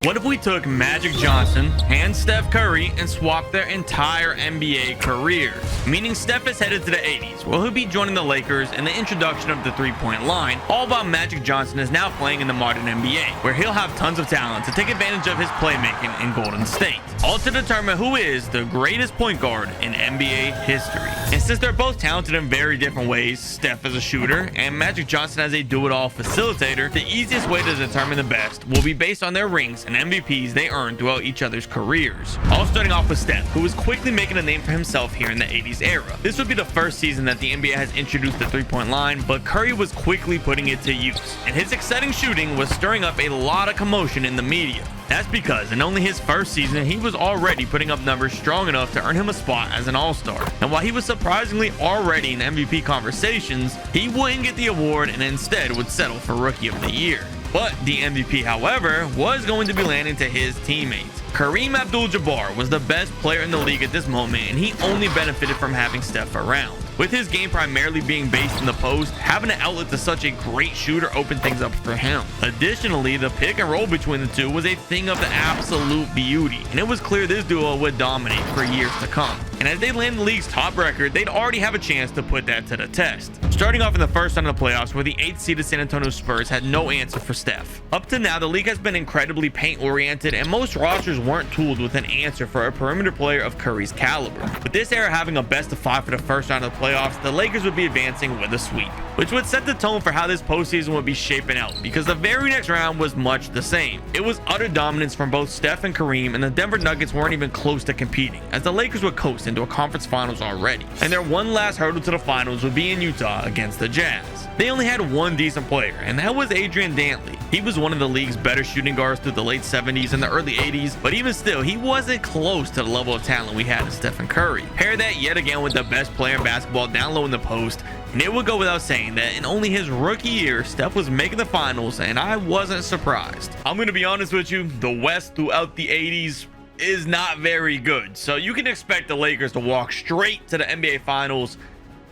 What if we took Magic Johnson and Steph Curry and swapped their entire NBA careers? Meaning Steph is headed to the 80s, where he'll be joining the Lakers and the introduction of the three-point line, all while Magic Johnson is now playing in the modern NBA, where he'll have tons of talent to take advantage of his playmaking in Golden State. All to determine who is the greatest point guard in NBA history. And since they're both talented in very different ways, Steph as a shooter and Magic Johnson as a do-it-all facilitator, the easiest way to determine the best will be based on their rings and MVPs they earned throughout each other's careers. All starting off with Steph, who was quickly making a name for himself here in the 80s era. This would be the first season that the NBA has introduced the three-point line, but Curry was quickly putting it to use, and his exciting shooting was stirring up a lot of commotion in the media. That's because in only his first season, he was already putting up numbers strong enough to earn him a spot as an all-star. And while he was surprisingly already in MVP conversations, he wouldn't get the award and instead would settle for Rookie of the Year. But the MVP, however, was going to be landing to his teammates. Kareem Abdul-Jabbar was the best player in the league at this moment, and he only benefited from having Steph around. With his game primarily being based in the post, having an outlet to such a great shooter opened things up for him. Additionally, the pick and roll between the two was a thing of the absolute beauty, and it was clear this duo would dominate for years to come. And as they land the league's top record, they'd already have a chance to put that to the test. Starting off in the first round of the playoffs, where the 8th seeded San Antonio Spurs had no answer for Steph. Up to now, the league has been incredibly paint-oriented, and most rosters weren't tooled with an answer for a perimeter player of Curry's caliber. With this era having a best-of-5 for the first round of the playoffs, the Lakers would be advancing with a sweep, which would set the tone for how this postseason would be shaping out, because the very next round was much the same. It was utter dominance from both Steph and Kareem, and the Denver Nuggets weren't even close to competing, as the Lakers would coast into a conference finals already. And their one last hurdle to the finals would be in Utah against the Jazz. They only had one decent player, and that was Adrian Dantley. He was one of the league's better shooting guards through the late 70s and the early 80s, but even still, he wasn't close to the level of talent we had in Stephen Curry. Pair that yet again with the best player in basketball down low in the post, and it would go without saying that in only his rookie year, Steph was making the finals, and I wasn't surprised. I'm going to be honest with you, the West throughout the 80s is not very good, so you can expect the Lakers to walk straight to the NBA Finals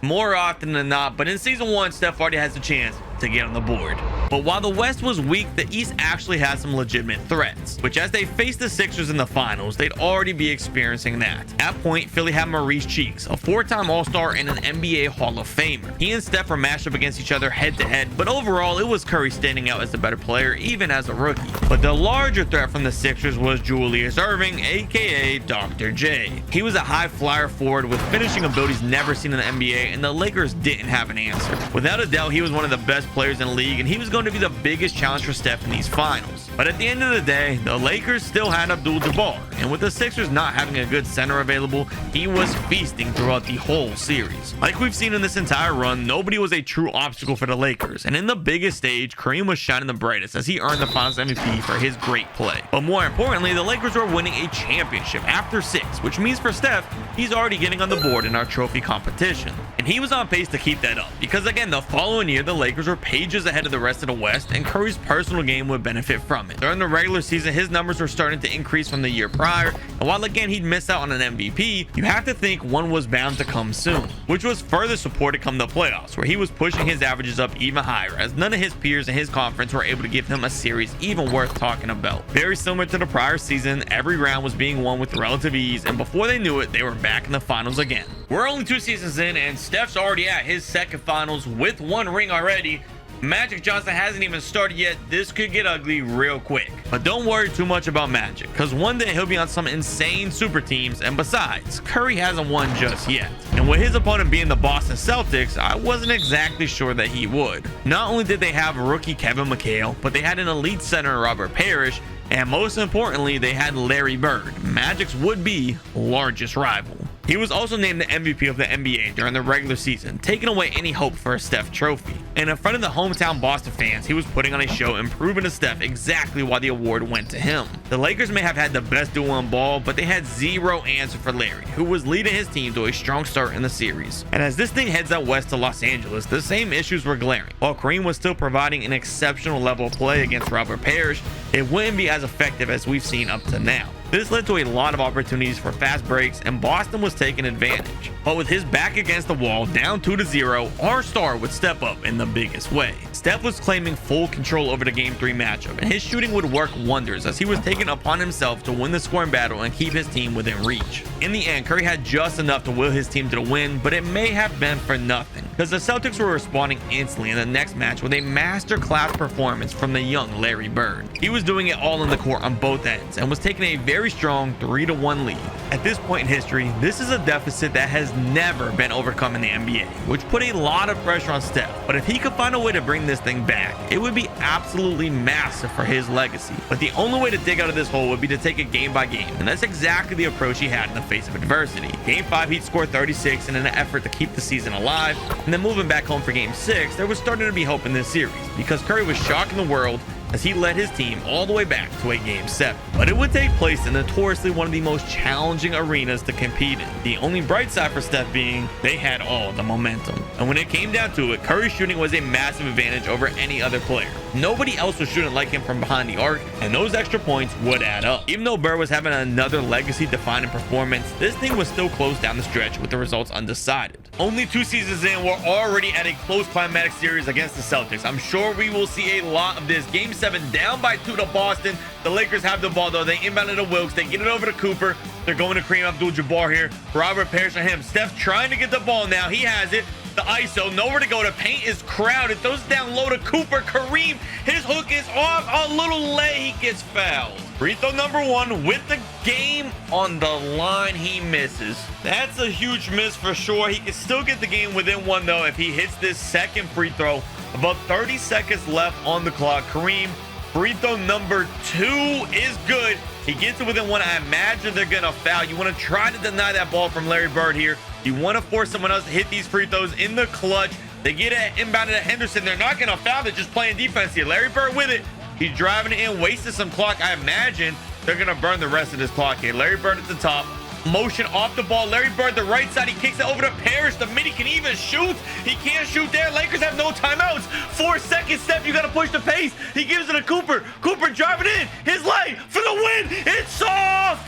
more often than not, but in season 1, Steph already has a chance to get on the board. But while the West was weak, the East actually had some legitimate threats, which as they faced the Sixers in the finals, they'd already be experiencing that. At point, Philly had Maurice Cheeks, a 4-time All-Star and an NBA Hall of Famer. He and Steph were matched up against each other head-to-head, but overall, it was Curry standing out as the better player, even as a rookie. But the larger threat from the Sixers was Julius Erving, aka Dr. J. He was a high-flyer forward with finishing abilities never seen in the NBA, and the Lakers didn't have an answer. Without a doubt, he was one of the best players in the league, and he was going to be the biggest challenge for Steph in these finals. But at the end of the day, the Lakers still had Abdul-Jabbar, and with the Sixers not having a good center available, he was feasting throughout the whole series. Like we've seen in this entire run, nobody was a true obstacle for the Lakers, and in the biggest stage, Kareem was shining the brightest as he earned the Finals MVP for his great play. But more importantly, the Lakers were winning a championship after 6, which means for Steph, he's already getting on the board in our trophy competition. And he was on pace to keep that up, because again, the following year, the Lakers were pages ahead of the rest of the West, and Curry's personal game would benefit from it. During the regular season, his numbers were starting to increase from the year prior, and while again he'd miss out on an MVP, you have to think one was bound to come soon, which was further supported come the playoffs, where he was pushing his averages up even higher, as none of his peers in his conference were able to give him a series even worth talking about. Very similar to the prior season, every round was being won with relative ease, and before they knew it, they were back in the finals again. We're only 2 seasons in, and Steph's already at his second finals with 1 ring already. Magic Johnson hasn't even started yet. This could get ugly real quick. But don't worry too much about Magic, because one day he'll be on some insane super teams, and besides, Curry hasn't won just yet. And with his opponent being the Boston Celtics, I wasn't exactly sure that he would. Not only did they have rookie Kevin McHale, but they had an elite center Robert Parrish, and most importantly, they had Larry Bird, Magic's would-be largest rival. He was also named the MVP of the NBA during the regular season, taking away any hope for a Steph trophy. And in front of the hometown Boston fans, he was putting on a show and proving to Steph exactly why the award went to him. The Lakers may have had the best duo on ball, but they had zero answer for Larry, who was leading his team to a strong start in the series. And as this thing heads out west to Los Angeles, the same issues were glaring. While Kareem was still providing an exceptional level of play against Robert Parrish, it wouldn't be as effective as we've seen up to now. This led to a lot of opportunities for fast breaks, and Boston was taking advantage. But with his back against the wall, down 2-0, our star would step up in the biggest way. Steph was claiming full control over the Game 3 matchup, and his shooting would work wonders as he was taking upon himself to win the scoring battle and keep his team within reach. In the end, Curry had just enough to will his team to the win, but it may have been for nothing, because the Celtics were responding instantly in the next match with a masterclass performance from the young Larry Bird. He was doing it all in the court on both ends and was taking a very strong 3-1 lead. At this point in history, this is a deficit that has never been overcome in the NBA, which put a lot of pressure on Steph. But if he could find a way to bring this thing back, it would be absolutely massive for his legacy. But the only way to dig out of this hole would be to take it game by game, and that's exactly the approach he had in the face of adversity. Game 5, he'd score 36 in an effort to keep the season alive, and then moving back home for Game 6, there was starting to be hope in this series, because Curry was shocking the world as he led his team all the way back to a Game 7. But it would take place in notoriously one of the most challenging arenas to compete in. The only bright side for Steph being they had all the momentum. And when it came down to it, Curry's shooting was a massive advantage over any other player. Nobody else was shooting like him from behind the arc, and those extra points would add up. Even though Bird was having another legacy-defining performance, this thing was still close down the stretch with the results undecided. Only 2 seasons in, we're already at a close climatic series against the Celtics. I'm sure we will see a lot of this. Game 7 down by 2 to Boston. The Lakers have the ball though. They inbound it to Wilkes. They get it over to Cooper. They're going to Kareem Abdul-Jabbar here. Robert Parrish on him. Steph trying to get the ball now. He has it. The ISO, nowhere to go. The paint is crowded. Throws it down low to Cooper. Kareem, his hook is off. A little late. He gets fouled. Free throw number 1 with the game on the line. He misses. That's a huge miss for sure. He can still get the game within 1 though if he hits this second free throw. About 30 seconds left on the clock. Kareem, free throw number 2 is good. He gets it within 1. I imagine they're going to foul. You want to try to deny that ball from Larry Bird here. You want to force someone else to hit these free throws in the clutch. They get it inbounded at Henderson. They're not going to foul. They're just playing defense here. Larry Bird with it. He's driving it in, wasting some clock. I imagine they're going to burn the rest of this clock here. Larry Bird at the top. Motion off the ball. Larry Bird, the right side. He kicks it over to Parrish. The midi can even shoot. He can't shoot there. Lakers have no timeouts. 4 seconds, Steph. You got to push the pace. He gives it to Cooper. Cooper driving in. His leg for the win. It's off.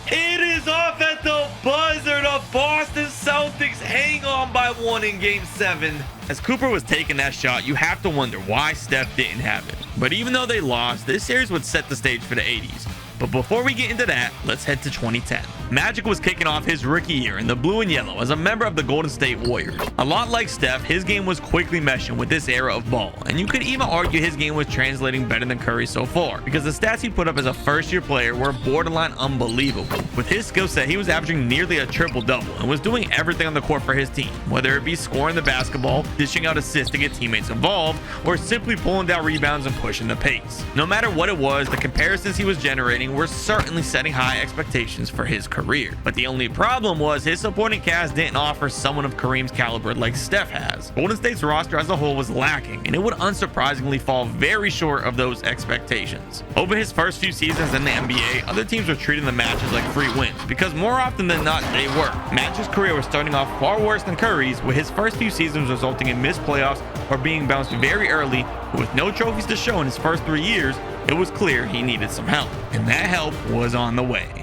It is off at the buzzer. The Boston Celtics hang on by 1 in Game 7. As Cooper was taking that shot, you have to wonder why Steph didn't have it. But even though they lost, this series would set the stage for the 80s. But before we get into that, let's head to 2010. Magic was kicking off his rookie year in the blue and yellow as a member of the Golden State Warriors. A lot like Steph, his game was quickly meshing with this era of ball, and you could even argue his game was translating better than Curry so far, because the stats he put up as a first-year player were borderline unbelievable. With his skill set, he was averaging nearly a triple-double and was doing everything on the court for his team, whether it be scoring the basketball, dishing out assists to get teammates involved, or simply pulling down rebounds and pushing the pace. No matter what it was, the comparisons he was generating were certainly setting high expectations for his career. But the only problem was his supporting cast didn't offer someone of Kareem's caliber like Steph has. Golden State's roster as a whole was lacking, and it would unsurprisingly fall very short of those expectations. Over his first few seasons in the NBA, other teams were treating the matches like free wins, because more often than not, they were. Magic's career was starting off far worse than Curry's, with his first few seasons resulting in missed playoffs or being bounced very early. With no trophies to show in his first 3 years, it was clear he needed some help, and that help was on the way.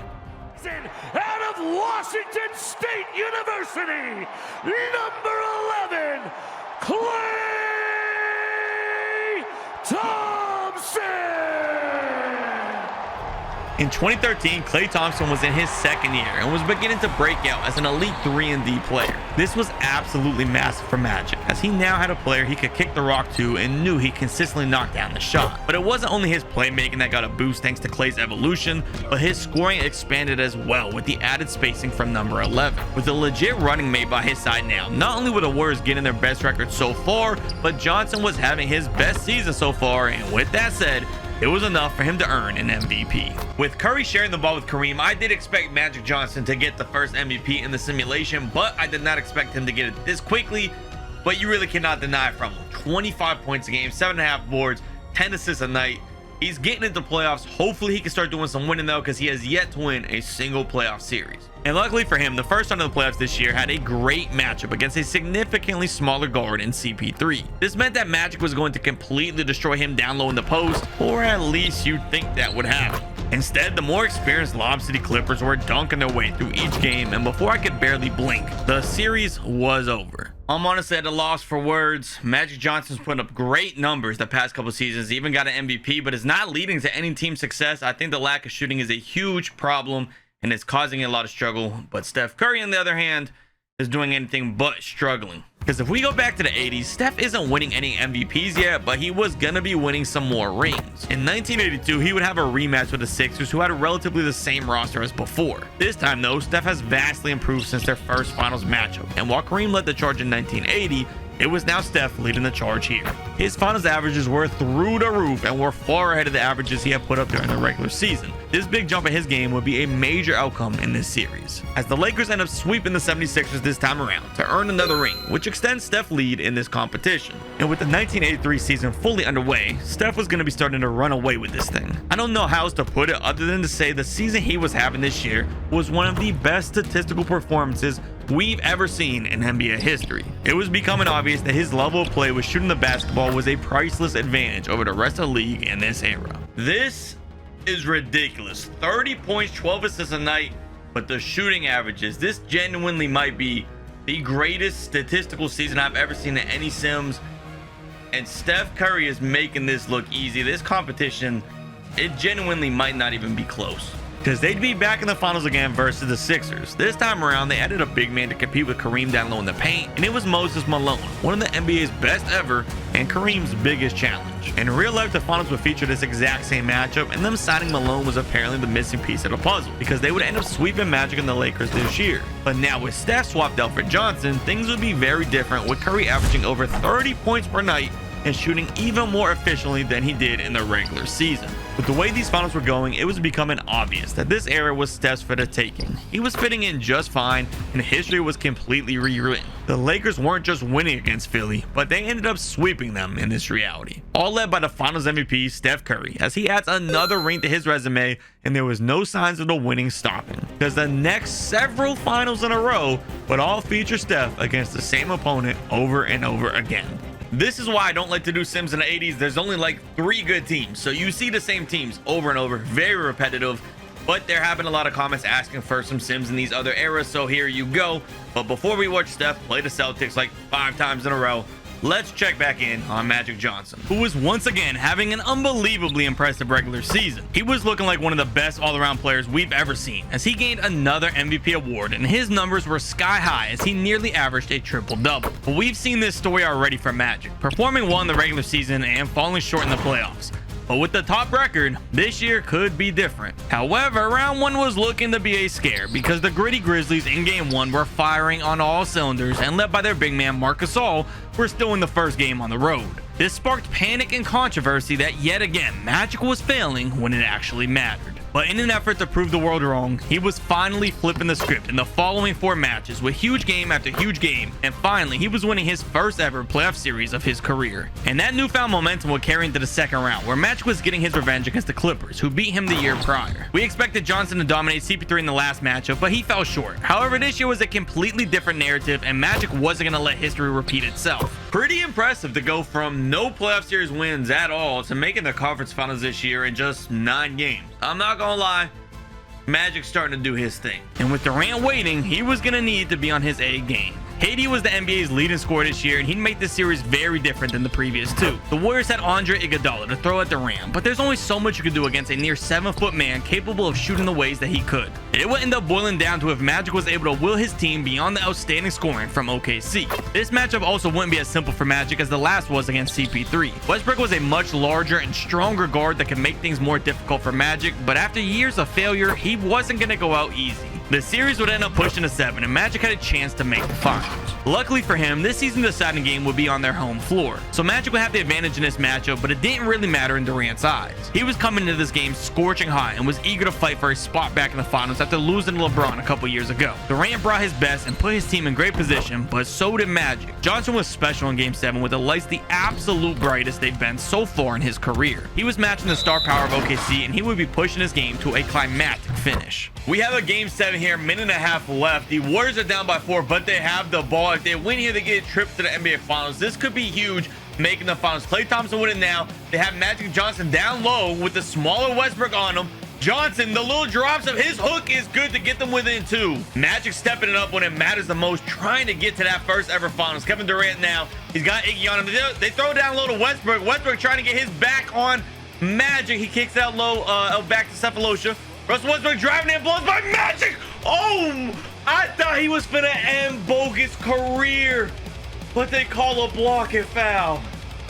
Out of Washington State University, number 11, Klay Thompson. In 2013, Klay Thompson was in his second year and was beginning to break out as an elite 3-and-D player. This was absolutely massive for Magic, as he now had a player he could kick the rock to and knew he consistently knocked down the shot. But it wasn't only his playmaking that got a boost thanks to Klay's evolution, but his scoring expanded as well with the added spacing from number 11. With a legit running mate by his side now, not only were the Warriors getting their best record so far, but Johnson was having his best season so far, and with that said, it was enough for him to earn an MVP. With Curry sharing the ball with Kareem, I did expect Magic Johnson to get the first MVP in the simulation, but I did not expect him to get it this quickly. But you really cannot deny it from him. 25 points a game, 7.5 boards, 10 assists a night. He's getting into playoffs. Hopefully he can start doing some winning though, because he has yet to win a single playoff series. And luckily for him, the first round of the playoffs this year had a great matchup against a significantly smaller guard in CP3. This meant that Magic was going to completely destroy him down low in the post, or at least you'd think that would happen. Instead, the more experienced Lob City Clippers were dunking their way through each game, and before I could barely blink, the series was over. I'm honestly at a loss for words. Magic Johnson's putting up great numbers the past couple seasons, even got an MVP, but is not leading to any team success. I think the lack of shooting is a huge problem, and it's causing a lot of struggle. But Steph Curry, on the other hand, is doing anything but struggling. Because if we go back to the 80s, Steph isn't winning any MVPs yet, but he was gonna be winning some more rings. In 1982, he would have a rematch with the Sixers, who had relatively the same roster as before. This time though, Steph has vastly improved since their first finals matchup, and while Kareem led the charge in 1980, it was now Steph leading the charge here. His finals averages were through the roof and were far ahead of the averages he had put up during the regular season. This big jump in his game would be a major outcome in this series, as the Lakers end up sweeping the 76ers this time around to earn another ring, which extends Steph's lead in this competition. And with the 1983 season fully underway, Steph was going to be starting to run away with this thing. I don't know how else to put it other than to say the season he was having this year was one of the best statistical performances we've ever seen in NBA history. It was becoming obvious that his level of play with shooting the basketball was a priceless advantage over the rest of the league in this era. This is ridiculous. 30 points, 12 assists a night, but the shooting averages, this genuinely might be the greatest statistical season I've ever seen in any Sims, and Steph Curry is making this look easy. This competition, it genuinely might not even be close, because they'd be back in the finals again versus the Sixers. This time around, they added a big man to compete with Kareem down low in the paint, and it was Moses Malone, one of the NBA's best ever and Kareem's biggest challenge. In real life, the finals would feature this exact same matchup, and them signing Malone was apparently the missing piece of the puzzle, because they would end up sweeping Magic and the Lakers this year. But now with Steph swapped out for Johnson, things would be very different, with Curry averaging over 30 points per night and shooting even more efficiently than he did in the regular season. With the way these finals were going, it was becoming obvious that this era was Steph's for the taking. He was fitting in just fine, and history was completely rewritten. The Lakers weren't just winning against Philly, but they ended up sweeping them in this reality. All led by the finals MVP, Steph Curry, as he adds another ring to his resume, and there was no signs of the winning stopping, because the next several finals in a row would all feature Steph against the same opponent over and over again. This is why I don't like to do Sims in the 80s. There's only like 3 good teams, so you see the same teams over and over, very repetitive. But there have been a lot of comments asking for some Sims in these other eras, so here you go. But before we watch Steph play the Celtics like 5 times in a row, let's check back in on Magic Johnson, who was once again having an unbelievably impressive regular season. He was looking like one of the best all-around players we've ever seen, as he gained another MVP award, and his numbers were sky high as he nearly averaged a triple-double. But we've seen this story already from Magic, performing well in the regular season and falling short in the playoffs. But with the top record, this year could be different. However, round 1 was looking to be a scare, because the gritty Grizzlies in game 1 were firing on all cylinders, and led by their big man Marc Gasol, were still in the first game on the road. This sparked panic and controversy that yet again Magic was failing when it actually mattered. But in an effort to prove the world wrong, he was finally flipping the script in the following 4 matches with huge game after huge game, and finally he was winning his first ever playoff series of his career. And that newfound momentum would carry into the second round, where Magic was getting his revenge against the Clippers, who beat him the year prior. We expected Johnson to dominate CP3 in the last matchup, but he fell short. However, this year was a completely different narrative, and Magic wasn't going to let history repeat itself. Pretty impressive to go from no playoff series wins at all to making the conference finals this year in just 9 games. I'm not gonna lie, Magic's starting to do his thing. And with Durant waiting, he was gonna need to be on his A game. Haiti was the NBA's leading scorer this year, and he'd make this series very different than the previous 2. The Warriors had Andre Iguodala to throw at Durant, but there's only so much you could do against a near 7-foot man capable of shooting the ways that he could. It would end up boiling down to if Magic was able to will his team beyond the outstanding scoring from OKC. This matchup also wouldn't be as simple for Magic as the last was against CP3. Westbrook was a much larger and stronger guard that could make things more difficult for Magic, but after years of failure, he wasn't going to go out easy. The series would end up pushing to 7, and Magic had a chance to make the finals. Luckily for him, this season deciding game would be on their home floor, so Magic would have the advantage in this matchup, but it didn't really matter in Durant's eyes. He was coming into this game scorching hot and was eager to fight for a spot back in the finals after losing to Lebron a couple years ago. Durant brought his best and put his team in great position, but so did Magic. Johnson was special in game 7 with the lights the absolute brightest they've been so far in his career. He was matching the star power of OKC, and he would be pushing his game to a climactic finish. We have a game 7 here, minute and a half left. The Warriors are down by 4, but they have the ball. If they win here, they get a trip to the NBA Finals. This could be huge, making the finals. Klay Thompson winning now. They have Magic Johnson down low with the smaller Westbrook on him. Johnson, the little drops of his hook is good to get them within 2. Magic stepping it up when it matters the most, trying to get to that first ever finals. Kevin Durant now, he's got Iggy on him. They throw down low to Westbrook. Westbrook trying to get his back on Magic. He kicks out low, back to Cephalosha. Russell Westbrook driving in, blows by Magic. Oh, I thought he was finna end Bogus' career, but they call a block and foul.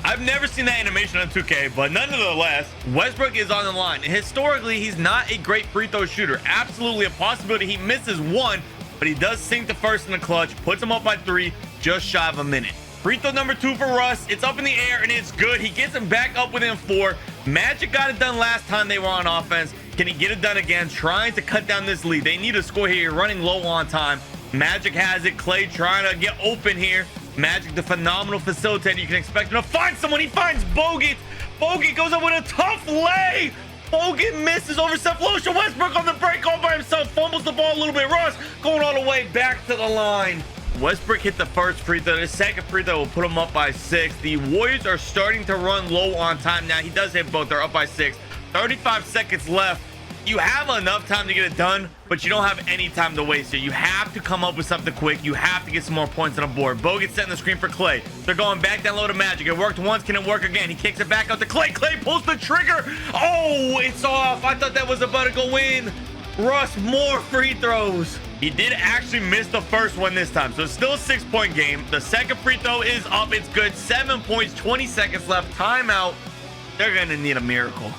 I've never seen that animation on 2K, but nonetheless, Westbrook is on the line. And historically, he's not a great free throw shooter. Absolutely a possibility he misses 1, but he does sink the first in the clutch, puts him up by 3, just shy of a minute. Free throw number 2 for Russ. It's up in the air, and it's good. He gets him back up within 4. Magic got it done last time they were on offense. Can he get it done again? Trying to cut down this lead. They need a score here. Running low on time. Magic has it. Klay trying to get open here. Magic, the phenomenal facilitator. You can expect him to find someone. He finds Bogut. Bogut goes up with a tough lay. Bogut misses over Cephalosha. Westbrook on the break all by himself. Fumbles the ball a little bit. Russ going all the way back to the line. Westbrook hit the first free throw. The second free throw will put him up by 6. The Warriors are starting to run low on time now. He does hit both. They're up by 6. 35 seconds left. You have enough time to get it done, but you don't have any time to waste here. You have to come up with something quick. You have to get some more points on the board. Bogut's setting the screen for Klay. They're going back down low to Magic. It worked once. Can it work again? He kicks it back out to Klay. Klay pulls the trigger. Oh, it's off. I thought that was about to go in. Russ, more free throws. He did actually miss the first one this time, so it's still a 6-point game. The second free throw is up. It's good. 7 points, 20 seconds left. Timeout. They're going to need a miracle.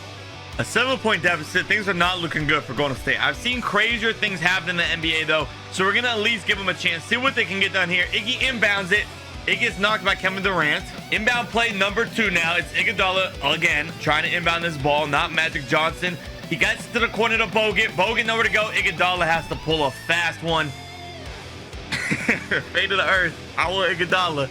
A 7-point deficit. Things are not looking good for Golden State. I've seen crazier things happen in the NBA, though, so we're going to at least give them a chance. See what they can get done here. Iggy inbounds it. It gets knocked by Kevin Durant. Inbound play number 2 now. It's Iguodala again trying to inbound this ball, not Magic Johnson. He gets to the corner to Bogut. Bogut nowhere to go. Iguodala has to pull a fast one. Fade to the earth. I want Iguodala.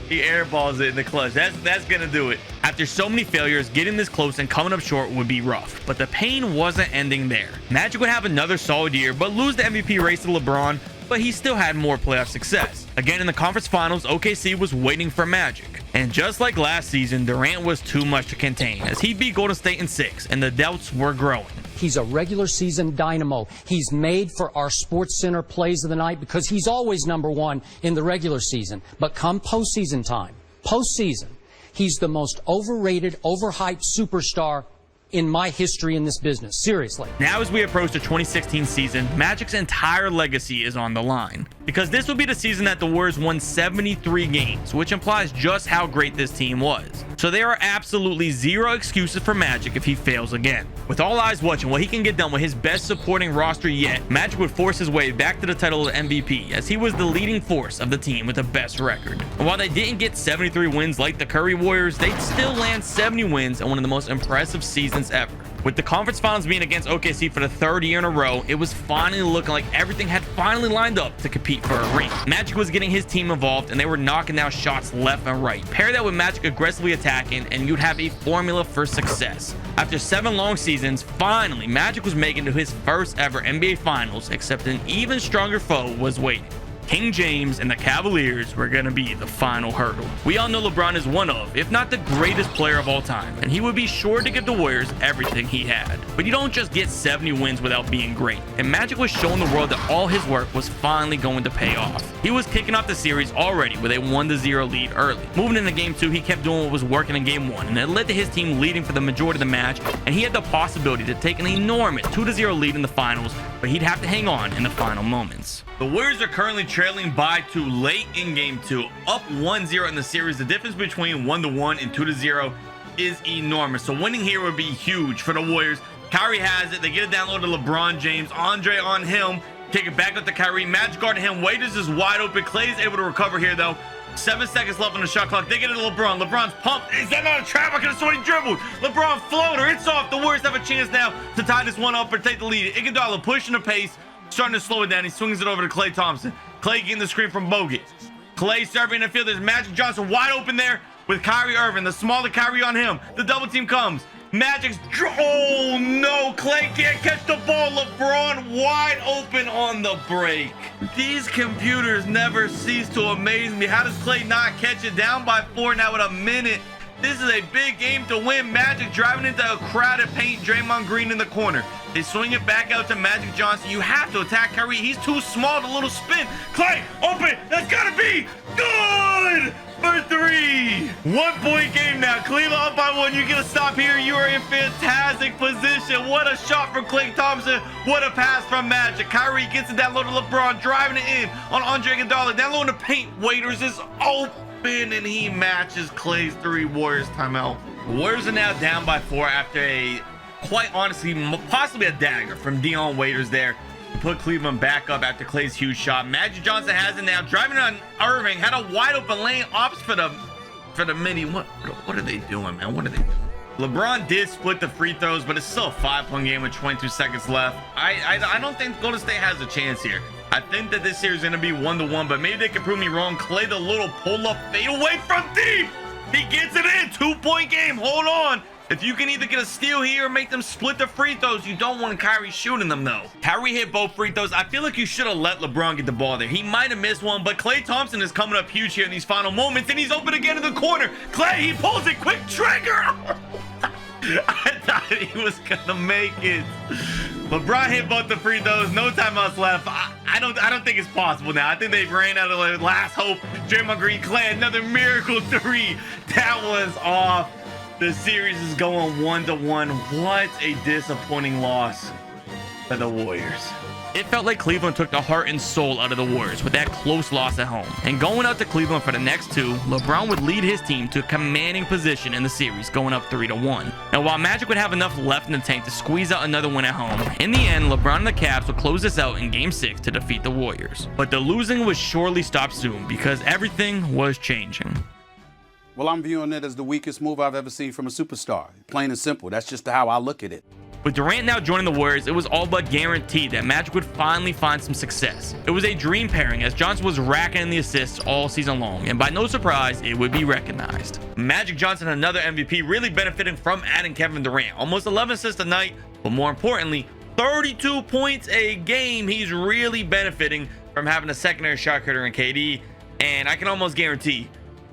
He airballs it in the clutch. That's gonna do it. After so many failures, getting this close and coming up short would be rough, but the pain wasn't ending there. Magic would have another solid year, but lose the MVP race to LeBron, but he still had more playoff success. Again, in the conference finals, OKC was waiting for Magic. And just like last season, Durant was too much to contain as he beat Golden State in 6, and the doubts were growing. He's a regular season dynamo. He's made for our Sports Center plays of the night because he's always #1 in the regular season. But come postseason time, he's the most overrated, overhyped superstar in my history in this business. Seriously. Now, as we approach the 2016 season, Magic's entire legacy is on the line, because this would be the season that the Warriors won 73 games, which implies just how great this team was. So there are absolutely zero excuses for Magic if he fails again. With all eyes watching what he can get done with his best supporting roster yet, Magic would force his way back to the title of MVP, as he was the leading force of the team with the best record. And while they didn't get 73 wins like the Curry Warriors, they'd still land 70 wins and one of the most impressive seasons ever. With the conference finals being against OKC for the 3rd year in a row, it was finally looking like everything had finally lined up to compete for a ring. Magic was getting his team involved, and they were knocking down shots left and right. Pair that with Magic aggressively attacking, and you'd have a formula for success. After 7 long seasons, finally, Magic was making it to his first ever NBA Finals, except an even stronger foe was waiting. King James and the Cavaliers were going to be the final hurdle. We all know LeBron is one of, if not the greatest player of all time, and he would be sure to give the Warriors everything he had. But you don't just get 70 wins without being great, and Magic was showing the world that all his work was finally going to pay off. He was kicking off the series already with a 1-0 lead early. Moving into Game 2, he kept doing what was working in Game 1, and it led to his team leading for the majority of the match, and he had the possibility to take an enormous 2-0 lead in the finals, but he'd have to hang on in the final moments. The Warriors are currently trailing by 2 late in Game 2, up 1-0 in the series. The difference between 1-1 and 2-0 is enormous, so winning here would be huge for the Warriors. Kyrie has it. They get it down low to LeBron James. Andre on him. Take it back up to Kyrie. Magic guarding him. Waiters is wide open. Clay's able to recover here, though. 7 seconds left on the shot clock. They get it to LeBron. LeBron's pumped. Is that not a trap? I could have sworn he dribbled. LeBron floater. It's off. The Warriors have a chance now to tie this one up or take the lead. Iguodala pushing the pace. Starting to slow it down. He swings it over to Klay Thompson. Klay getting the screen from Bogut. Klay serving in the field. There's Magic Johnson wide open there with Kyrie Irving. The smaller Kyrie on him. The double team comes. Magic's... Oh, no. Klay can't catch the ball. LeBron wide open on the break. These computers never cease to amaze me. How does Klay not catch it? Down by 4 now with a minute. This is a big game to win. Magic driving into a crowded paint. Draymond Green in the corner. They swing it back out to Magic Johnson. You have to attack Kyrie. He's too small. The little spin. Klay, open. That's got to be good for 3. 1-point game now. Cleveland up by 1. You get a stop here. You are in fantastic position. What a shot from Klay Thompson. What a pass from Magic. Kyrie gets it down low to LeBron. Driving it in on Andre Iguodala. Down low in the paint. Waiters is open. And he matches Klay's 3. Warriors timeout. The Warriors are now down by 4 after a, quite honestly, possibly a dagger from Dion Waiters there. Put Cleveland back up after Klay's huge shot. Magic Johnson has it now. Driving on Irving. Had a wide open lane. Opts for the mini. What are they doing, man? What are they doing? LeBron did split the free throws, but it's still a 5-point game with 22 seconds left. I don't think Golden State has a chance here. I think that this series is going to be 1-1, but maybe they can prove me wrong. Klay, the little pull-up fade away from deep. He gets it in. 2-point game. Hold on. If you can either get a steal here or make them split the free throws, you don't want Kyrie shooting them, though. Kyrie hit both free throws. I feel like you should have let LeBron get the ball there. He might have missed one, but Klay Thompson is coming up huge here in these final moments, and he's open again in the corner. Klay, he pulls it. Quick trigger. I thought he was going to make it. LeBron hit both the free throws. No timeouts left. I don't think it's possible now. I think they ran out of the last hope. Draymond Green, Clay, another miracle three. That was off. The series is going 1-1. What a disappointing loss for the Warriors. It felt like Cleveland took the heart and soul out of the Warriors with that close loss at home. And going out to Cleveland for the next two, LeBron would lead his team to a commanding position in the series, going up 3-1. Now, while Magic would have enough left in the tank to squeeze out another win at home, in the end, LeBron and the Cavs would close this out in Game 6 to defeat the Warriors. But the losing would surely stop soon because everything was changing. Well, I'm viewing it as the weakest move I've ever seen from a superstar. Plain and simple. That's just how I look at it. With Durant now joining the Warriors, it was all but guaranteed that Magic would finally find some success. It was a dream pairing as Johnson was racking in the assists all season long, and by no surprise, it would be recognized. Magic Johnson, another MVP, really benefiting from adding Kevin Durant. Almost 11 assists a night, but more importantly, 32 points a game. He's really benefiting from having a secondary shot cutter in KD, and I can almost guarantee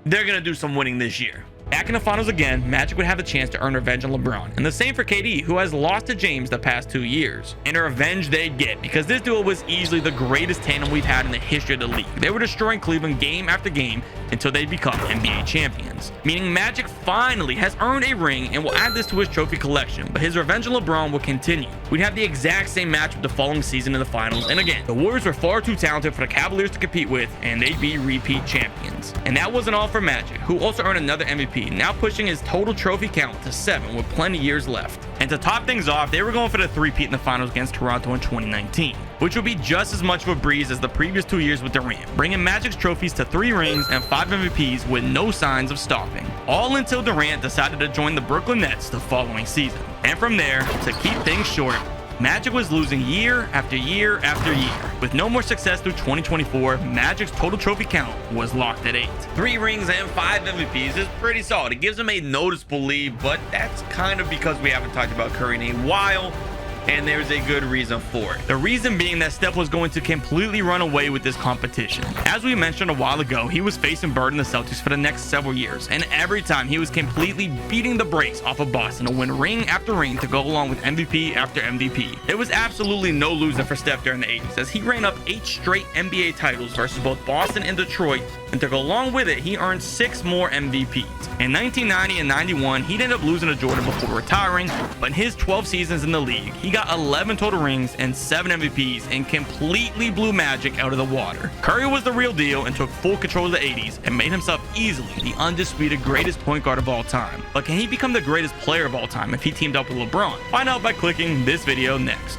they're going to do some winning this year. Back in the finals again, Magic would have a chance to earn revenge on LeBron, and the same for KD, who has lost to James the past 2 years. And a revenge they'd get, because this duo was easily the greatest tandem we've had in the history of the league. They were destroying Cleveland game after game until they'd become NBA champions. Meaning Magic finally has earned a ring and will add this to his trophy collection, but his revenge on LeBron will continue. We'd have the exact same matchup the following season in the finals, and again, the Warriors were far too talented for the Cavaliers to compete with, and they'd be repeat champions. And that wasn't all for Magic, who also earned another MVP, now pushing his total trophy count to 7 with plenty of years left. And to top things off, they were going for the three-peat in the finals against Toronto in 2019, which would be just as much of a breeze as the previous 2 years with Durant, bringing Magic's trophies to 3 rings and 5 MVPs with no signs of stopping. All until Durant decided to join the Brooklyn Nets the following season. And from there, to keep things short, Magic was losing year after year after year. With no more success through 2024, Magic's total trophy count was locked at 8. 3 rings and 5 MVPs is pretty solid. It gives him a noticeable lead, but that's kind of because we haven't talked about Curry in a while, and there's a good reason for it. The reason being that Steph was going to completely run away with this competition. As we mentioned a while ago, he was facing Bird and the Celtics for the next several years, and every time he was completely beating the brakes off of Boston to win ring after ring to go along with MVP after MVP. There was absolutely no losing for Steph during the 80s, as he ran up 8 straight NBA titles versus both Boston and Detroit, and to go along with it, he earned 6 more MVPs. In 1990 and 91, he'd end up losing to Jordan before retiring, but in his 12 seasons in the league, he got 11 total rings and 7 MVPs and completely blew Magic out of the water. Curry was the real deal and took full control of the 80s and made himself easily the undisputed greatest point guard of all time. But can he become the greatest player of all time if he teamed up with LeBron? Find out by clicking this video next.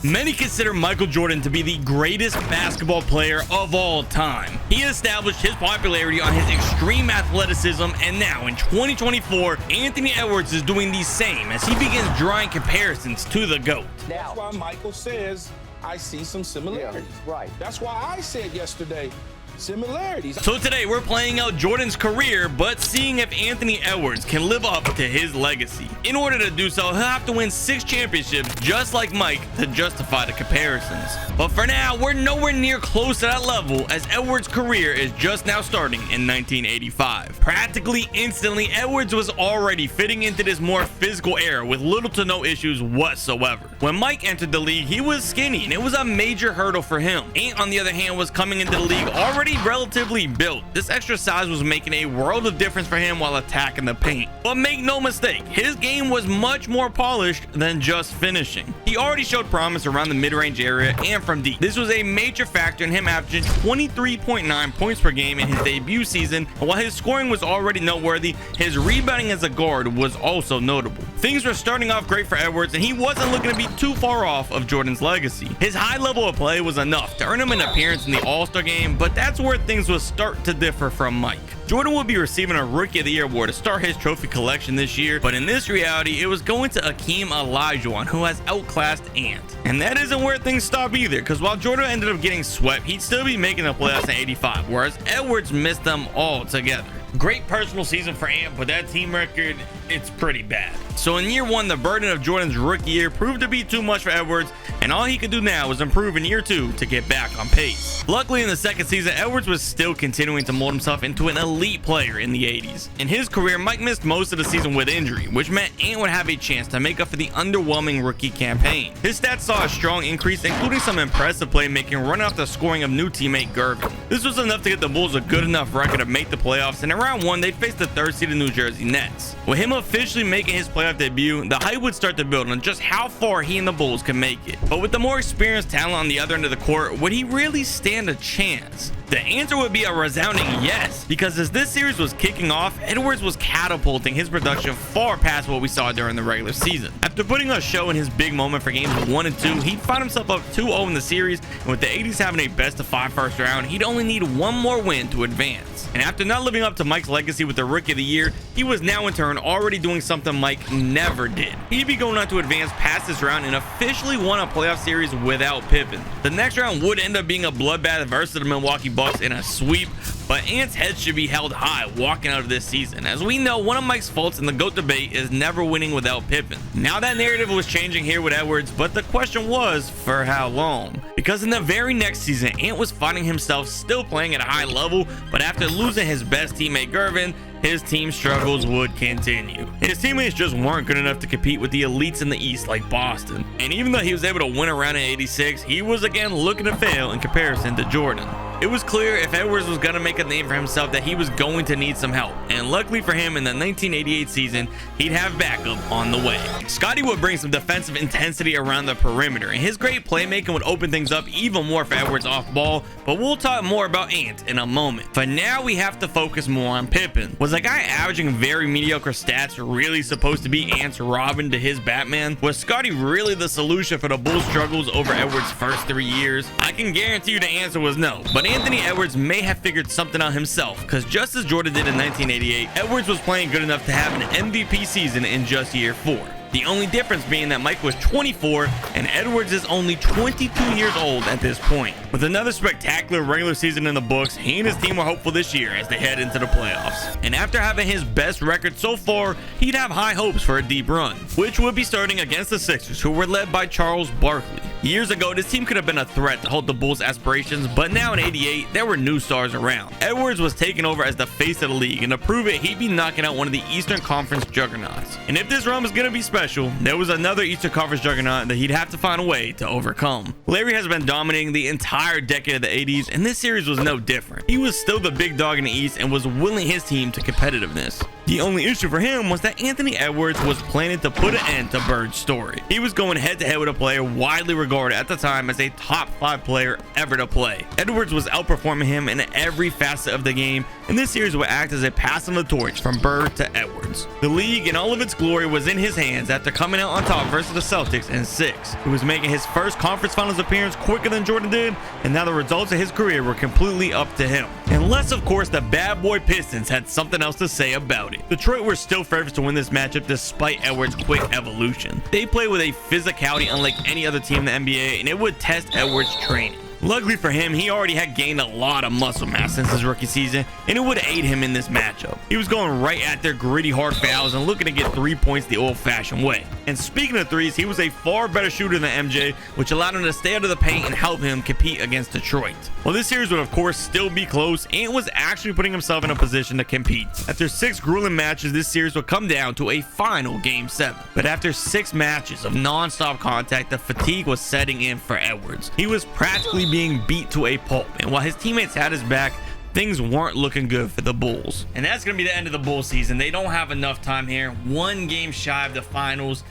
Many consider Michael Jordan to be the greatest basketball player of all time. He established his popularity on his extreme athleticism, and now in 2024, Anthony Edwards is doing the same as he begins drawing comparisons to the GOAT. That's why Michael says, I see some similarities. Yeah, right. That's why I said yesterday, similarities. So today we're playing out Jordan's career, but seeing if Anthony Edwards can live up to his legacy. In order to do so, he'll have to win 6 championships just like Mike to justify the comparisons. But for now, we're nowhere near close to that level, as Edwards' career is just now starting in 1985. Practically instantly, Edwards was already fitting into this more physical era with little to no issues whatsoever. When Mike entered the league, he was skinny and it was a major hurdle for him. Ant, on the other hand, was coming into the league already relatively built. This extra size was making a world of difference for him while attacking the paint. But make no mistake, his game was much more polished than just finishing. He already showed promise around the mid-range area and from deep. This was a major factor in him averaging 23.9 points per game in his debut season, and while his scoring was already noteworthy, his rebounding as a guard was also notable. Things were starting off great for Edwards, and he wasn't looking to be too far off of Jordan's legacy. His high level of play was enough to earn him an appearance in the All-Star game, but that's where things would start to differ from Mike. Jordan will be receiving a Rookie of the Year award to start his trophy collection this year, but in this reality, it was going to Akeem Olajuwon, who has outclassed Ant. And that isn't where things stop either, because while Jordan ended up getting swept, he'd still be making the playoffs in '85, whereas Edwards missed them all together. Great personal season for Ant, but that team record, it's pretty bad. So in year 1, the burden of Jordan's rookie year proved to be too much for Edwards, and all he could do now was improve in year 2 to get back on pace. Luckily, in the second season, Edwards was still continuing to mold himself into an elite player in the 80s. In his career, Mike missed most of the season with injury, which meant Ant would have a chance to make up for the underwhelming rookie campaign. His stats saw a strong increase, including some impressive playmaking running off the scoring of new teammate Gervin. This was enough to get the Bulls a good enough record to make the playoffs, and in round 1, they'd face the 3rd seeded New Jersey Nets. With him officially making his playoff debut, the hype would start to build on just how far he and the Bulls could make it. But with the more experienced talent on the other end of the court, would he really stand a chance? The answer would be a resounding yes, because as this series was kicking off, Edwards was catapulting his production far past what we saw during the regular season. After putting on a show in his big moment for games 1 and 2, he'd find himself up 2-0 in the series, and with the 80s having a best-of-5 first round, he'd only need one more win to advance. And after not living up to Mike's legacy with the Rookie of the Year, he was now in turn already doing something Mike never did. He'd be going on to advance past this round and officially won a playoff series without Pippen. The next round would end up being a bloodbath versus the Milwaukee Bucks in a sweep, but Ant's head should be held high walking out of this season. As we know, one of Mike's faults in the GOAT debate is never winning without Pippen. Now that narrative was changing here with Edwards, but the question was, for how long? Because in the very next season, Ant was finding himself still playing at a high level, but after losing his best teammate Gervin, his team struggles would continue. His teammates just weren't good enough to compete with the elites in the East like Boston. And even though he was able to win a round in '86, he was again looking to fail in comparison to Jordan. It was clear if Edwards was going to make a name for himself that he was going to need some help, and luckily for him, in the 1988 season, he'd have backup on the way. Scotty would bring some defensive intensity around the perimeter, and his great playmaking would open things up even more for Edwards off ball, but we'll talk more about Ant in a moment. For now, we have to focus more on Pippen. Was a guy averaging very mediocre stats really supposed to be Ant's Robin to his Batman? Was Scotty really the solution for the Bulls' struggles over Edwards' first 3 years? I can guarantee you the answer was no, but Anthony Edwards may have figured something out himself, because just as Jordan did in 1988, Edwards was playing good enough to have an MVP season in just year 4. The only difference being that Mike was 24 and Edwards is only 22 years old at this point. With another spectacular regular season in the books, he and his team were hopeful this year as they head into the playoffs. And after having his best record so far, he'd have high hopes for a deep run, which would be starting against the Sixers, who were led by Charles Barkley. Years ago, this team could have been a threat to hold the Bulls' aspirations, but now in '88, there were new stars around. Edwards was taking over as the face of the league, and to prove it, he'd be knocking out one of the Eastern Conference juggernauts. And if this run was going to be special, there was another Eastern Conference juggernaut that he'd have to find a way to overcome. Larry has been dominating the entire decade of the 80s, and this series was no different. He was still the big dog in the East and was willing his team to competitiveness. The only issue for him was that Anthony Edwards was planning to put an end to Bird's story. He was going head-to-head with a player widely regarded at the time as a top 5 player ever to play. Edwards was outperforming him in every facet of the game, and this series would act as a passing the torch from Bird to Edwards. The league in all of its glory was in his hands after coming out on top versus the Celtics in 6. He was making his first conference finals appearance quicker than Jordan did, and now the results of his career were completely up to him. Unless, of course, the bad boy Pistons had something else to say about it. Detroit were still favorites to win this matchup despite Edwards' quick evolution. They play with a physicality unlike any other team in the NBA, and it would test Edwards' training. Luckily for him, he already had gained a lot of muscle mass since his rookie season, and it would aid him in this matchup. He was going right at their gritty hard fouls and looking to get 3 points the old-fashioned way. And speaking of threes, he was a far better shooter than MJ, which allowed him to stay out of the paint and help him compete against Detroit. While this series would of course still be close, Ant was actually putting himself in a position to compete. After 6 grueling matches, this series would come down to a final Game 7. But after 6 matches of non-stop contact, the fatigue was setting in for Edwards. He was practically being beat to a pulp, and while his teammates had his back, things weren't looking good for the Bulls. And that's going to be the end of the Bulls season. They don't have enough time here. 1 game shy of the finals.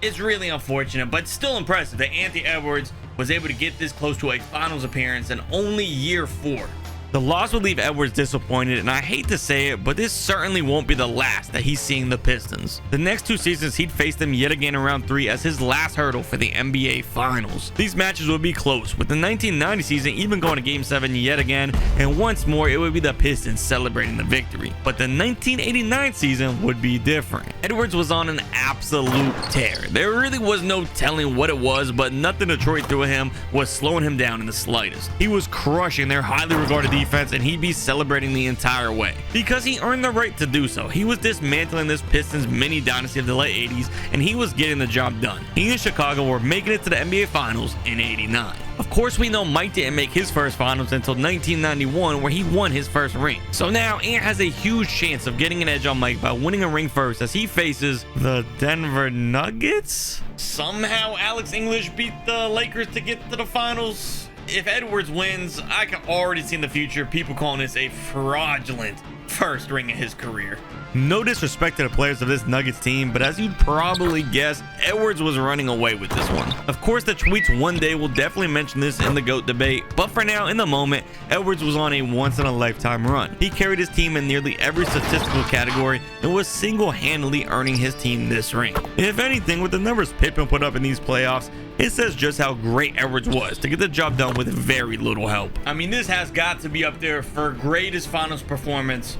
It's really unfortunate, but still impressive that Anthony Edwards was able to get this close to a finals appearance in only year 4. The loss would leave Edwards disappointed, and I hate to say it, but this certainly won't be the last that he's seeing the Pistons. The next 2 seasons, he'd face them yet again in round 3 as his last hurdle for the NBA Finals. These matches would be close, with the 1990 season even going to Game 7 yet again, and once more it would be the Pistons celebrating the victory. But the 1989 season would be different. Edwards was on an absolute tear. There really was no telling what it was, but nothing Detroit threw at him was slowing him down in the slightest. He was crushing their highly regarded defense defense and he'd be celebrating the entire way. Because he earned the right to do so. He was dismantling this Pistons mini dynasty of the late 80s and he was getting the job done. He and Chicago were making it to the NBA Finals in '89. Of course, we know Mike didn't make his first finals until 1991 where he won his first ring. So now Ant has a huge chance of getting an edge on Mike by winning a ring first as he faces the Denver Nuggets. Somehow Alex English beat the Lakers to get to the finals. If Edwards wins, I can already see in the future people calling this a fraudulent first ring in his career. No disrespect to the players of this Nuggets team, but as you'd probably guess, Edwards was running away with this one. Of course, the tweets one day will definitely mention this in the GOAT debate, but for now, in the moment, Edwards was on a once-in-a-lifetime run. He carried his team in nearly every statistical category and was single-handedly earning his team this ring. If anything, with the numbers Pippen put up in these playoffs, it says just how great Edwards was to get the job done with very little help. I mean, this has got to be up there for greatest finals performance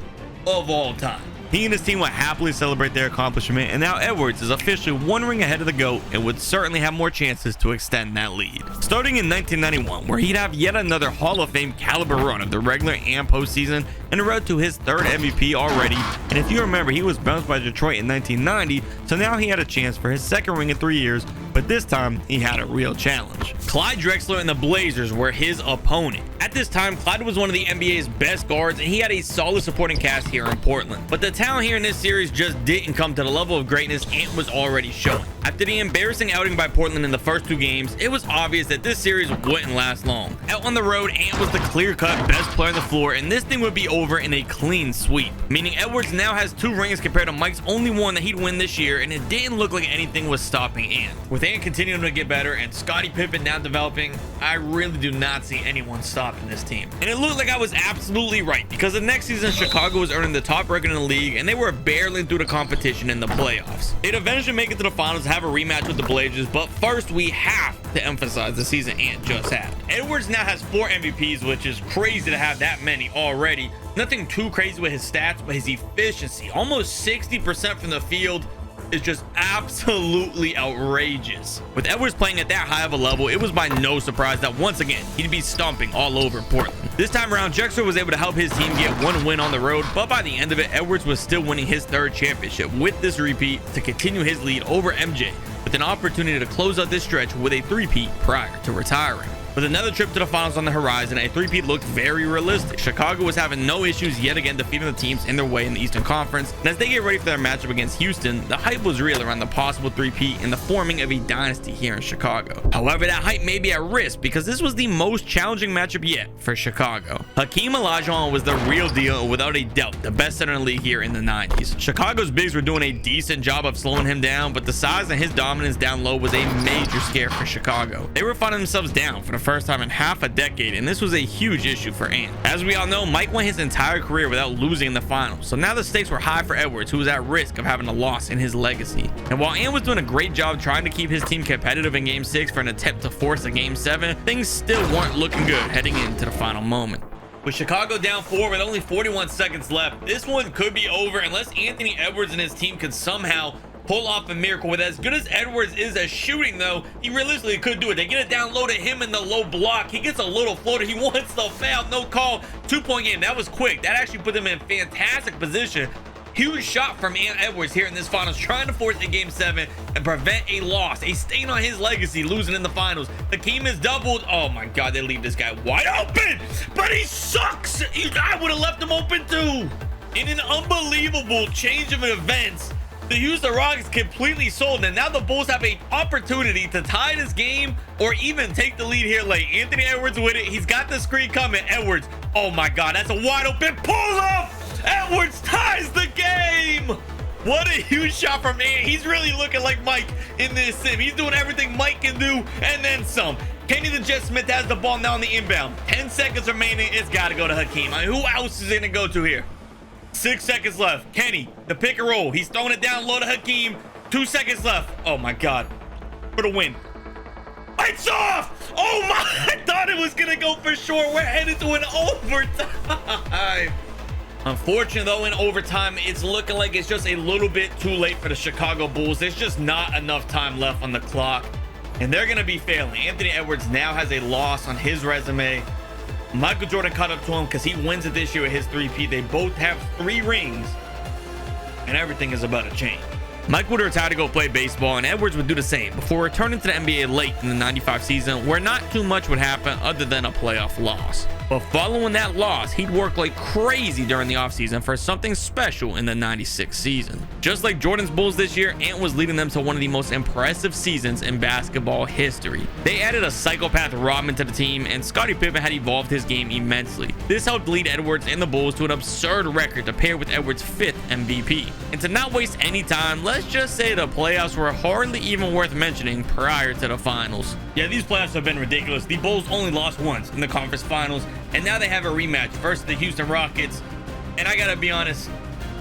of all time. He and his team would happily celebrate their accomplishment, and now Edwards is officially one ring ahead of the GOAT and would certainly have more chances to extend that lead. Starting in 1991, where he'd have yet another Hall of Fame caliber run of the regular and postseason, and a road to his third MVP already, and if you remember, he was bounced by Detroit in 1990, so now he had a chance for his second ring in 3 years, but this time he had a real challenge. Clyde Drexler and the Blazers were his opponent. At this time, Clyde was one of the NBA's best guards and he had a solid supporting cast here in Portland. But the talent here in this series just didn't come to the level of greatness Ant was already showing. After the embarrassing outing by Portland in the first 2 games, it was obvious that this series wouldn't last long. Out on the road, Ant was the clear-cut best player on the floor and this thing would be over in a clean sweep. Meaning Edwards now has 2 rings compared to Mike's only one that he'd win this year, and it didn't look like anything was stopping Ant. With Ant continuing to get better and Scottie Pippen now developing, I really do not see anyone stopping this team. And it looked like I was absolutely right, because the next season Chicago was earning the top record in the league and they were barreling through the competition in the playoffs. They'd eventually make it to the finals and have a rematch with the Blazers, but first we have to emphasize the season Ant just had. Edwards now has 4 MVPs, which is crazy to have that many already. Nothing too crazy with his stats, but his efficiency, almost 60% from the field, is just absolutely outrageous. With Edwards playing at that high of a level, it was by no surprise that once again he'd be stomping all over Portland. This time around, Drexler was able to help his team get 1 win on the road, but by the end of it, Edwards was still winning his 3rd championship with this repeat to continue his lead over MJ, with an opportunity to close out this stretch with a 3-peat prior to retiring. With another trip to the finals on the horizon, a 3-peat looked very realistic. Chicago was having no issues yet again defeating the teams in their way in the Eastern Conference, and as they get ready for their matchup against Houston, the hype was real around the possible 3-peat and the forming of a dynasty here in Chicago. However, that hype may be at risk because this was the most challenging matchup yet for Chicago. Hakeem Olajuwon was the real deal and without a doubt the best center in the league here in the 90s. Chicago's bigs were doing a decent job of slowing him down, but the size and his dominance down low was a major scare for Chicago. They were finding themselves down for the first time in half a decade, and this was a huge issue for Ant. As we all know, Mike went his entire career without losing in the finals, so now the stakes were high for Edwards, who was at risk of having a loss in his legacy. And while Ant was doing a great job trying to keep his team competitive in Game 6 for an attempt to force a Game 7, things still weren't looking good heading into the final moment. With Chicago down 4 with only 41 seconds left, this one could be over unless Anthony Edwards and his team could somehow pull off a miracle. With as good as Edwards is at shooting, though, he realistically could do it. They get it down low to him in the low block. He gets a little floater. He wants the foul. No call. 2-point game. That was quick. That actually put them in fantastic position. Huge shot from Ant Edwards here in this finals, trying to force a Game 7 and prevent a loss, a stain on his legacy, losing in the finals. Hakeem is doubled. Oh my God, they leave this guy wide open, but he sucks. I would have left him open too. In an unbelievable change of events, the Houston Rockets completely sold, and now the Bulls have an opportunity to tie this game or even take the lead here late. Anthony Edwards with it. He's got the screen coming. Edwards. Oh my God, that's a wide open pull-up. Edwards ties the game. What a huge shot from Ant. He's really looking like Mike in this sim. He's doing everything Mike can do and then some. Kenny the Jet Smith has the ball now on the inbound. 10 seconds remaining. It's got to go to Hakeem. I mean, who else is it going to go to here? 6 seconds left. Kenny, the pick and roll. He's throwing it down low to Hakeem. 2 seconds left. Oh my God. For the win. It's off. Oh my. I thought it was going to go for sure. We're headed to an overtime. Unfortunately, though, in overtime, it's looking like it's just a little bit too late for the Chicago Bulls. There's just not enough time left on the clock, and they're going to be failing. Anthony Edwards now has a loss on his resume. Michael Jordan caught up to him because he wins it this year with his 3-peat. They both have 3 rings, and everything is about to change. Mike would retire to go play baseball, and Edwards would do the same before returning to the NBA late in the 95 season, where not too much would happen other than a playoff loss. But following that loss, he'd work like crazy during the offseason for something special in the 96 season. Just like Jordan's Bulls this year, Ant was leading them to one of the most impressive seasons in basketball history. They added a psychopath Rodman to the team, and Scottie Pippen had evolved his game immensely. This helped lead Edwards and the Bulls to an absurd record to pair with Edwards' 5th MVP. And to not waste any time, let's just say the playoffs were hardly even worth mentioning prior to the finals. Yeah, these playoffs have been ridiculous. The Bulls only lost once in the conference finals, and now they have a rematch versus the Houston Rockets. And I gotta be honest,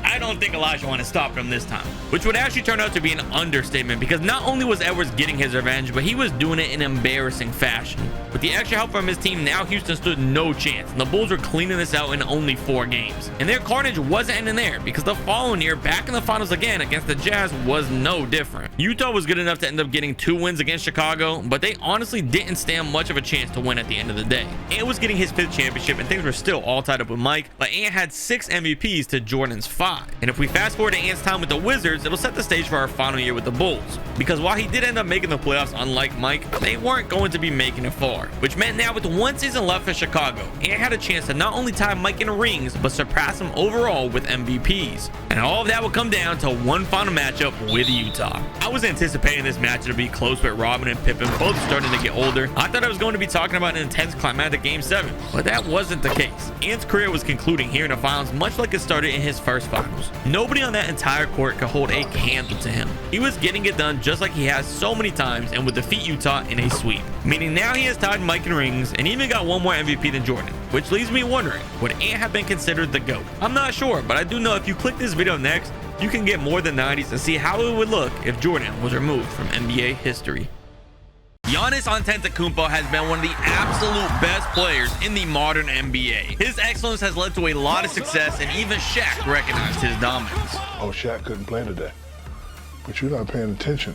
I don't think Olajuwon has stopped him this time, which would actually turn out to be an understatement, because not only was Edwards getting his revenge, but he was doing it in embarrassing fashion. With the extra help from his team, now Houston stood no chance, and the Bulls were cleaning this out in only 4 games. And their carnage wasn't ending there, because the following year, back in the finals again against the Jazz, was no different. Utah was good enough to end up getting 2 wins against Chicago, but they honestly didn't stand much of a chance to win at the end of the day. Ant was getting his 5th championship, and things were still all tied up with Mike, but Ant had 6 MVPs to Jordan's 5. And if we fast forward to Ant's time with the Wizards, it'll set the stage for our final year with the Bulls, because while he did end up making the playoffs, unlike Mike, they weren't going to be making it far, which meant now with 1 season left for Chicago, Ant had a chance to not only tie Mike in rings, but surpass him overall with MVPs. And all of that would come down to one final matchup with Utah. I was anticipating this matchup to be close with Rodman and Pippen both starting to get older. I thought I was going to be talking about an intense climatic Game 7, but that wasn't the case. Ant's career was concluding here in the finals, much like it started in his first finals. Nobody on that entire court could hold a candle to him. He was getting it done just like he has so many times, and would defeat Utah in a sweep, meaning now he has tied Mike in rings and even got 1 more MVP than Jordan, which leaves me wondering, would Ant have been considered the GOAT? I'm not sure, but I do know if you click this video next, you can get more than 90s to see how it would look if Jordan was removed from NBA history. Giannis Antetokounmpo has been one of the absolute best players in the modern NBA. His excellence has led to a lot of success, and even Shaq recognized his dominance. Oh, Shaq couldn't play today, but you're not paying attention.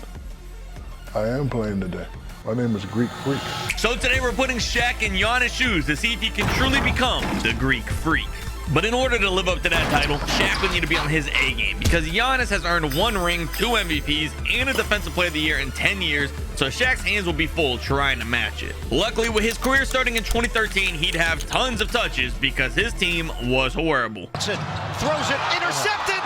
I am playing today. My name is Greek Freak. So today we're putting Shaq in Giannis' shoes to see if he can truly become the Greek Freak. But in order to live up to that title, Shaq would need to be on his A game, because Giannis has earned 1 ring, 2 MVPs, and a Defensive Player of the Year in 10 years, so Shaq's hands will be full trying to match it. Luckily, with his career starting in 2013, he'd have tons of touches because his team was horrible. Throws it, intercepted.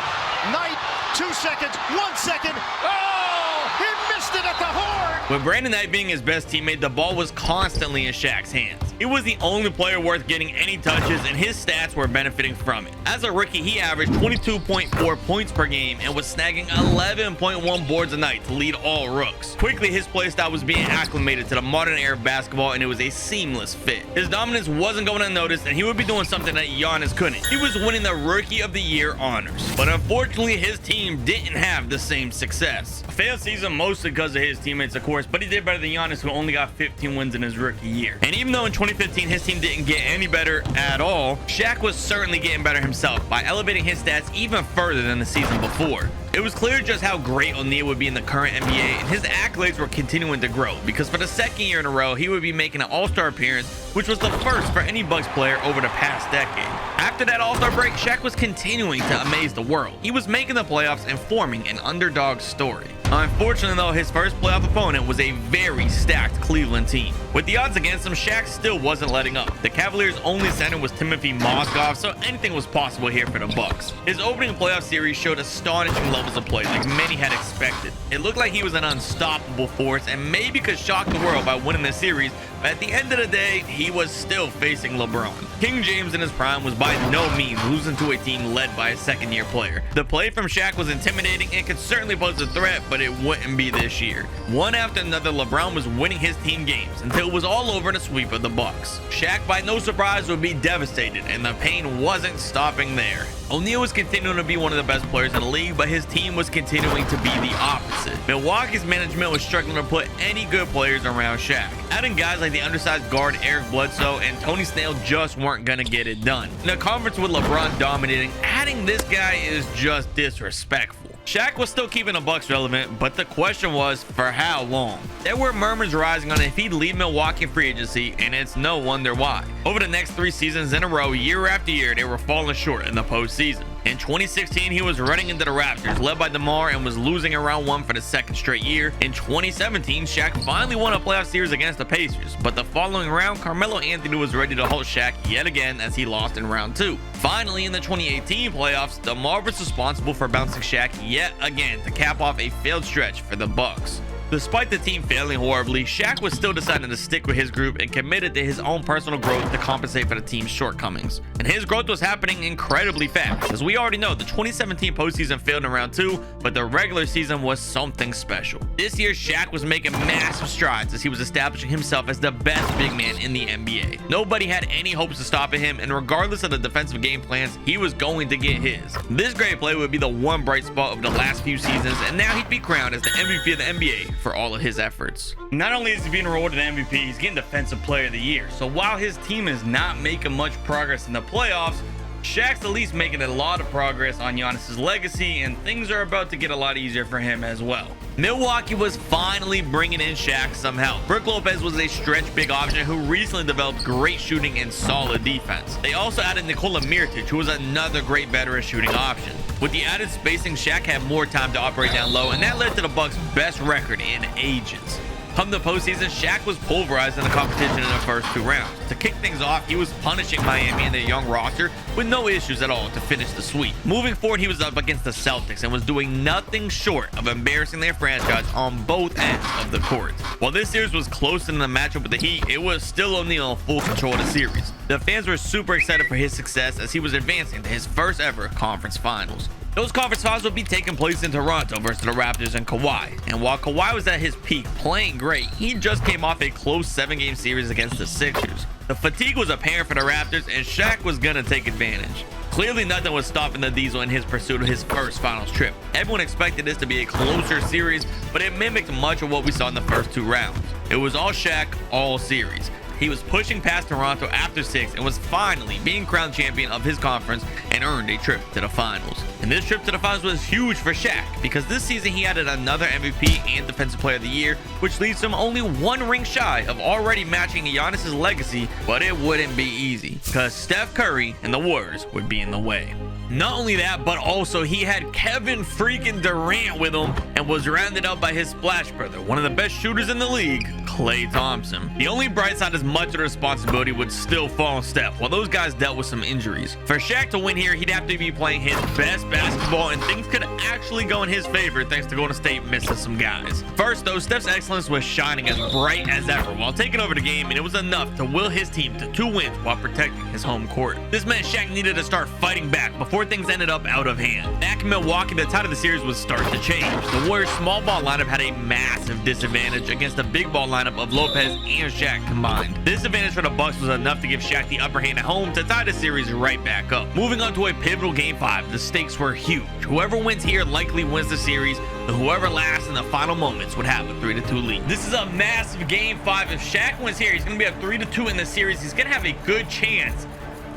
Knight, 2 seconds, 1 second. Oh, he missed it at the horn. With Brandon Knight being his best teammate, the ball was constantly in Shaq's hands. He was the only player worth getting any touches, and his stats were benefiting from it. As a rookie, he averaged 22.4 points per game and was snagging 11.1 boards a night to lead all rooks. Quickly, his playstyle was being acclimated to the modern era of basketball, and it was a seamless fit. His dominance wasn't going unnoticed, and he would be doing something that Giannis couldn't. He was winning the Rookie of the Year honors, but unfortunately, his team didn't have the same success. A failed season mostly because of his teammates, of course, but he did better than Giannis, who only got 15 wins in his rookie year. And even though in 2015 his team didn't get any better at all, Shaq was certainly getting better himself by elevating his stats even further than the season before. It was clear just how great O'Neal would be in the current NBA, and his accolades were continuing to grow, because for the 2nd year in a row, he would be making an All-Star appearance, which was the first for any Bucks player over the past decade. After that All-Star break, Shaq was continuing to amaze the world. He was making the playoffs and forming an underdog story. Unfortunately, though, his first playoff opponent was a very stacked Cleveland team. With the odds against him, Shaq still wasn't letting up. The Cavaliers' only center was Timothy Mozgov, so anything was possible here for the Bucks. His opening playoff series showed astonishing levels of play, like many had expected. It looked like he was an unstoppable force, and maybe could shock the world by winning the series, but at the end of the day, he was still facing LeBron. King James in his prime was by no means losing to a team led by a 2nd-year player. The play from Shaq was intimidating and could certainly pose a threat, but it wouldn't be this year. One after another, LeBron was winning his team games until it was all over in a sweep of the Bucks. Shaq, by no surprise, would be devastated, and the pain wasn't stopping there. O'Neal was continuing to be one of the best players in the league, but his team was continuing to be the opposite. Milwaukee's management was struggling to put any good players around Shaq. Adding guys like the undersized guard Eric Bledsoe and Tony Snell just weren't going to get it done. In a conference with LeBron dominating, adding this guy is just disrespectful. Shaq was still keeping the Bucks relevant, but the question was for how long. There were murmurs rising on if he'd leave Milwaukee in free agency, and it's no wonder why. Over the next 3 seasons in a row, year after year, they were falling short in the postseason. In 2016, he was running into the Raptors, led by DeMar, and was losing in round 1 for the 2nd straight year. In 2017, Shaq finally won a playoff series against the Pacers, but the following round, Carmelo Anthony was ready to hold Shaq yet again as he lost in round 2. Finally, in the 2018 playoffs, DeMar was responsible for bouncing Shaq yet again to cap off a failed stretch for the Bucks. Despite the team failing horribly, Shaq was still deciding to stick with his group and committed to his own personal growth to compensate for the team's shortcomings. And his growth was happening incredibly fast. As we already know, the 2017 postseason failed in round 2, but the regular season was something special. This year, Shaq was making massive strides as he was establishing himself as the best big man in the NBA. Nobody had any hopes of stopping him, and regardless of the defensive game plans, he was going to get his. This great play would be the one bright spot of the last few seasons, and now he'd be crowned as the MVP of the NBA for all of his efforts. Not only is he being rewarded an MVP, he's getting Defensive Player of the Year. So while his team is not making much progress in the playoffs, Shaq's at least making a lot of progress on Giannis's legacy, and things are about to get a lot easier for him as well. Milwaukee was finally bringing in Shaq some help. Brook Lopez was a stretch big option who recently developed great shooting and solid defense. They also added Nikola Mirotic, who was another great veteran shooting option. With the added spacing, Shaq had more time to operate down low, and that led to the Bucks' best record in ages. Come the postseason, Shaq was pulverized in the competition in the first 2 rounds. To kick things off, he was punishing Miami and their young roster with no issues at all to finish the sweep. Moving forward, he was up against the Celtics and was doing nothing short of embarrassing their franchise on both ends of the court. While this series was close in the matchup with the Heat, it was still O'Neal in full control of the series. The fans were super excited for his success as he was advancing to his first ever conference finals. Those conference finals would be taking place in Toronto versus the Raptors and Kawhi. And while Kawhi was at his peak playing great, he just came off a close 7-game series against the Sixers. The fatigue was apparent for the Raptors, and Shaq was gonna take advantage. Clearly nothing was stopping the Diesel in his pursuit of his first finals trip. Everyone expected this to be a closer series, but it mimicked much of what we saw in the first 2 rounds. It was all Shaq all series. He was pushing past Toronto after 6 and was finally being crowned champion of his conference and earned a trip to the finals. And this trip to the finals was huge for Shaq because this season he added another MVP and Defensive Player of the Year, which leaves him only 1 ring shy of already matching Giannis's legacy, but it wouldn't be easy because Steph Curry and the Warriors would be in the way. Not only that, but also he had Kevin freaking Durant with him and was rounded out by his splash brother, one of the best shooters in the league, Klay Thompson. The only bright side is much of the responsibility would still fall on Steph, while those guys dealt with some injuries. For Shaq to win here, he'd have to be playing his best basketball, and things could actually go in his favor thanks to Golden State missing some guys. First though, Steph's excellence was shining as bright as ever while taking over the game, and it was enough to will his team to 2 wins while protecting his home court. This meant Shaq needed to start fighting back before things ended up out of hand. Back in Milwaukee, the tide of the series would start to change. The Warriors' small ball lineup had a massive disadvantage against the big ball lineup of Lopez and Shaq combined. This advantage for the Bucks was enough to give Shaq the upper hand at home to tie the series right back up. Moving on to a pivotal game 5, the stakes were huge. Whoever wins here likely wins the series, and whoever lasts in the final moments would have a 3-2 lead. This is a massive game 5. If Shaq wins here, he's going to be up 3-2 in the series. He's going to have a good chance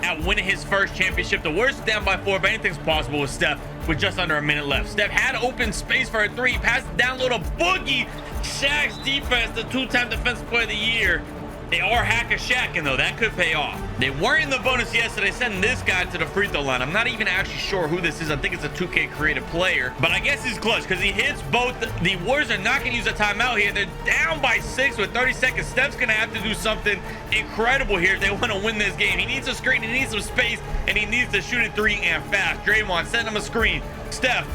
at winning his first championship. The Warriors down by 4, but anything's possible with Steph with just under a minute left. Steph had open space for a 3, passed it down low to Boogie. Shaq's defense, the 2-time Defensive Player of the Year. They are hack a Shaq, and though that could pay off. They weren't in the bonus yet, so they send this guy to the free throw line. I'm not even actually sure who this is. I think it's a 2K creative player, but I guess he's clutch because he hits both. The Warriors are not going to use a timeout here. They're down by 6 with 30 seconds. Steph's going to have to do something incredible here if they want to win this game. He needs a screen, he needs some space, and he needs to shoot a 3 and fast. Draymond sending him a screen. Steph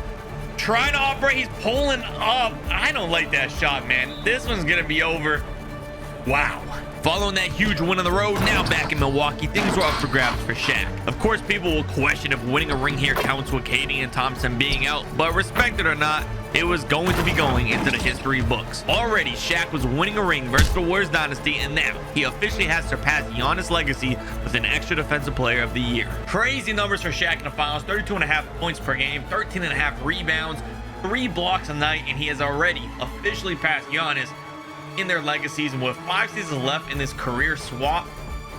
trying to operate. He's pulling up. I don't like that shot, man. This one's going to be over. Wow. Following that huge win on the road, now back in Milwaukee, things were up for grabs for Shaq. Of course, people will question if winning a ring here counts with Katie and Thompson being out, but respect it or not, it was going to be going into the history books. Already, Shaq was winning a ring versus the Warriors dynasty, and now he officially has surpassed Giannis' legacy with an extra Defensive Player of the Year. Crazy numbers for Shaq in the finals, 32.5 points per game, 13.5 rebounds, 3 blocks a night, and he has already officially passed Giannis in their legacies. And with 5 seasons left in this career swap,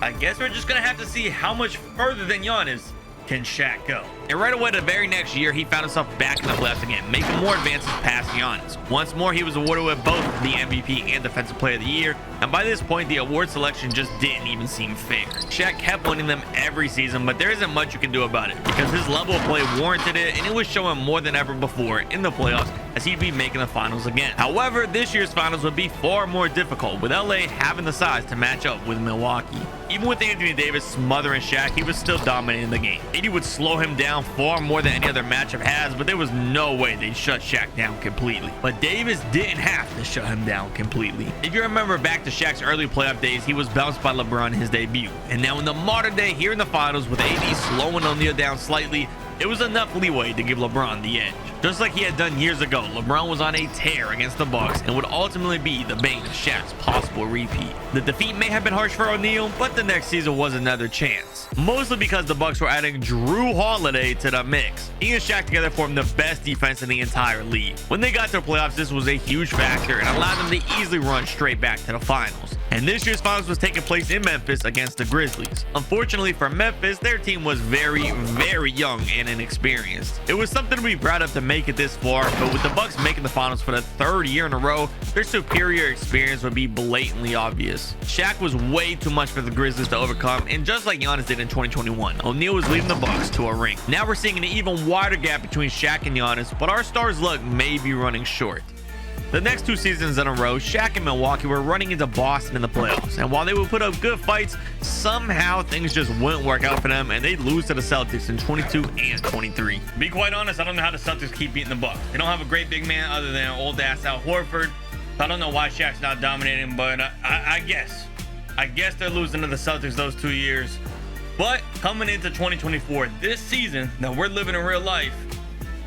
I guess we're just gonna have to see how much further than Giannis can Shaq go? And right away, the very next year, he found himself back in the playoffs again, making more advances past Giannis. Once more, he was awarded with both the MVP and Defensive Player of the Year, and by this point, the award selection just didn't even seem fair. Shaq kept winning them every season, but there isn't much you can do about it, because his level of play warranted it, and it was showing more than ever before in the playoffs, as he'd be making the finals again. However, this year's finals would be far more difficult, with LA having the size to match up with Milwaukee. Even with Anthony Davis smothering Shaq, he was still dominating the game. AD would slow him down far more than any other matchup has, but there was no way they'd shut Shaq down completely. But Davis didn't have to shut him down completely. If you remember back to Shaq's early playoff days, he was bounced by LeBron in his debut. And now in the modern day, here in the finals, with AD slowing O'Neal down slightly, it was enough leeway to give LeBron the edge. Just like he had done years ago, LeBron was on a tear against the Bucks and would ultimately be the bane of Shaq's possible repeat. The defeat may have been harsh for O'Neal, but the next season was another chance. Mostly because the Bucks were adding Drew Holiday to the mix. He and Shaq together formed the best defense in the entire league. When they got to the playoffs, this was a huge factor and allowed them to easily run straight back to the finals. And this year's finals was taking place in Memphis against the Grizzlies. Unfortunately for Memphis, their team was very, very young and inexperienced. It was something to be proud of to make it this far, but with the Bucks making the finals for the third year in a row, their superior experience would be blatantly obvious. Shaq was way too much for the Grizzlies to overcome, and just like Giannis did in 2021, O'Neal was leading the Bucks to a ring. Now we're seeing an even wider gap between Shaq and Giannis, but our stars' luck may be running short. The next two seasons in a row, Shaq and Milwaukee were running into Boston in the playoffs, and while they would put up good fights, somehow things just wouldn't work out for them, and they'd lose to the Celtics in 22 and 23. To be quite honest, I don't know how the Celtics keep beating the Bucks. They don't have a great big man other than old ass Al Horford. So I don't know why Shaq's not dominating, but I guess they're losing to the Celtics those 2 years. But coming into 2024, this season that we're living in real life,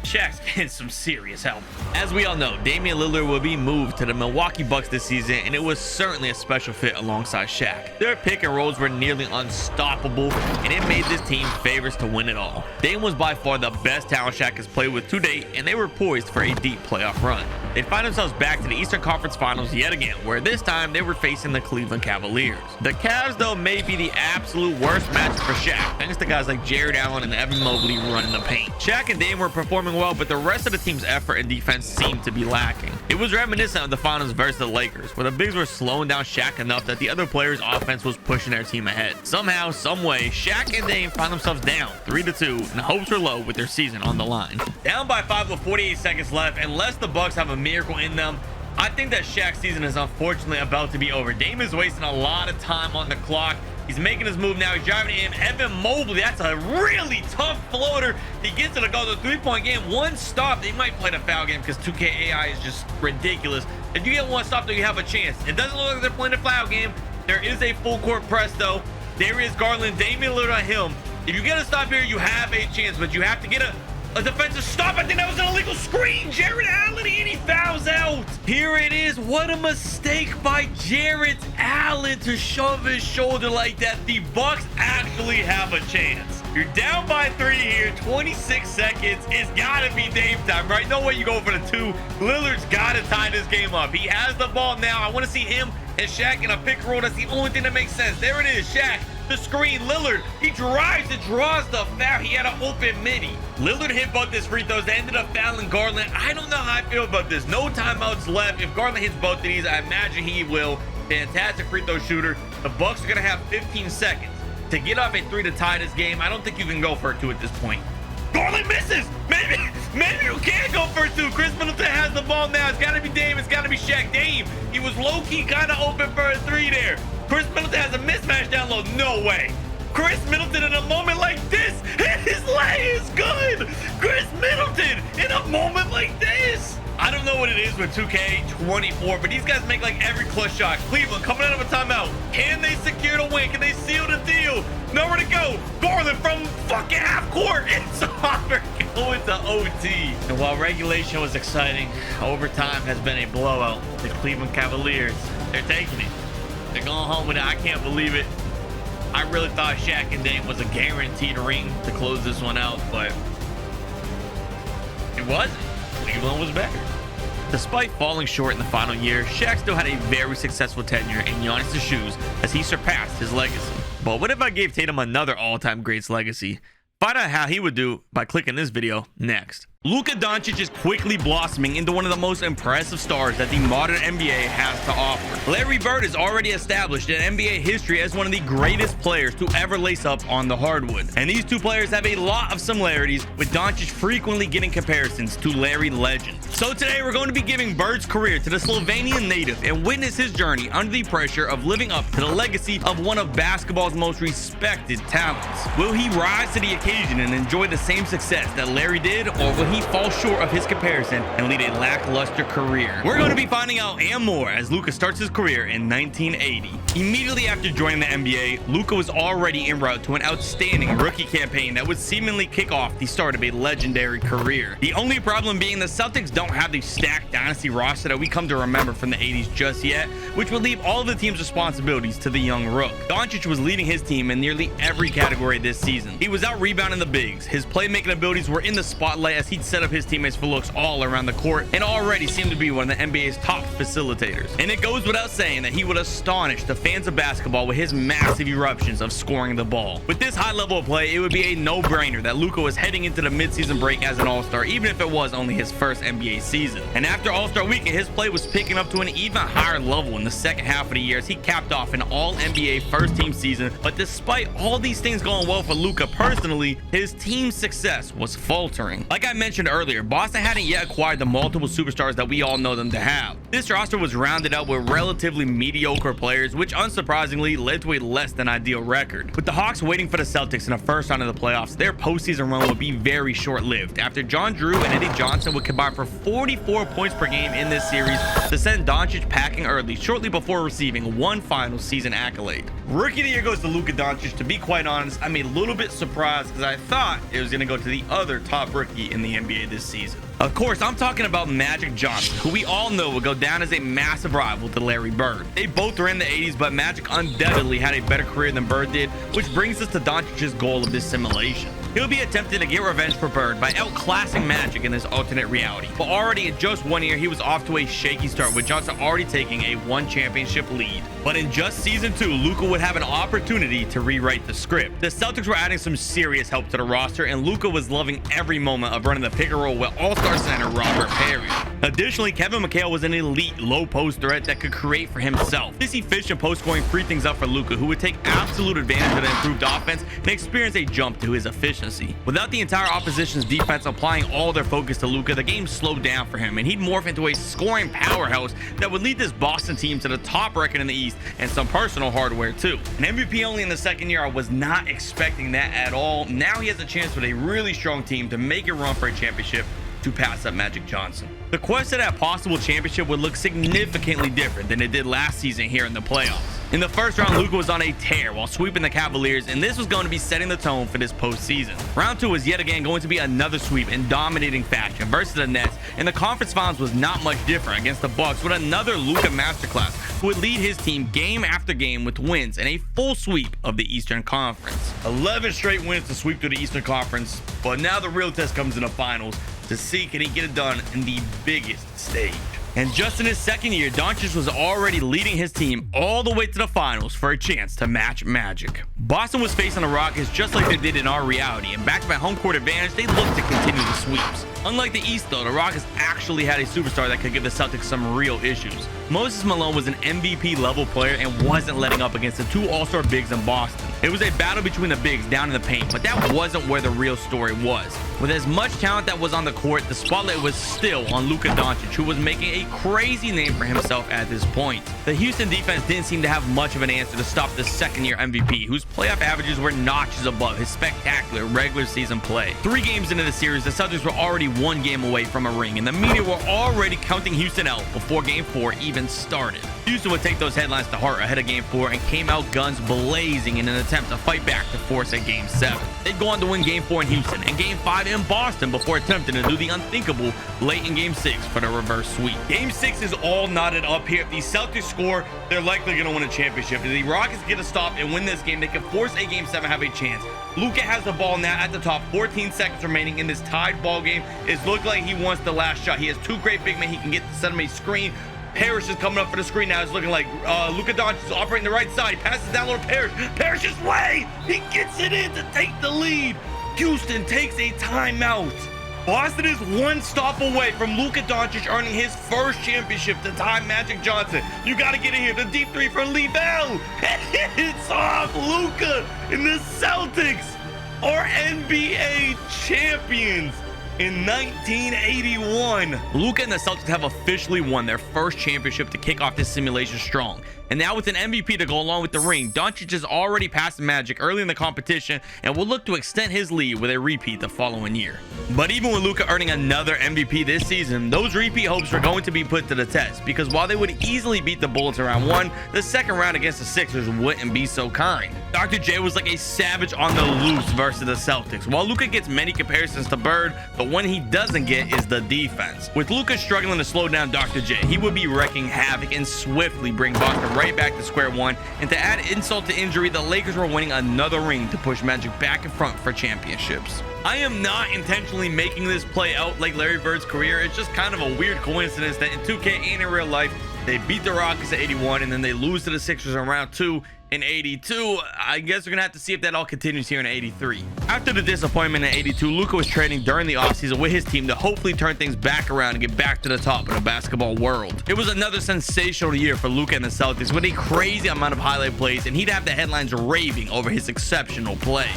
Shaq's getting some serious help. As we all know, Damian Lillard will be moved to the Milwaukee Bucks this season, and it was certainly a special fit alongside Shaq. Their pick and rolls were nearly unstoppable, and it made this team favorites to win it all. Dame was by far the best talent Shaq has played with to date, and they were poised for a deep playoff run. They'd find themselves back to the Eastern Conference Finals yet again, where this time they were facing the Cleveland Cavaliers. The Cavs, though, may be the absolute worst matchup for Shaq, thanks to guys like Jared Allen and Evan Mobley running the paint. Shaq and Dame were performing well, but the rest of the team's effort and defense seemed to be lacking. It was reminiscent of the finals versus the Lakers, where the bigs were slowing down Shaq enough that the other players' offense was pushing their team ahead. Somehow, someway, Shaq and Dame found themselves down 3-2, and hopes were low with their season on the line. Down by 5 with 48 seconds left, unless the Bucks have a miracle in them, I think that Shaq's season is unfortunately about to be over. Dame is wasting a lot of time on the clock. He's making his move now. He's driving in. Evan Mobley, that's a really tough floater. He gets it to go to the three-point game. One stop. They might play the foul game because 2K AI is just ridiculous. If you get one stop, though, you have a chance. It doesn't look like they're playing the foul game. There is a full court press, though. There is Garland. Damian Lillard on him. If you get a stop here, you have a chance, but you have to get a defensive stop. I think that was an illegal screen. Jared Allen, and he fouls out. Here it is. What a mistake by Jared Allen to shove his shoulder like that. The Bucks actually have a chance. You're down by 3 here, 26 seconds. It's gotta be Dame time, right? No way you go for the 2. Lillard's gotta tie this game up. He has the ball now. I want to see him and Shaq in a pick and roll. That's the only thing that makes sense. There it is. Shaq, the screen. Lillard, he drives and draws the foul. He had an open midi. Lillard hit both his free throws. They ended up fouling Garland. I don't know how I feel about this. No timeouts left. If Garland hits both of these, I imagine he will. Fantastic free throw shooter. The Bucks are gonna have 15 seconds to get off a 3 to tie this game. I don't think you can go for a 2 at this point. Garland misses. Maybe you can go for a 2. Chris Middleton has the ball now. It's got to be Dame. It's got to be Shaq. Dame, he was low-key kind of open for a 3 there. Chris Middleton has a mismatch down low. No way. Chris Middleton in a moment like this, his lay is good. Chris Middleton in a moment like this. I don't know what it is with 2K24, but these guys make like every clutch shot. Cleveland coming out of a timeout. Can they secure the win? Can they seal the deal? Nowhere to go. Garland from fucking half court. It's over. Going to OT. And while regulation was exciting, overtime has been a blowout. The Cleveland Cavaliers, they're taking it. They're going home with it. I can't believe it. I really thought Shaq and Dame was a guaranteed ring to close this one out, but it wasn't. Cleveland was better. Despite falling short in the final year, Shaq still had a very successful tenure in Giannis' shoes as he surpassed his legacy. But what if I gave Tatum another all-time greats legacy? Find out how he would do by clicking this video next. Luka Doncic is quickly blossoming into one of the most impressive stars that the modern NBA has to offer. Larry Bird is already established in NBA history as one of the greatest players to ever lace up on the hardwood. And these two players have a lot of similarities, with Doncic frequently getting comparisons to Larry Legend. So today we're going to be giving Bird's career to the Slovenian native and witness his journey under the pressure of living up to the legacy of one of basketball's most respected talents. Will he rise to the occasion and enjoy the same success that Larry did, or will he fall short of his comparison and lead a lackluster career? We're going to be finding out and more as Luka starts his career in 1980. Immediately after joining the NBA, Luka was already en route to an outstanding rookie campaign that would seemingly kick off the start of a legendary career. The only problem being the Celtics don't have the stacked dynasty roster that we come to remember from the 80s just yet, which would leave all of the team's responsibilities to the young rook. Doncic was leading his team in nearly every category this season. He was out rebounding the bigs. His playmaking abilities were in the spotlight as he'd set up his teammates for looks all around the court and already seemed to be one of the NBA's top facilitators. And it goes without saying that he would astonish the fans of basketball with his massive eruptions of scoring the ball. With this high level of play, it would be a no-brainer that Luka was heading into the midseason break as an all-star, even if it was only his first NBA season. And after All-Star Weekend, his play was picking up to an even higher level in the second half of the year as he capped off an all-NBA first-team season. But despite all these things going well for Luka personally, his team's success was faltering. Like I mentioned earlier, Boston hadn't yet acquired the multiple superstars that we all know them to have. This roster was rounded out with relatively mediocre players, which unsurprisingly led to a less than ideal record. With the Hawks waiting for the Celtics in the first round of the playoffs, their postseason run would be very short-lived after John Drew and Eddie Johnson would combine for 44 points per game in this series to send Doncic packing early shortly before receiving one final season accolade. Rookie of the Year goes to Luka Doncic. To be quite honest, I'm a little bit surprised because I thought it was going to go to the other top rookie in the NBA this season. Of course, I'm talking about Magic Johnson, who we all know will go down as a massive rival to Larry Bird. They both were in the 80s, but Magic undoubtedly had a better career than Bird did, which brings us to Doncic's goal of this simulation. He'll be attempting to get revenge for Bird by outclassing Magic in this alternate reality. But already in just 1 year, he was off to a shaky start, with Johnson already taking a one championship lead. But in just season 2, Luka would have an opportunity to rewrite the script. The Celtics were adding some serious help to the roster, and Luka was loving every moment of running the pick and roll with all-star center Robert Perry. Additionally, Kevin McHale was an elite low post threat that could create for himself. This efficient post scoring freed things up for Luka, who would take absolute advantage of the improved offense and experience a jump to his efficiency. Without the entire opposition's defense applying all their focus to Luka, the game slowed down for him, and he'd morph into a scoring powerhouse that would lead this Boston team to the top record in the East and some personal hardware too. An MVP only in the second year, I was not expecting that at all. Now he has a chance with a really strong team to make a run for a championship to pass up Magic Johnson. The quest to that possible championship would look significantly different than it did last season here in the playoffs. In the first round, Luka was on a tear while sweeping the Cavaliers, and this was going to be setting the tone for this postseason. Round 2 was yet again going to be another sweep in dominating fashion versus the Nets, and the conference finals was not much different against the Bucks with another Luka masterclass who would lead his team game after game with wins and a full sweep of the Eastern Conference. 11 straight wins to sweep through the Eastern Conference, but now the real test comes in the finals to see can he get it done in the biggest stage. And just in his second year, Doncic was already leading his team all the way to the finals for a chance to match Magic. Boston was facing the Rockets just like they did in our reality, and backed by home court advantage, they looked to continue the sweeps. Unlike the East though, the Rockets actually had a superstar that could give the Celtics some real issues. Moses Malone was an MVP level player and wasn't letting up against the two all-star bigs in Boston. It was a battle between the bigs down in the paint, but that wasn't where the real story was. With as much talent that was on the court, the spotlight was still on Luka Doncic, who was making a crazy name for himself at this point. The Houston defense didn't seem to have much of an answer to stop the second-year MVP, whose playoff averages were notches above his spectacular regular season play. 3 games into the series, the Celtics were already 1 game away from a ring, and the media were already counting Houston out before Game 4 even started. Houston would take those headlines to heart ahead of Game 4 and came out guns blazing in an attempt to fight back to force a Game 7. They'd go on to win Game 4 in Houston and Game 5 in Boston before attempting to do the unthinkable late in Game 6 for the reverse sweep. Game 6 is all knotted up here. If the Celtics score, they're likely going to win a championship. If the Rockets get a stop and win this game, they can force a Game 7, have a chance. Luka has the ball now at the top, 14 seconds remaining in this tied ball game. It's looking like he wants the last shot. He has 2 great big men. He can get to set him a screen. Parrish is coming up for the screen now. It's looking like Luka Doncic is operating the right side. He passes down a little Parrish. Parrish's way. He gets it in to take the lead. Houston takes a timeout. Boston is one stop away from Luka Doncic earning his first championship to tie Magic Johnson. You got to get in here. The deep three for Lebron. It's off. Luka and the Celtics are NBA champions in 1981. Luka and the Celtics have officially won their first championship to kick off this simulation strong. And now with an MVP to go along with the ring, Doncic has already passed Magic early in the competition and will look to extend his lead with a repeat the following year. But even with Luka earning another MVP this season, those repeat hopes are going to be put to the test, because while they would easily beat the Bullets in round 1, the second round against the Sixers wouldn't be so kind. Dr. J was like a savage on the loose versus the Celtics. While Luka gets many comparisons to Bird, the one he doesn't get is the defense. With Luka struggling to slow down Dr. J, he would be wrecking havoc and swiftly bring Boston right back to square one. And to add insult to injury, the Lakers were winning another ring to push Magic back in front for championships. I am not intentionally making this play out like Larry Bird's career. It's just kind of a weird coincidence that in 2K and in real life, they beat the Rockets at 81 and then they lose to the Sixers in round 2 in 82. I guess we're gonna have to see if that all continues here in 83. After the disappointment in 82, Luka was training during the offseason with his team to hopefully turn things back around and get back to the top of the basketball world. It was another sensational year for Luka and the Celtics with a crazy amount of highlight plays, and he'd have the headlines raving over his exceptional play.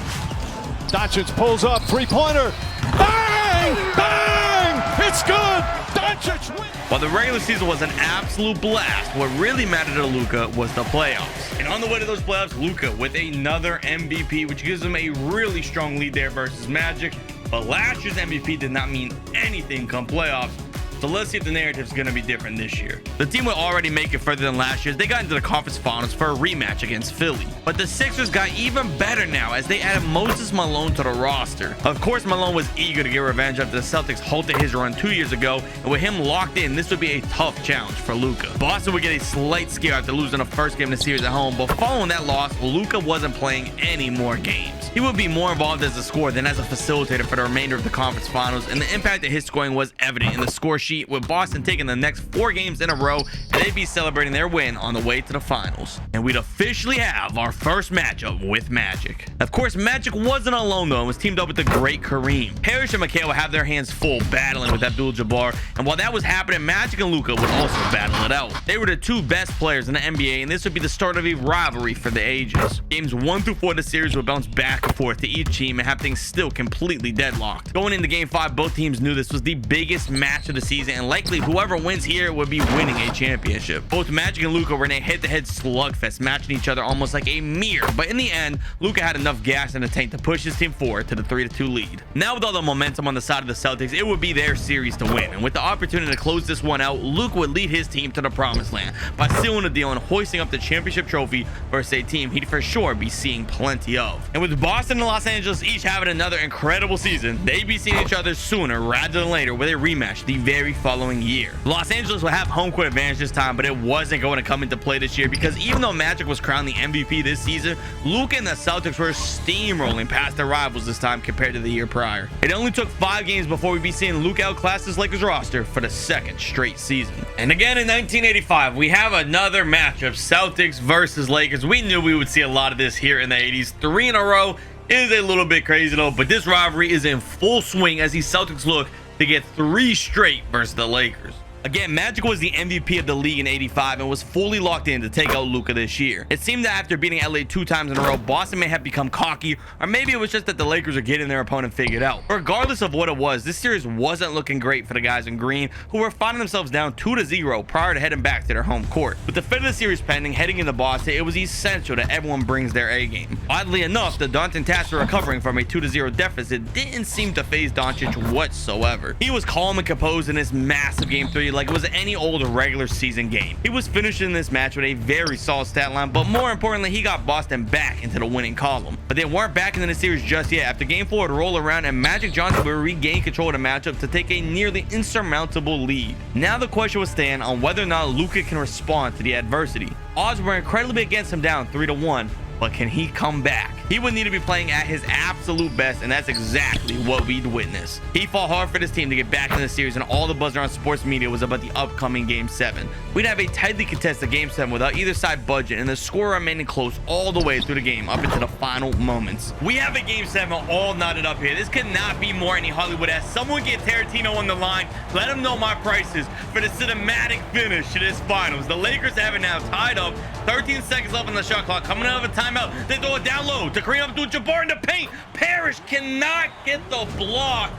Doncic pulls up, three-pointer. Bang! Bang! It's good! Doncic wins! While the regular season was an absolute blast, what really mattered to Luka was the playoffs. And on the way to those playoffs, Luka with another MVP, which gives him a really strong lead there versus Magic. But last year's MVP did not mean anything come playoffs. So let's see if the narrative's going to be different this year. The team would already make it further than last year's. They got into the conference finals for a rematch against Philly. But the Sixers got even better now as they added Moses Malone to the roster. Of course, Malone was eager to get revenge after the Celtics halted his run 2 years ago. And with him locked in, this would be a tough challenge for Luka. Boston would get a slight scare after losing the first game of the series at home. But following that loss, Luka wasn't playing any more games. He would be more involved as a scorer than as a facilitator for the remainder of the conference finals. And the impact of his scoring was evident in the score sheet, with Boston taking the next 4 games in a row, and they'd be celebrating their win on the way to the finals. And we'd officially have our first matchup with Magic. Of course, Magic wasn't alone though and was teamed up with the great Kareem. Parrish and McHale would have their hands full battling with Abdul-Jabbar, and while that was happening, Magic and Luka would also battle it out. They were the 2 best players in the NBA, and this would be the start of a rivalry for the ages. Games 1 through 4 of the series would bounce back and forth to each team and have things still completely deadlocked. Going into game 5, both teams knew this was the biggest match of the season, and likely whoever wins here would be winning a championship. Both Magic and Luka were in a head-to-head slugfest, matching each other almost like a mirror, but in the end, Luka had enough gas in the tank to push his team forward to the 3-2 lead. Now with all the momentum on the side of the Celtics, it would be their series to win, and with the opportunity to close this one out, Luka would lead his team to the promised land by sealing the deal and hoisting up the championship trophy versus a team he'd for sure be seeing plenty of. And with Boston and Los Angeles each having another incredible season, they'd be seeing each other sooner rather than later with a rematch the very following year. Los Angeles would have home court advantage this time, but it wasn't going to come into play this year because even though Magic was crowned the MVP this season, Luka and the Celtics were steamrolling past their rivals this time compared to the year prior. It only took 5 games before we'd be seeing Luka outclass his Lakers roster for the 2nd straight season. And again in 1985, we have another matchup, Celtics versus Lakers. We knew we would see a lot of this here in the 80s. 3 in a row is a little bit crazy though, but this rivalry is in full swing as these Celtics look to get 3 straight versus the Lakers. Again, Magic was the MVP of the league in 85 and was fully locked in to take out Luka this year. It seemed that after beating LA 2 times in a row, Boston may have become cocky, or maybe it was just that the Lakers are getting their opponent figured out. Regardless of what it was, this series wasn't looking great for the guys in green, who were finding themselves down 2-0 prior to heading back to their home court. With the fate of the series pending heading into Boston, it was essential that everyone brings their A game. Oddly enough, the daunting task of recovering from a 2-0 deficit didn't seem to faze Doncic whatsoever. He was calm and composed in this massive game 3 like it was any old regular season game. He was finishing this match with a very solid stat line, but more importantly, he got Boston back into the winning column. But they weren't back into the series just yet. After game 4 would roll around and Magic Johnson would regain control of the matchup to take a nearly insurmountable lead. Now the question would stand on whether or not Luka can respond to the adversity. Odds were incredibly against him, down 3-1. but can he come back? He would need to be playing at his absolute best, and that's exactly what we'd witness. He fought hard for this team to get back in the series, and all the buzz around sports media was about the upcoming Game 7. We'd have a tightly contested Game 7 without either side budging, and the score remaining close all the way through the game up into the final moments. We have a Game 7 all knotted up here. This could not be more any Hollywood-esque. Someone get Tarantino on the line. Let him know my prices for the cinematic finish to this finals. The Lakers have it now tied up. 13 seconds left on the shot clock. Coming out of a timeout. They throw it down low to Kareem Abdul-Jabbar in the paint. Parrish cannot get the block,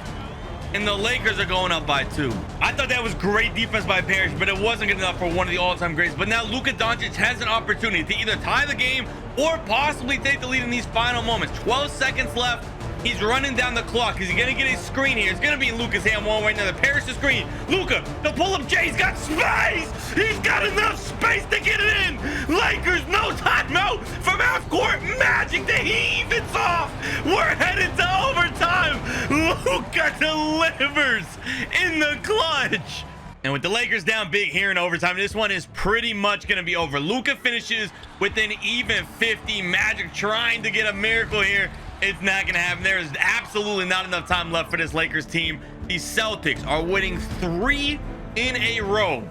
and the Lakers are going up by 2. I thought that was great defense by Parrish, but it wasn't good enough for one of the all-time greats. But now Luka Doncic has an opportunity to either tie the game or possibly take the lead in these final moments. 12 seconds left. He's running down the clock. Is he gonna get a screen here? It's gonna be in Luka's hand wall right now. The Parrish the screen. Luka, the pull-up J. He's got space. He's got enough space to get it in. Lakers, no timeout from half court. Magic, the heave, it's off. We're headed to overtime. Luka delivers in the clutch. And with the Lakers down big here in overtime, this one is pretty much going to be over. Luka finishes with an even 50. Magic trying to get a miracle here. It's not going to happen. There is absolutely not enough time left for this Lakers team. The Celtics are winning 3 in a row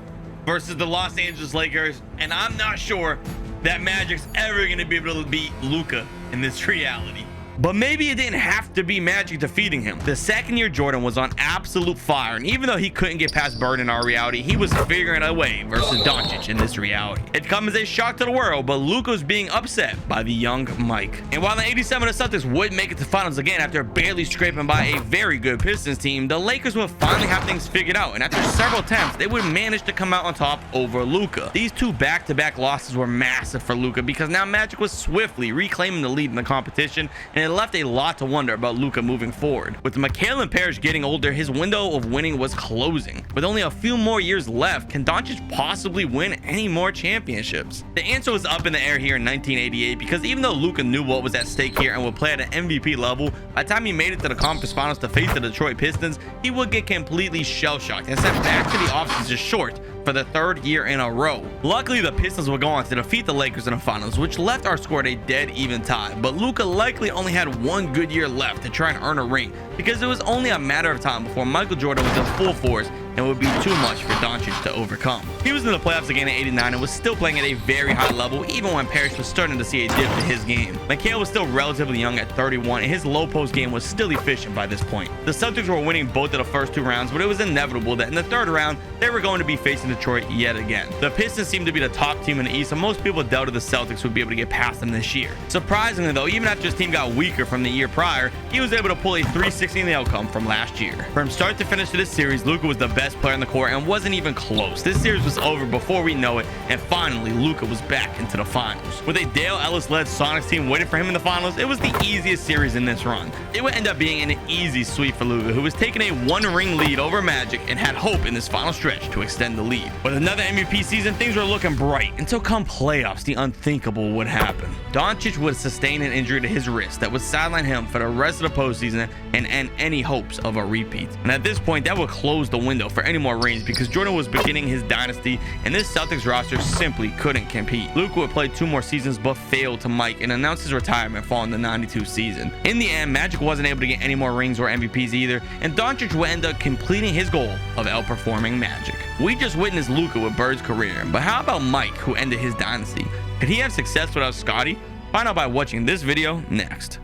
versus the Los Angeles Lakers. And I'm not sure that Magic's ever going to be able to beat Luka in this reality. But maybe it didn't have to be Magic defeating him. The second-year Jordan was on absolute fire, and even though he couldn't get past Bird in our reality, he was figuring a way versus Doncic in this reality. It comes as a shock to the world, but Luka was being upset by the young Mike. And while in 87 the Celtics would make it to finals again after barely scraping by a very good Pistons team, the Lakers would finally have things figured out, and after several attempts, they would manage to come out on top over Luka. These 2 back-to-back losses were massive for Luka because now Magic was swiftly reclaiming the lead in the competition, and it left a lot to wonder about Luka moving forward. With Mikal and Parrish getting older, his window of winning was closing. With only a few more years left, can Doncic possibly win any more championships? The answer was up in the air here in 1988 because even though Luka knew what was at stake here and would play at an MVP level, by the time he made it to the conference finals to face the Detroit Pistons, he would get completely shell-shocked and sent back to the offseason short for the 3rd year in a row. Luckily, the Pistons would go on to defeat the Lakers in the finals, which left our score at a dead even tie. But Luka likely only had 1 good year left to try and earn a ring because it was only a matter of time before Michael Jordan was in full force and would be too much for Doncic to overcome. He was in the playoffs again in 89 and was still playing at a very high level even when Parrish was starting to see a dip in his game. Mikal was still relatively young at 31 and his low post game was still efficient by this point. The Celtics were winning both of the first 2 rounds, but it was inevitable that in the 3rd round they were going to be facing Detroit yet again. The Pistons seemed to be the top team in the East, and most people doubted the Celtics would be able to get past them this year. Surprisingly though, even after his team got weaker from the year prior, he was able to pull a 360 in the outcome from last year. From start to finish of this series, Luka was the best player in the court and wasn't even close. This series was over before we know it, and finally Luka was back into the finals. With a Dale Ellis-led Sonics team waiting for him in the finals, it was the easiest series in this run. It would end up being an easy sweep for Luka, who was taking a 1-ring lead over Magic and had hope in this final stretch to extend the lead. With another MVP season, things were looking bright until come playoffs, the unthinkable would happen. Doncic would sustain an injury to his wrist that would sideline him for the rest of the postseason and end any hopes of a repeat. And at this point, that would close the window for any more rings because Jordan was beginning his dynasty and this Celtics roster simply couldn't compete. Luka would play 2 more seasons but failed to Mike and announced his retirement following the 92 season. In the end, Magic wasn't able to get any more rings or MVPs either, and Doncic would end up completing his goal of outperforming Magic. We just witnessed Luka with Bird's career, but how about Mike, who ended his dynasty? Could he have success without Scottie? Find out by watching this video next.